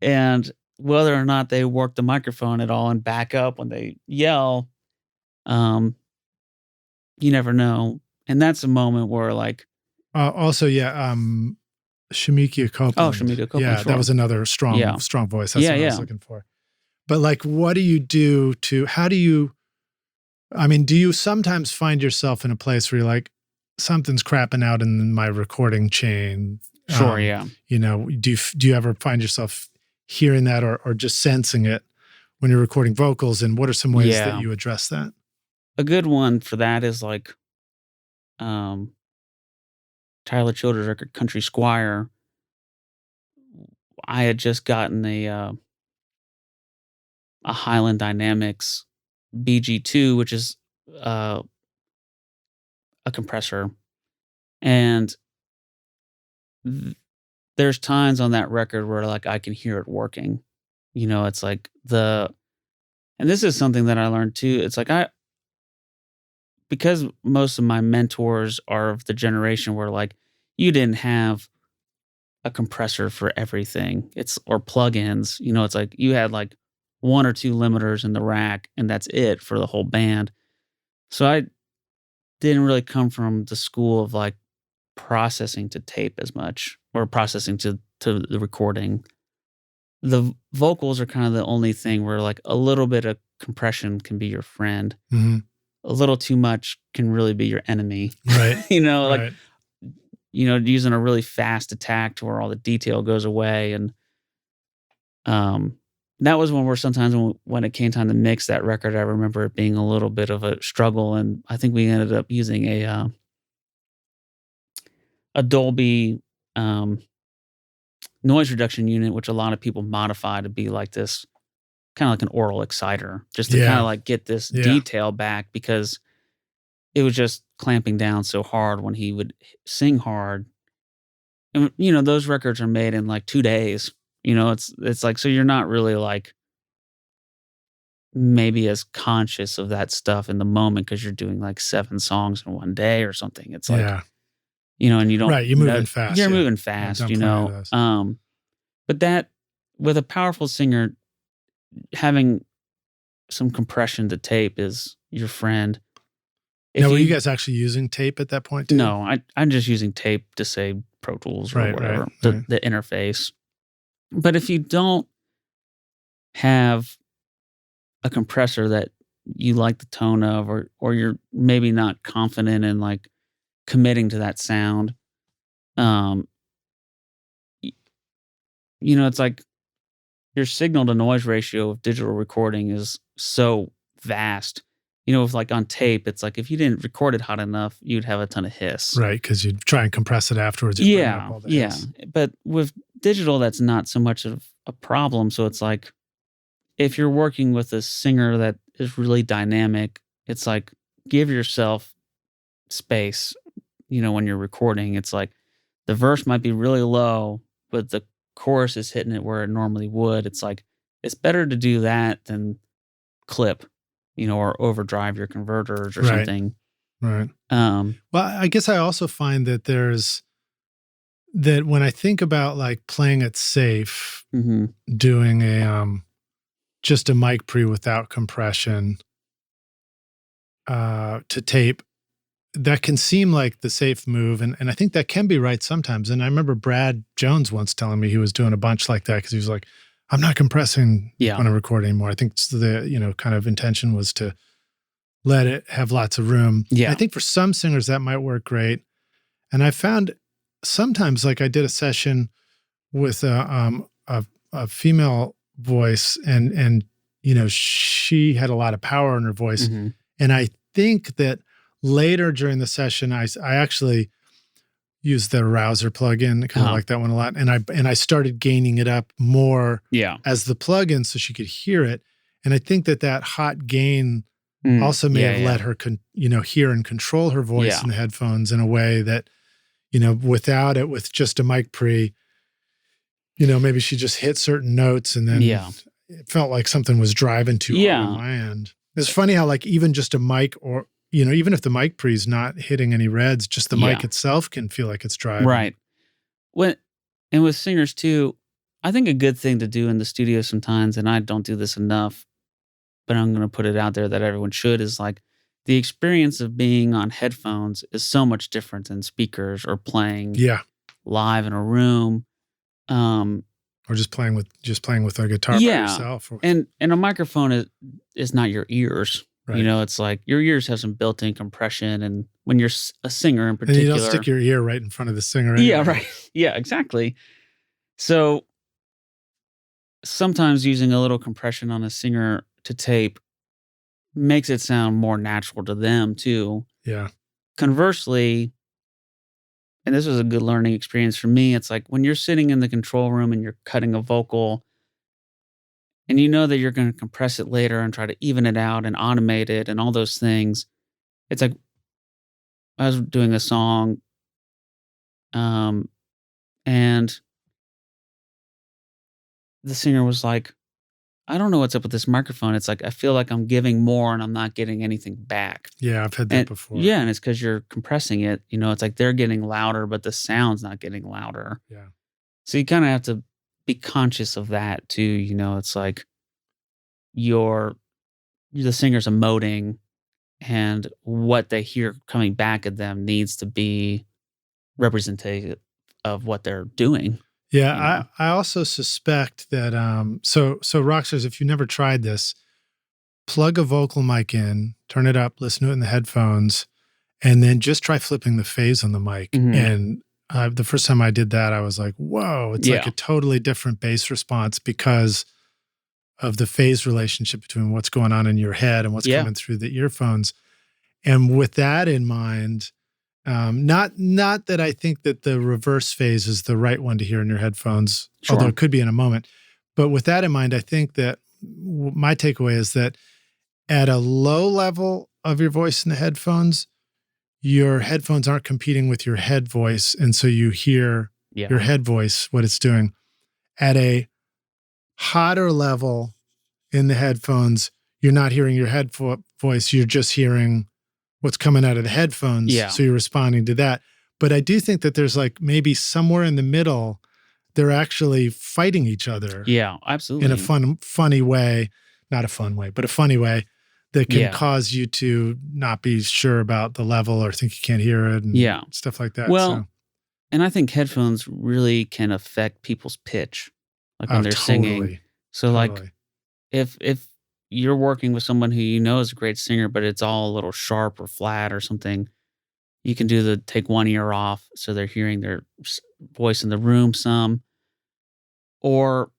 B: And whether or not they work the microphone at all and back up when they yell, you never know. And that's a moment where like,
A: also, Shemekia Copeland.
B: Oh, Shemekia Copeland.
A: Yeah, that was another strong voice. That's what I was looking for. But like, what do you do do you sometimes find yourself in a place where you're like, something's crapping out in my recording chain?
B: Sure, yeah.
A: Do you ever find yourself hearing that or just sensing it when you're recording vocals? And what are some ways that you address that?
B: A good one for that is like Tyler Childers' record Country Squire. I had just gotten a Highland Dynamics BG2, which is a compressor. And there's times on that record where like I can hear it working. It's like and this is something that I learned too. It's like because most of my mentors are of the generation where like you didn't have a compressor for everything. Or plugins. It's like you had like 1 or 2 limiters in the rack and that's it for the whole band. So I didn't really come from the school of like processing to tape as much, or processing to the recording. The vocals are kind of the only thing where like a little bit of compression can be your friend.
A: Mm-hmm.
B: A little too much can really be your enemy.
A: Right.
B: Using a really fast attack to where all the detail goes away. And that was when when it came time to mix that record, I remember it being a little bit of a struggle. And I think we ended up using a Dolby noise reduction unit, which a lot of people modify to be like this, kind of like an oral exciter, just to kind of like get this detail back, because it was just clamping down so hard when he would sing hard. And those records are made in like 2 days. It's like, so you're not really like maybe as conscious of that stuff in the moment because you're doing like 7 songs in 1 day or something. It's like, and you don't,
A: right. You're moving fast.
B: You're moving fast, but that with a powerful singer, having some compression to tape is your friend.
A: Now, were you guys actually using tape at that point too?
B: No, I'm just using tape to say Pro Tools or whatever, the interface. But if you don't have a compressor that you like the tone of, or you're maybe not confident in like committing to that sound, it's like your signal to noise ratio of digital recording is so vast. If like on tape, it's like if you didn't record it hot enough, you'd have a ton of hiss.
A: Right, because you'd try and compress it afterwards.
B: Yeah. But with digital, that's not so much of a problem. So it's like if you're working with a singer that is really dynamic, it's like give yourself space. When you're recording, it's like the verse might be really low, but the chorus is hitting it where it normally would. It's like, it's better to do that than clip, or overdrive your converters or something.
A: Right. Well, I guess I also find that that when I think about like playing it safe, doing just a mic pre without compression to tape, that can seem like the safe move. And I think that can be right sometimes. And I remember Brad Jones once telling me he was doing a bunch like that because he was like, I'm not compressing when I'm recording anymore. I think the kind of intention was to let it have lots of room.
B: Yeah.
A: I think for some singers that might work great. And I found sometimes, like I did a session with a female voice and she had a lot of power in her voice. And I think that later during the session, I actually used the Rouser plugin, kind of like that one a lot. And I started gaining it up more as the plugin so she could hear it. And I think that hot gain also may have let her, hear and control her voice in the headphones in a way that, without it, with just a mic pre, maybe she just hit certain notes and then it felt like something was driving too hard on my end. It's funny how like even just a mic or, even if the mic pre is not hitting any reds, just the mic itself can feel like it's driving.
B: Right. And with singers too, I think a good thing to do in the studio sometimes, and I don't do this enough, but I'm going to put it out there that everyone should, is like the experience of being on headphones is so much different than speakers or playing live in a room.
A: Or just playing with a guitar by yourself.
B: And a microphone is not your ears.
A: Right.
B: It's like your ears have some built-in compression, and when you're a singer in particular,
A: and you don't stick your ear right in front of the singer. Anyway.
B: Yeah, right. Yeah, exactly. So sometimes using a little compression on a singer to tape makes it sound more natural to them too.
A: Yeah.
B: Conversely, and this was a good learning experience for me, it's like when you're sitting in the control room and you're cutting a vocal, and you know that you're going to compress it later and try to even it out and automate it and all those things. It's like I was doing a song, and the singer was like, I don't know what's up with this microphone. It's like, I feel like I'm giving more and I'm not getting anything back.
A: Yeah, I've had that before.
B: Yeah, and it's because you're compressing it. It's like they're getting louder, but the sound's not getting louder.
A: Yeah.
B: So you kind of have to be conscious of that too. It's like the singer's emoting, and what they hear coming back at them needs to be representative of what they're doing.
A: Yeah, I also suspect that so Rockstars, if you never tried this, plug a vocal mic in, turn it up, listen to it in the headphones, and then just try flipping the phase on the mic. And the first time I did that, I was like, whoa, it's like a totally different bass response because of the phase relationship between what's going on in your head and what's coming through the earphones. And with that in mind, not that I think that the reverse phase is the right one to hear in your headphones, although it could be in a moment. But with that in mind, I think that my takeaway is that at a low level of your voice in the headphones, your headphones aren't competing with your head voice. And so you hear your head voice, what it's doing. At a hotter level in the headphones, you're not hearing your head voice. You're just hearing what's coming out of the headphones.
B: Yeah.
A: So you're responding to that. But I do think that there's like maybe somewhere in the middle, they're actually fighting each other.
B: Yeah, absolutely.
A: In a funny way, not a fun way, but a funny way that can cause you to not be sure about the level or think you can't hear it and stuff like that.
B: Well, and I think headphones really can affect people's pitch, like when they're singing. So like if you're working with someone who is a great singer, but it's all a little sharp or flat or something, you can do take one ear off so they're hearing their voice in the room some, or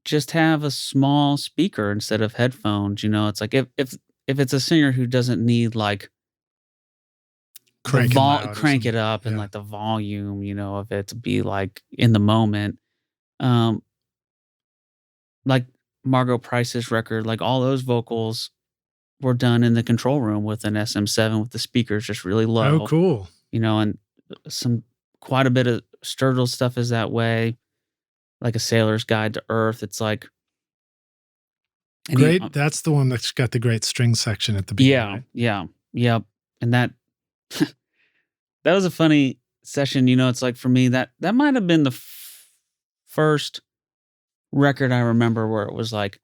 B: just have a small speaker instead of headphones. It's like if it's a singer who doesn't need like crank it up and like the volume, of it to be like in the moment, like Margo Price's record, like all those vocals were done in the control room with an SM7 with the speakers just really low.
A: Oh, cool.
B: And quite a bit of Sturgill stuff is that way. like A Sailor's Guide to Earth. It's like
A: great. That's the one that's got the great string section at the beginning.
B: Yeah. And that that was a funny session. It's like for me that might have been the first record I remember where it was like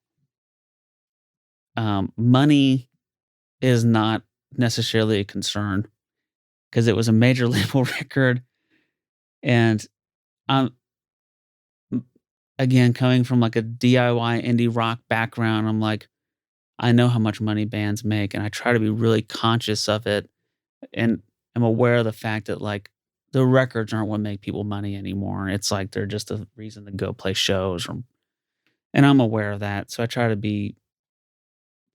B: money is not necessarily a concern, because it was a major label record. And again, coming from like a DIY indie rock background, I'm like, I know how much money bands make, and I try to be really conscious of it. And I'm aware of the fact that like the records aren't what make people money anymore. It's like they're just a reason to go play shows. And I'm aware of that. So I try to be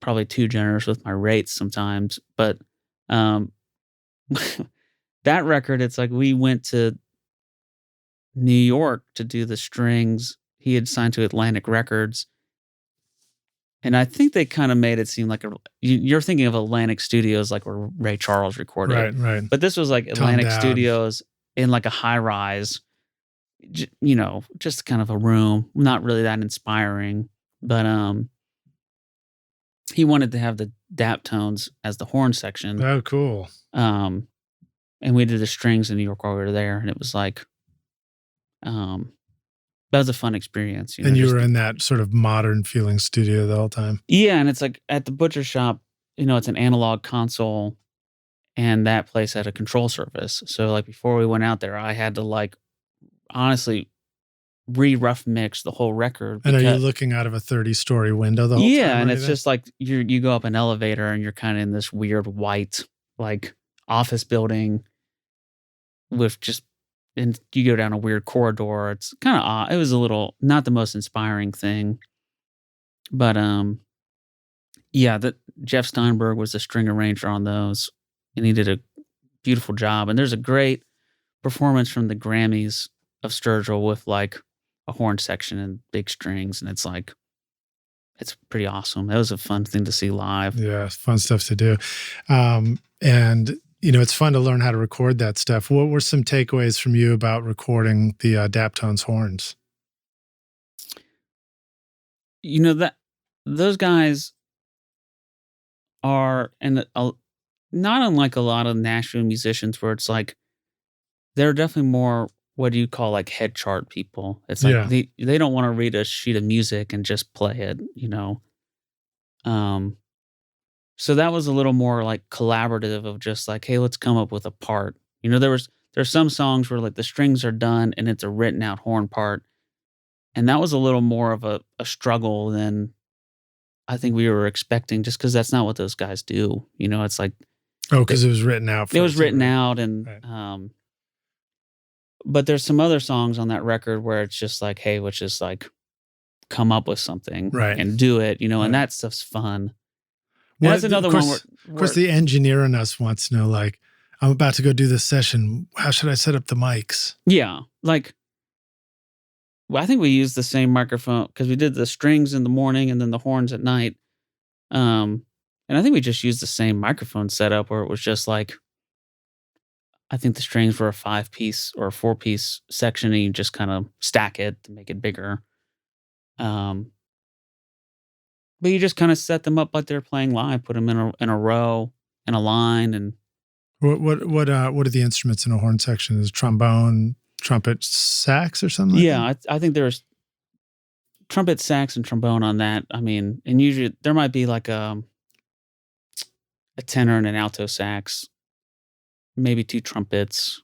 B: probably too generous with my rates sometimes. But that record, it's like we went to New York to do the strings. He had signed to Atlantic Records. And I think they kind of made it seem like you're thinking of Atlantic Studios like where Ray Charles recorded.
A: Right.
B: But this was like Atlantic Studios in like a high rise, just kind of a room. Not really that inspiring. But he wanted to have the dap tones as the horn section.
A: Oh, cool.
B: And we did the strings in New York while we were there. And it was like, that was a fun experience.
A: And you were in that sort of modern feeling studio the whole time.
B: Yeah. And it's like at the Butcher Shoppe, it's an analog console, and that place had a control surface. So like before we went out there, I had to like honestly rough mix the whole record.
A: And are you looking out of a 30-story window the whole time?
B: Yeah. And it's just like you go up an elevator and you're kind of in this weird white like office building with just, and you go down a weird corridor. It's kind of odd. It was a little, not the most inspiring thing. But that Jeff Steinberg was the string arranger on those, and he did a beautiful job. And there's a great performance from the Grammys of Sturgill with like a horn section and big strings, and it's like, it's pretty awesome. That was a fun thing to see live.
A: Yeah, fun stuff to do. And it's fun to learn how to record that stuff. What were some takeaways from you about recording the Daptones horns?
B: That those guys are, and not unlike a lot of Nashville musicians, where it's like they're definitely more, what do you call, like head chart people. It's like they don't want to read a sheet of music and just play it, So that was a little more like collaborative of just like, hey, let's come up with a part. There's some songs where like the strings are done and it's a written out horn part. And that was a little more of a struggle than I think we were expecting, just because that's not what those guys do. It's like,
A: because it was written out.
B: It was written out. And, right. But there's some other songs on that record where it's just like, hey, let's just like come up with something and do it, and that stuff's fun. Well, that's another one.
A: Of course, the engineer in us wants to know, like, I'm about to go do this session. How should I set up the mics?
B: Yeah. Like, I think we used the same microphone because we did the strings in the morning and then the horns at night. And I think we just used the same microphone setup where it was just like, I think the strings were a 5-piece or a 4-piece section, and you just kind of stack it to make it bigger. But you just kind of set them up like they're playing live, put them in a row, in a line. And
A: what are the instruments in a horn section? Is trombone, trumpet, sax, or something like that?
B: I think there's trumpet, sax, and trombone on that. I mean, and usually there might be like a tenor and an alto sax, maybe 2 trumpets.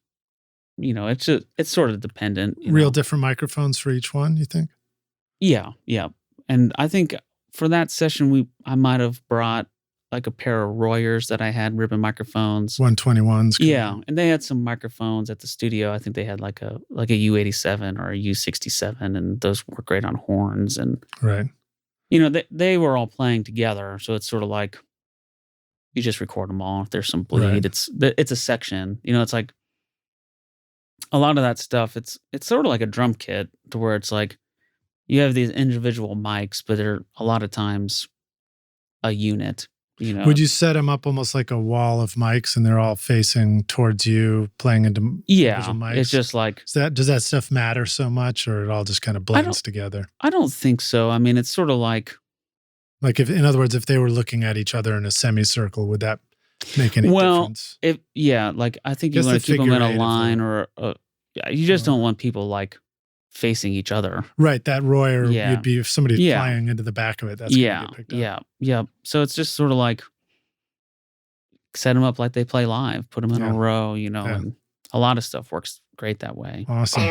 B: It's sort of dependent.
A: Real different microphones for each one, you think?
B: Yeah. And I think for that session, I might have brought like a pair of Royers that I had, ribbon microphones.
A: 121s.
B: Yeah, and they had some microphones at the studio. I think they had like a U87 or a U67, and those work great on horns. And
A: right,
B: they were all playing together, so it's sort of like you just record them all. If there's some bleed, right. It's a section. It's like a lot of that stuff. It's sort of like a drum kit, to where it's like you have these individual mics, but they're a lot of times a unit. you know.
A: Would you set them up almost like a wall of mics and they're all facing towards you, playing into individual mics?
B: It's just like...
A: Does that stuff matter so much, or it all just kind of blends together?
B: I don't think so. I mean, it's sort of like...
A: Like, if, in other words, if they were looking at each other in a semicircle, would that make any difference?
B: Like, I think you want to keep them in a line, or you just don't want people like facing each other.
A: Right. That Royer, you'd be, if somebody's flying into the back of it, that's going to get picked up.
B: Yeah. So it's just sort of like, set them up like they play live, put them in a row, you know, and a lot of stuff works great that way.
A: Awesome.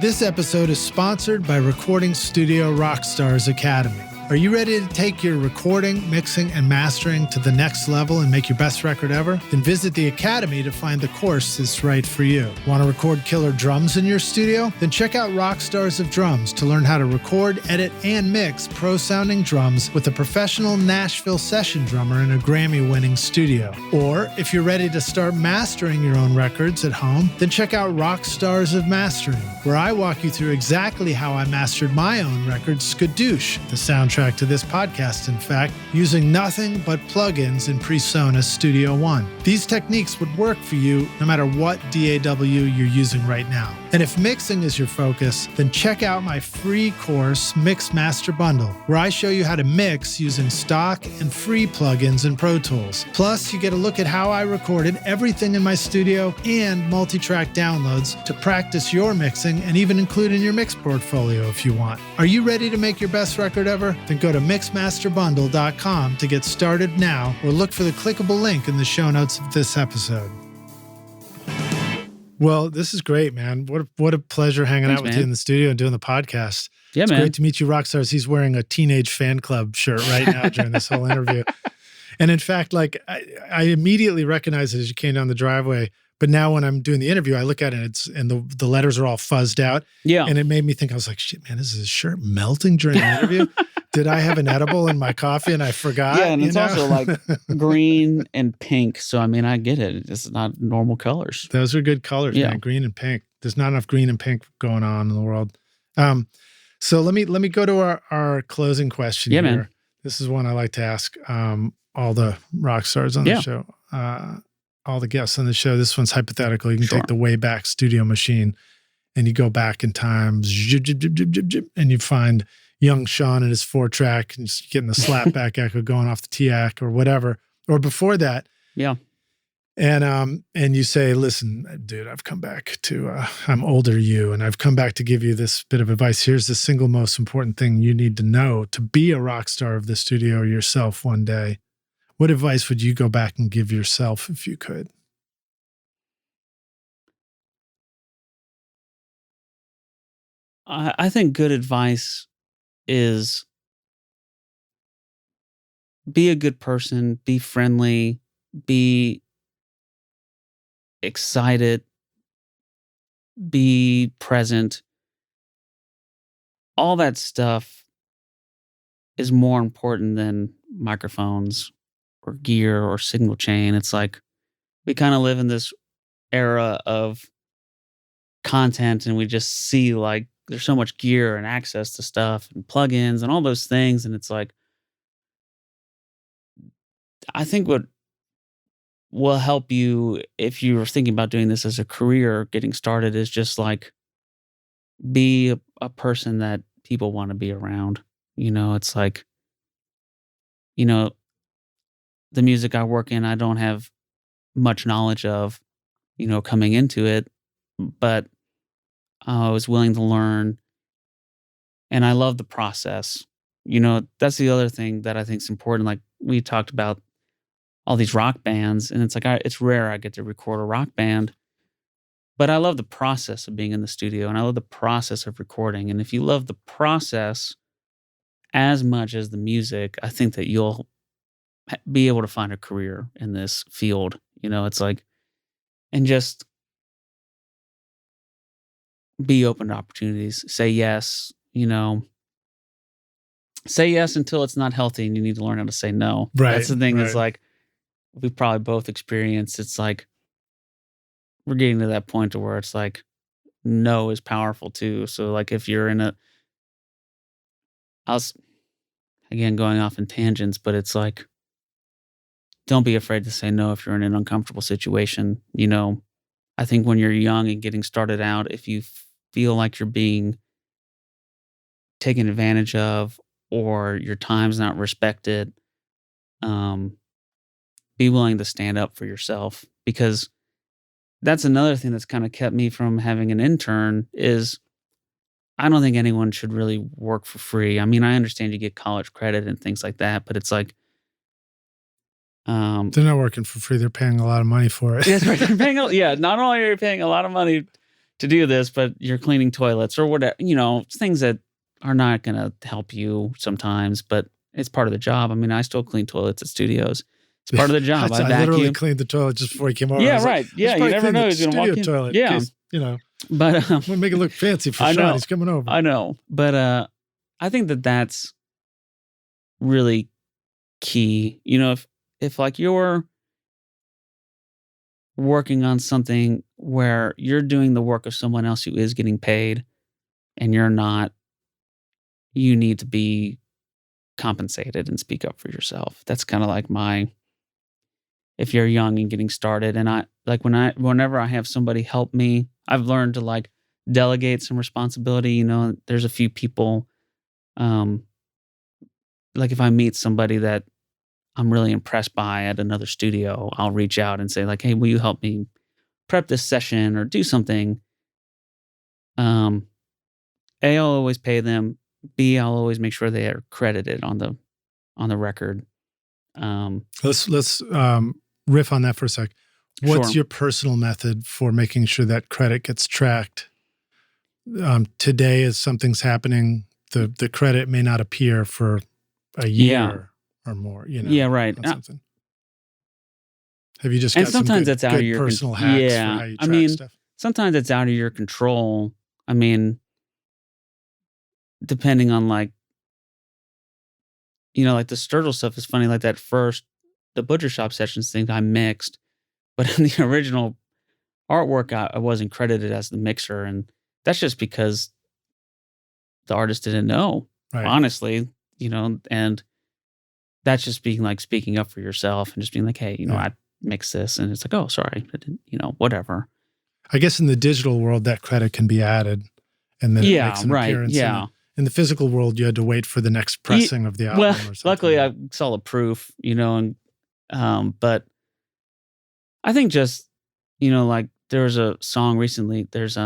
A: This episode is sponsored by Recording Studio Rockstars Academy. Are you ready to take your recording, mixing, and mastering to the next level and make your best record ever? Then visit the Academy to find the course that's right for you. Want to record killer drums in your studio? Then check out Rockstars of Drums to learn how to record, edit, and mix pro-sounding drums with a professional Nashville session drummer in a Grammy-winning studio. Or if you're ready to start mastering your own records at home, then check out Rockstars of Mastering, where I walk you through exactly how I mastered my own record, Skadoosh, the soundtrack to this podcast, in fact, using nothing but plugins in PreSonus Studio One. These techniques would work for you no matter what DAW you're using right now. And if mixing is your focus, then check out my free course, Mix Master Bundle, where I show you how to mix using stock and free plugins in Pro Tools. Plus, you get a look at how I recorded everything in my studio and multi-track downloads to practice your mixing and even include in your mix portfolio if you want. Are you ready to make your best record ever? Then go to mixmasterbundle.com to get started now, or look for the clickable link in the show notes of this episode. Well, this is great, man. What a pleasure hanging out with you in the studio and doing the podcast.
B: Yeah,
A: it's
B: man.
A: Great to meet you, Rockstars. He's wearing a Teenage Fan Club shirt right now during this whole interview. And in fact, like I immediately recognized it as you came down the driveway. But now when I'm doing the interview, I look at it and the letters are all fuzzed out. Yeah. And it made me think, I was like, shit, man, is his shirt melting during the interview? Did I have an edible in my coffee and I forgot?
B: Yeah, and it's also like green and pink. So, I mean, I get it. It's not normal colors.
A: Those are good colors, man. Green and pink. There's not enough green and pink going on in the world. So let me go to our closing question here. Man. This is one I like to ask all the rock stars on the show. All the guests on the show. This one's hypothetical. You can take the Wayback Studio machine and you go back in time and you find young Sean in his 4-track and just getting the slapback echo going off the TAC or whatever, or before that.
B: Yeah.
A: And you say, listen, dude, I've come back to, I'm older you, and I've come back to give you this bit of advice. Here's the single most important thing you need to know to be a rock star of the studio yourself one day. What advice would you go back and give yourself if you could?
B: I think good advice is be a good person, be friendly, be excited, be present. All that stuff is more important than microphones or gear or signal chain. It's like we kind of live in this era of content and we just see like there's so much gear and access to stuff and plugins and all those things. And it's like, I think what will help you if you're thinking about doing this as a career, getting started, is just like be a person that people want to be around. You know, it's like, you know, the music I work in, I don't have much knowledge of, you know, coming into it, but I was willing to learn and I love the process. You know, that's the other thing that I think is important. Like we talked about all these rock bands and it's like, it's rare I get to record a rock band, but I love the process of being in the studio and I love the process of recording. And if you love the process as much as the music, I think that you'll be able to find a career in this field. You know, it's like, and just be open to opportunities. Say yes, you know, say yes until it's not healthy and you need to learn how to say no.
A: Right.
B: That's the thing. Is like, we probably both experienced. It's like, we're getting to that point to where it's like, no is powerful too. So like if you're in again, going off in tangents, but it's like, don't be afraid to say no if you're in an uncomfortable situation. I think when you're young and getting started out, if you feel like you're being taken advantage of or your time's not respected, be willing to stand up for yourself, because that's another thing that's kind of kept me from having an intern is I don't think anyone should really work for free. I mean, I understand you get college credit and things like that, but it's like,
A: they're not working for free. They're paying a lot of money for it.
B: That's right. They're paying, not only are you paying a lot of money to do this, but you're cleaning toilets or whatever, things that are not going to help you sometimes, but it's part of the job. I mean, I still clean toilets at studios. It's part of the job. I
A: literally cleaned the toilet just before he came over.
B: Yeah, right. Yeah, you never know who's going to walk in.
A: Toilet,
B: yeah,
A: case,
B: but
A: we'll make it look fancy for Sean. He's coming over.
B: I know, but I think that's really key. If like you're working on something where you're doing the work of someone else who is getting paid and you're not, you need to be compensated and speak up for yourself. That's kind of like if you're young and getting started, and I like whenever I have somebody help me, I've learned to like delegate some responsibility. There's a few people, like if I meet somebody that I'm really impressed by at another studio, I'll reach out and say like, hey, will you help me prep this session or do something? A, I'll always pay them. B, I'll always make sure they are credited on the record.
A: Let's riff on that for a sec. What's your personal method for making sure that credit gets tracked? Today, as something's happening, the credit may not appear for a year or more.
B: Yeah, right.
A: Something. Have you just got
B: sometimes
A: some good personal hacks for how you track stuff?
B: Sometimes it's out of your control. I mean, depending on like the Sturgill stuff is funny. Like that the Butcher Shoppe sessions thing I mixed, but in the original artwork, I wasn't credited as the mixer. And that's just because the artist didn't know, honestly, and that's just being like speaking up for yourself and just being like, hey, I mixed this. And it's like, oh, sorry, I didn't, whatever.
A: I guess in the digital world, that credit can be added and then it makes an appearance.
B: Yeah.
A: In the physical world, you had to wait for the next pressing of the album or something.
B: Luckily I saw the proof, and but I think just, like there was a song recently, there's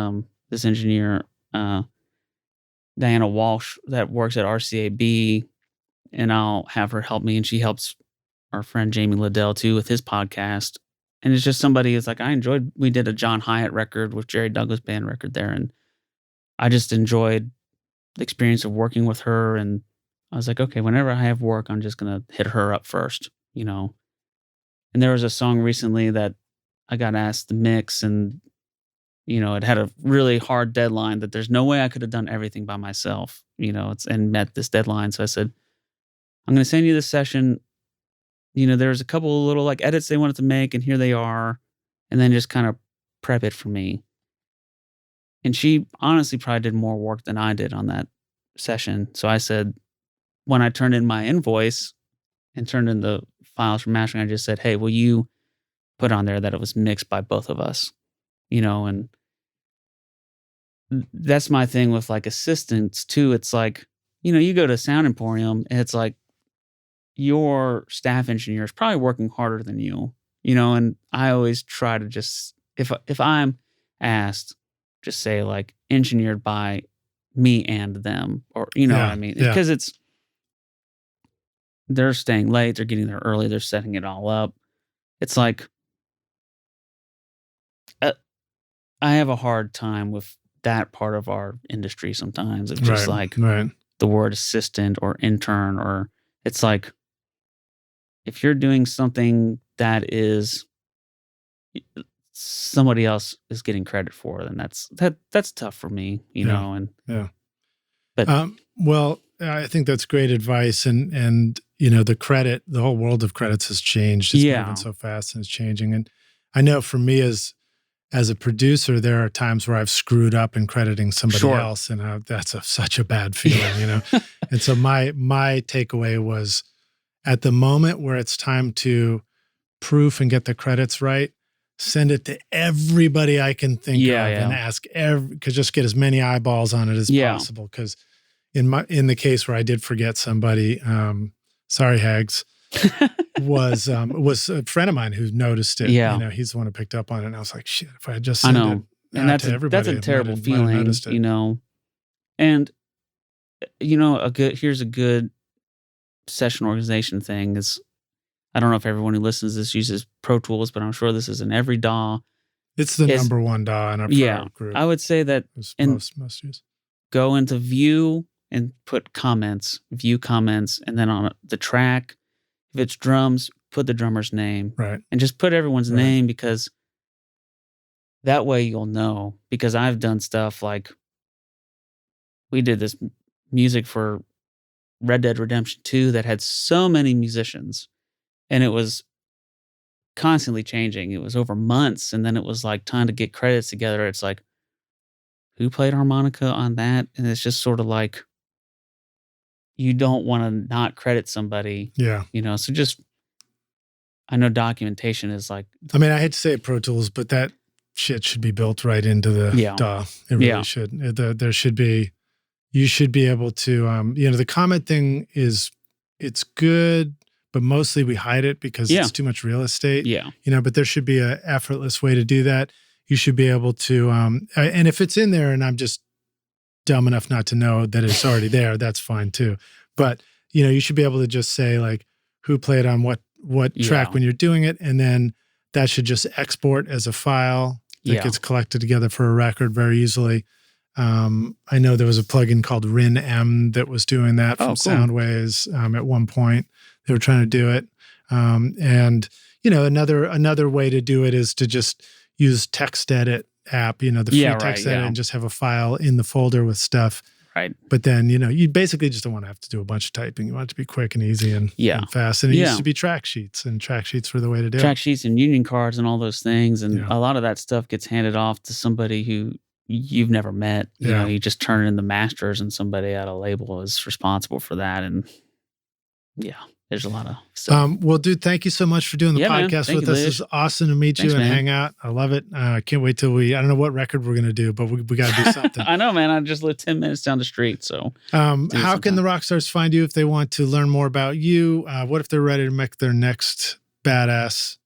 B: this engineer, Diana Walsh, that works at RCAB, and I'll have her help me, and she helps our friend Jamie Liddell too with his podcast. And it's just somebody who's like, we did a John Hyatt record with Jerry Douglas Band record there, and I just enjoyed the experience of working with her. And I was like, okay, whenever I have work, I'm just going to hit her up first, And there was a song recently that I got asked to mix, and, it had a really hard deadline that there's no way I could have done everything by myself, and met this deadline. So I said, I'm going to send you this session. There's a couple of little like edits they wanted to make, and here they are. And then just kind of prep it for me. And she honestly probably did more work than I did on that session. So I said, when I turned in my invoice and turned in the files for mastering, I just said, hey, will you put on there that it was mixed by both of us? And that's my thing with like assistants too. It's like, you go to Sound Emporium and it's like your staff engineer is probably working harder than you, and I always try to just, if I'm asked, just say like engineered by me and them, or what I mean? Because they're staying late, they're getting there early, they're setting it all up. It's like, I have a hard time with that part of our industry sometimes. It's just the word assistant or intern, or it's like, if you're doing something that is somebody else is getting credit for, then that's tough for me, But
A: well, I think that's great advice, and the whole world of credits has changed. It's moving so fast and it's changing. And I know for me as as a producer, there are times where I've screwed up in crediting somebody
B: Sure.
A: else, and that's such a bad feeling, And so my takeaway was, at the moment where it's time to proof and get the credits right, send it to everybody I can think of and ask just get as many eyeballs on it as possible. Because in the case where I did forget somebody, sorry, Hags, was a friend of mine who noticed it.
B: Yeah.
A: He's the one who picked up on it, and I was like, shit, if I had just
B: I
A: sent
B: know.
A: it
B: And
A: to everybody,
B: that's a terrible
A: might have
B: feeling,
A: noticed it.
B: And here's a good session organization thing is, I don't know if everyone who listens to this uses Pro Tools, but I'm sure this is in every DAW.
A: It's the number one DAW in our group.
B: I would say that
A: most use.
B: Go into view and put comments, view comments, and then on the track, if it's drums, put the drummer's name.
A: Right.
B: And just put everyone's name, because that way you'll know. Because I've done stuff like, we did this music for Red Dead Redemption 2 that had so many musicians, and it was constantly changing. It was over months, and then it was like time to get credits together. It's like, who played harmonica on that? And it's just sort of like, you don't want to not credit somebody.
A: Yeah.
B: So just, I know documentation is like,
A: I mean, I hate to say it, Pro Tools, but that shit should be built right into the DAW. It really should. There should be, you should be able to, the comment thing it's good, but mostly we hide it because it's too much real estate.
B: Yeah.
A: But there should be an effortless way to do that. You should be able to, and if it's in there and I'm just dumb enough not to know that it's already there, that's fine too. But, you should be able to just say like who played on what track when you're doing it. And then that should just export as a file that gets collected together for a record very easily. I know there was a plugin called RinM that was doing that from Soundways. At one point they were trying to do it. And another way to do it is to just use TextEdit app, the free TextEdit, and just have a file in the folder with stuff.
B: Right.
A: But then, you basically just don't want to have to do a bunch of typing. You want it to be quick and easy and fast. And it used to be track sheets, and track sheets were the way to do it.
B: Track sheets and union cards and all those things. And a lot of that stuff gets handed off to somebody who you've never met. You know, you just turn it in the masters, and somebody at a label is responsible for that. And there's a lot of stuff.
A: Well, dude, thank you so much for doing the podcast with us. It's awesome to meet you and hang out. I love it. I can't wait till I don't know what record we're going to do, but we got to do something.
B: I know, man. I just live 10 minutes down the street. So
A: how can the rock stars find you if they want to learn more about you? What if they're ready to make their next badass,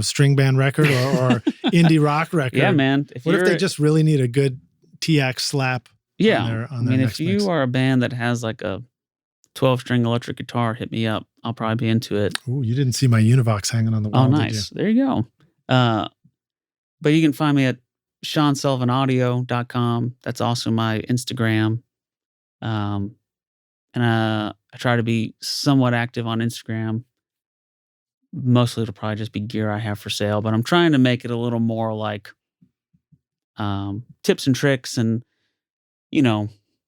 A: string band record or indie rock record?
B: Yeah, man.
A: What if they just really need a good TX slap? On their
B: if you are a band that has like a 12-string electric guitar, hit me up. I'll probably be into it.
A: Ooh, you didn't see my Univox hanging on the wall.
B: Oh, nice. There you go. But you can find me at SeanSullivanAudio.com. That's also my Instagram. And I try to be somewhat active on Instagram. Mostly it'll probably just be gear I have for sale, but I'm trying to make it a little more like tips and tricks and,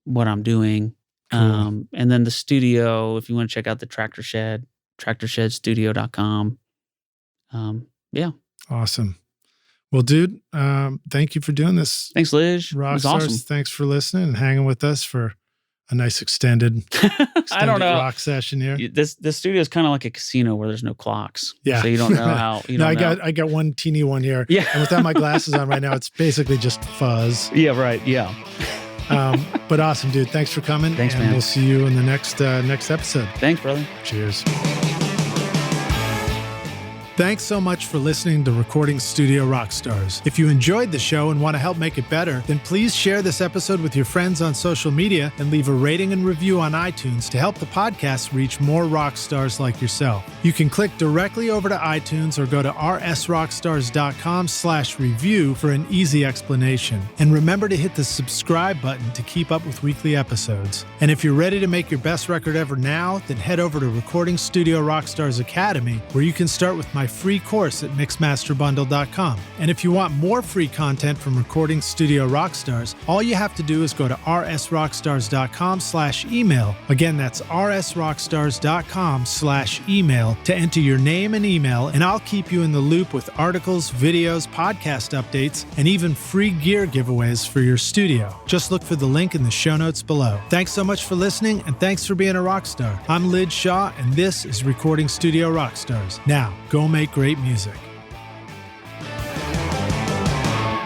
B: what I'm doing. Cool. And then the studio, if you want to check out the Tractor Shed, TractorShedStudio.com.
A: Awesome. Well, dude, thank you for doing this.
B: Thanks, Liz.
A: Rock
B: it was
A: stars,
B: awesome.
A: Thanks for listening and hanging with us for a nice extended
B: I don't know.
A: rock session here.
B: This studio is kind of like a casino where there's no clocks.
A: Yeah.
B: So you don't know how.
A: I got one teeny one here.
B: Yeah.
A: And without my glasses on right now, it's basically just fuzz.
B: Yeah, right. Yeah.
A: But awesome, dude. Thanks for coming.
B: Thanks,
A: man. We'll see you in the next episode.
B: Thanks, brother.
A: Cheers. Thanks so much for listening to Recording Studio Rockstars. If you enjoyed the show and want to help make it better, then please share this episode with your friends on social media and leave a rating and review on iTunes to help the podcast reach more rock stars like yourself. You can click directly over to iTunes or go to rsrockstars.com/review for an easy explanation. And remember to hit the subscribe button to keep up with weekly episodes. And if you're ready to make your best record ever now, then head over to Recording Studio Rockstars Academy, where you can start with my my free course at mixmasterbundle.com. And if you want more free content from Recording Studio Rockstars, all you have to do is go to rsrockstars.com/email. Again, that's rsrockstars.com/email to enter your name and email, and I'll keep you in the loop with articles, videos, podcast updates, and even free gear giveaways for your studio. Just look for the link in the show notes below. Thanks so much for listening, and thanks for being a rock star. I'm Lid Shaw, and this is Recording Studio Rockstars. Now, go make great music.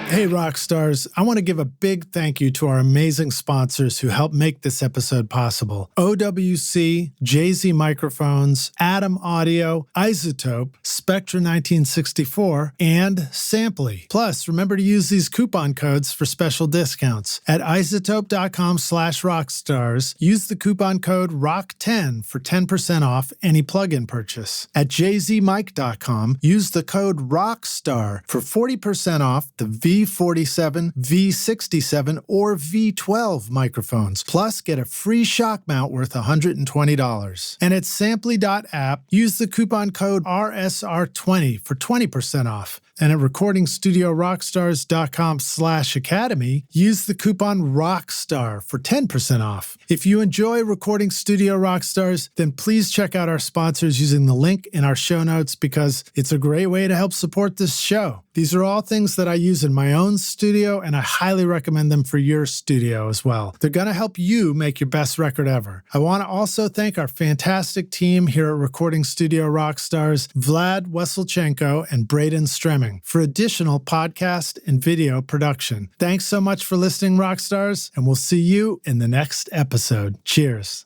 A: Hey, rock stars. I want to give a big thank you to our amazing sponsors who helped make this episode possible. OWC, JZ Microphones, Atom Audio, Isotope, Spectra 1964, and Sampley. Plus, remember to use these coupon codes for special discounts. At isotope.com/rockstars, use the coupon code ROCK10 for 10% off any plugin purchase. At jzmic.com, use the code ROCKSTAR for 40% off the V47, V67, or V12 microphones. Plus, get a free shock mount worth $120. And at Sampley.app, use the coupon code RSR20 for 20% off. And at recordingstudiorockstars.com/academy, use the coupon ROCKSTAR for 10% off. If you enjoy Recording Studio Rockstars, then please check out our sponsors using the link in our show notes because it's a great way to help support this show. These are all things that I use in my own studio, and I highly recommend them for your studio as well. They're going to help you make your best record ever. I want to also thank our fantastic team here at Recording Studio Rockstars, Vlad Weselchenko and Braden Stremming, for additional podcast and video production. Thanks so much for listening, Rockstars, and we'll see you in the next episode. Cheers.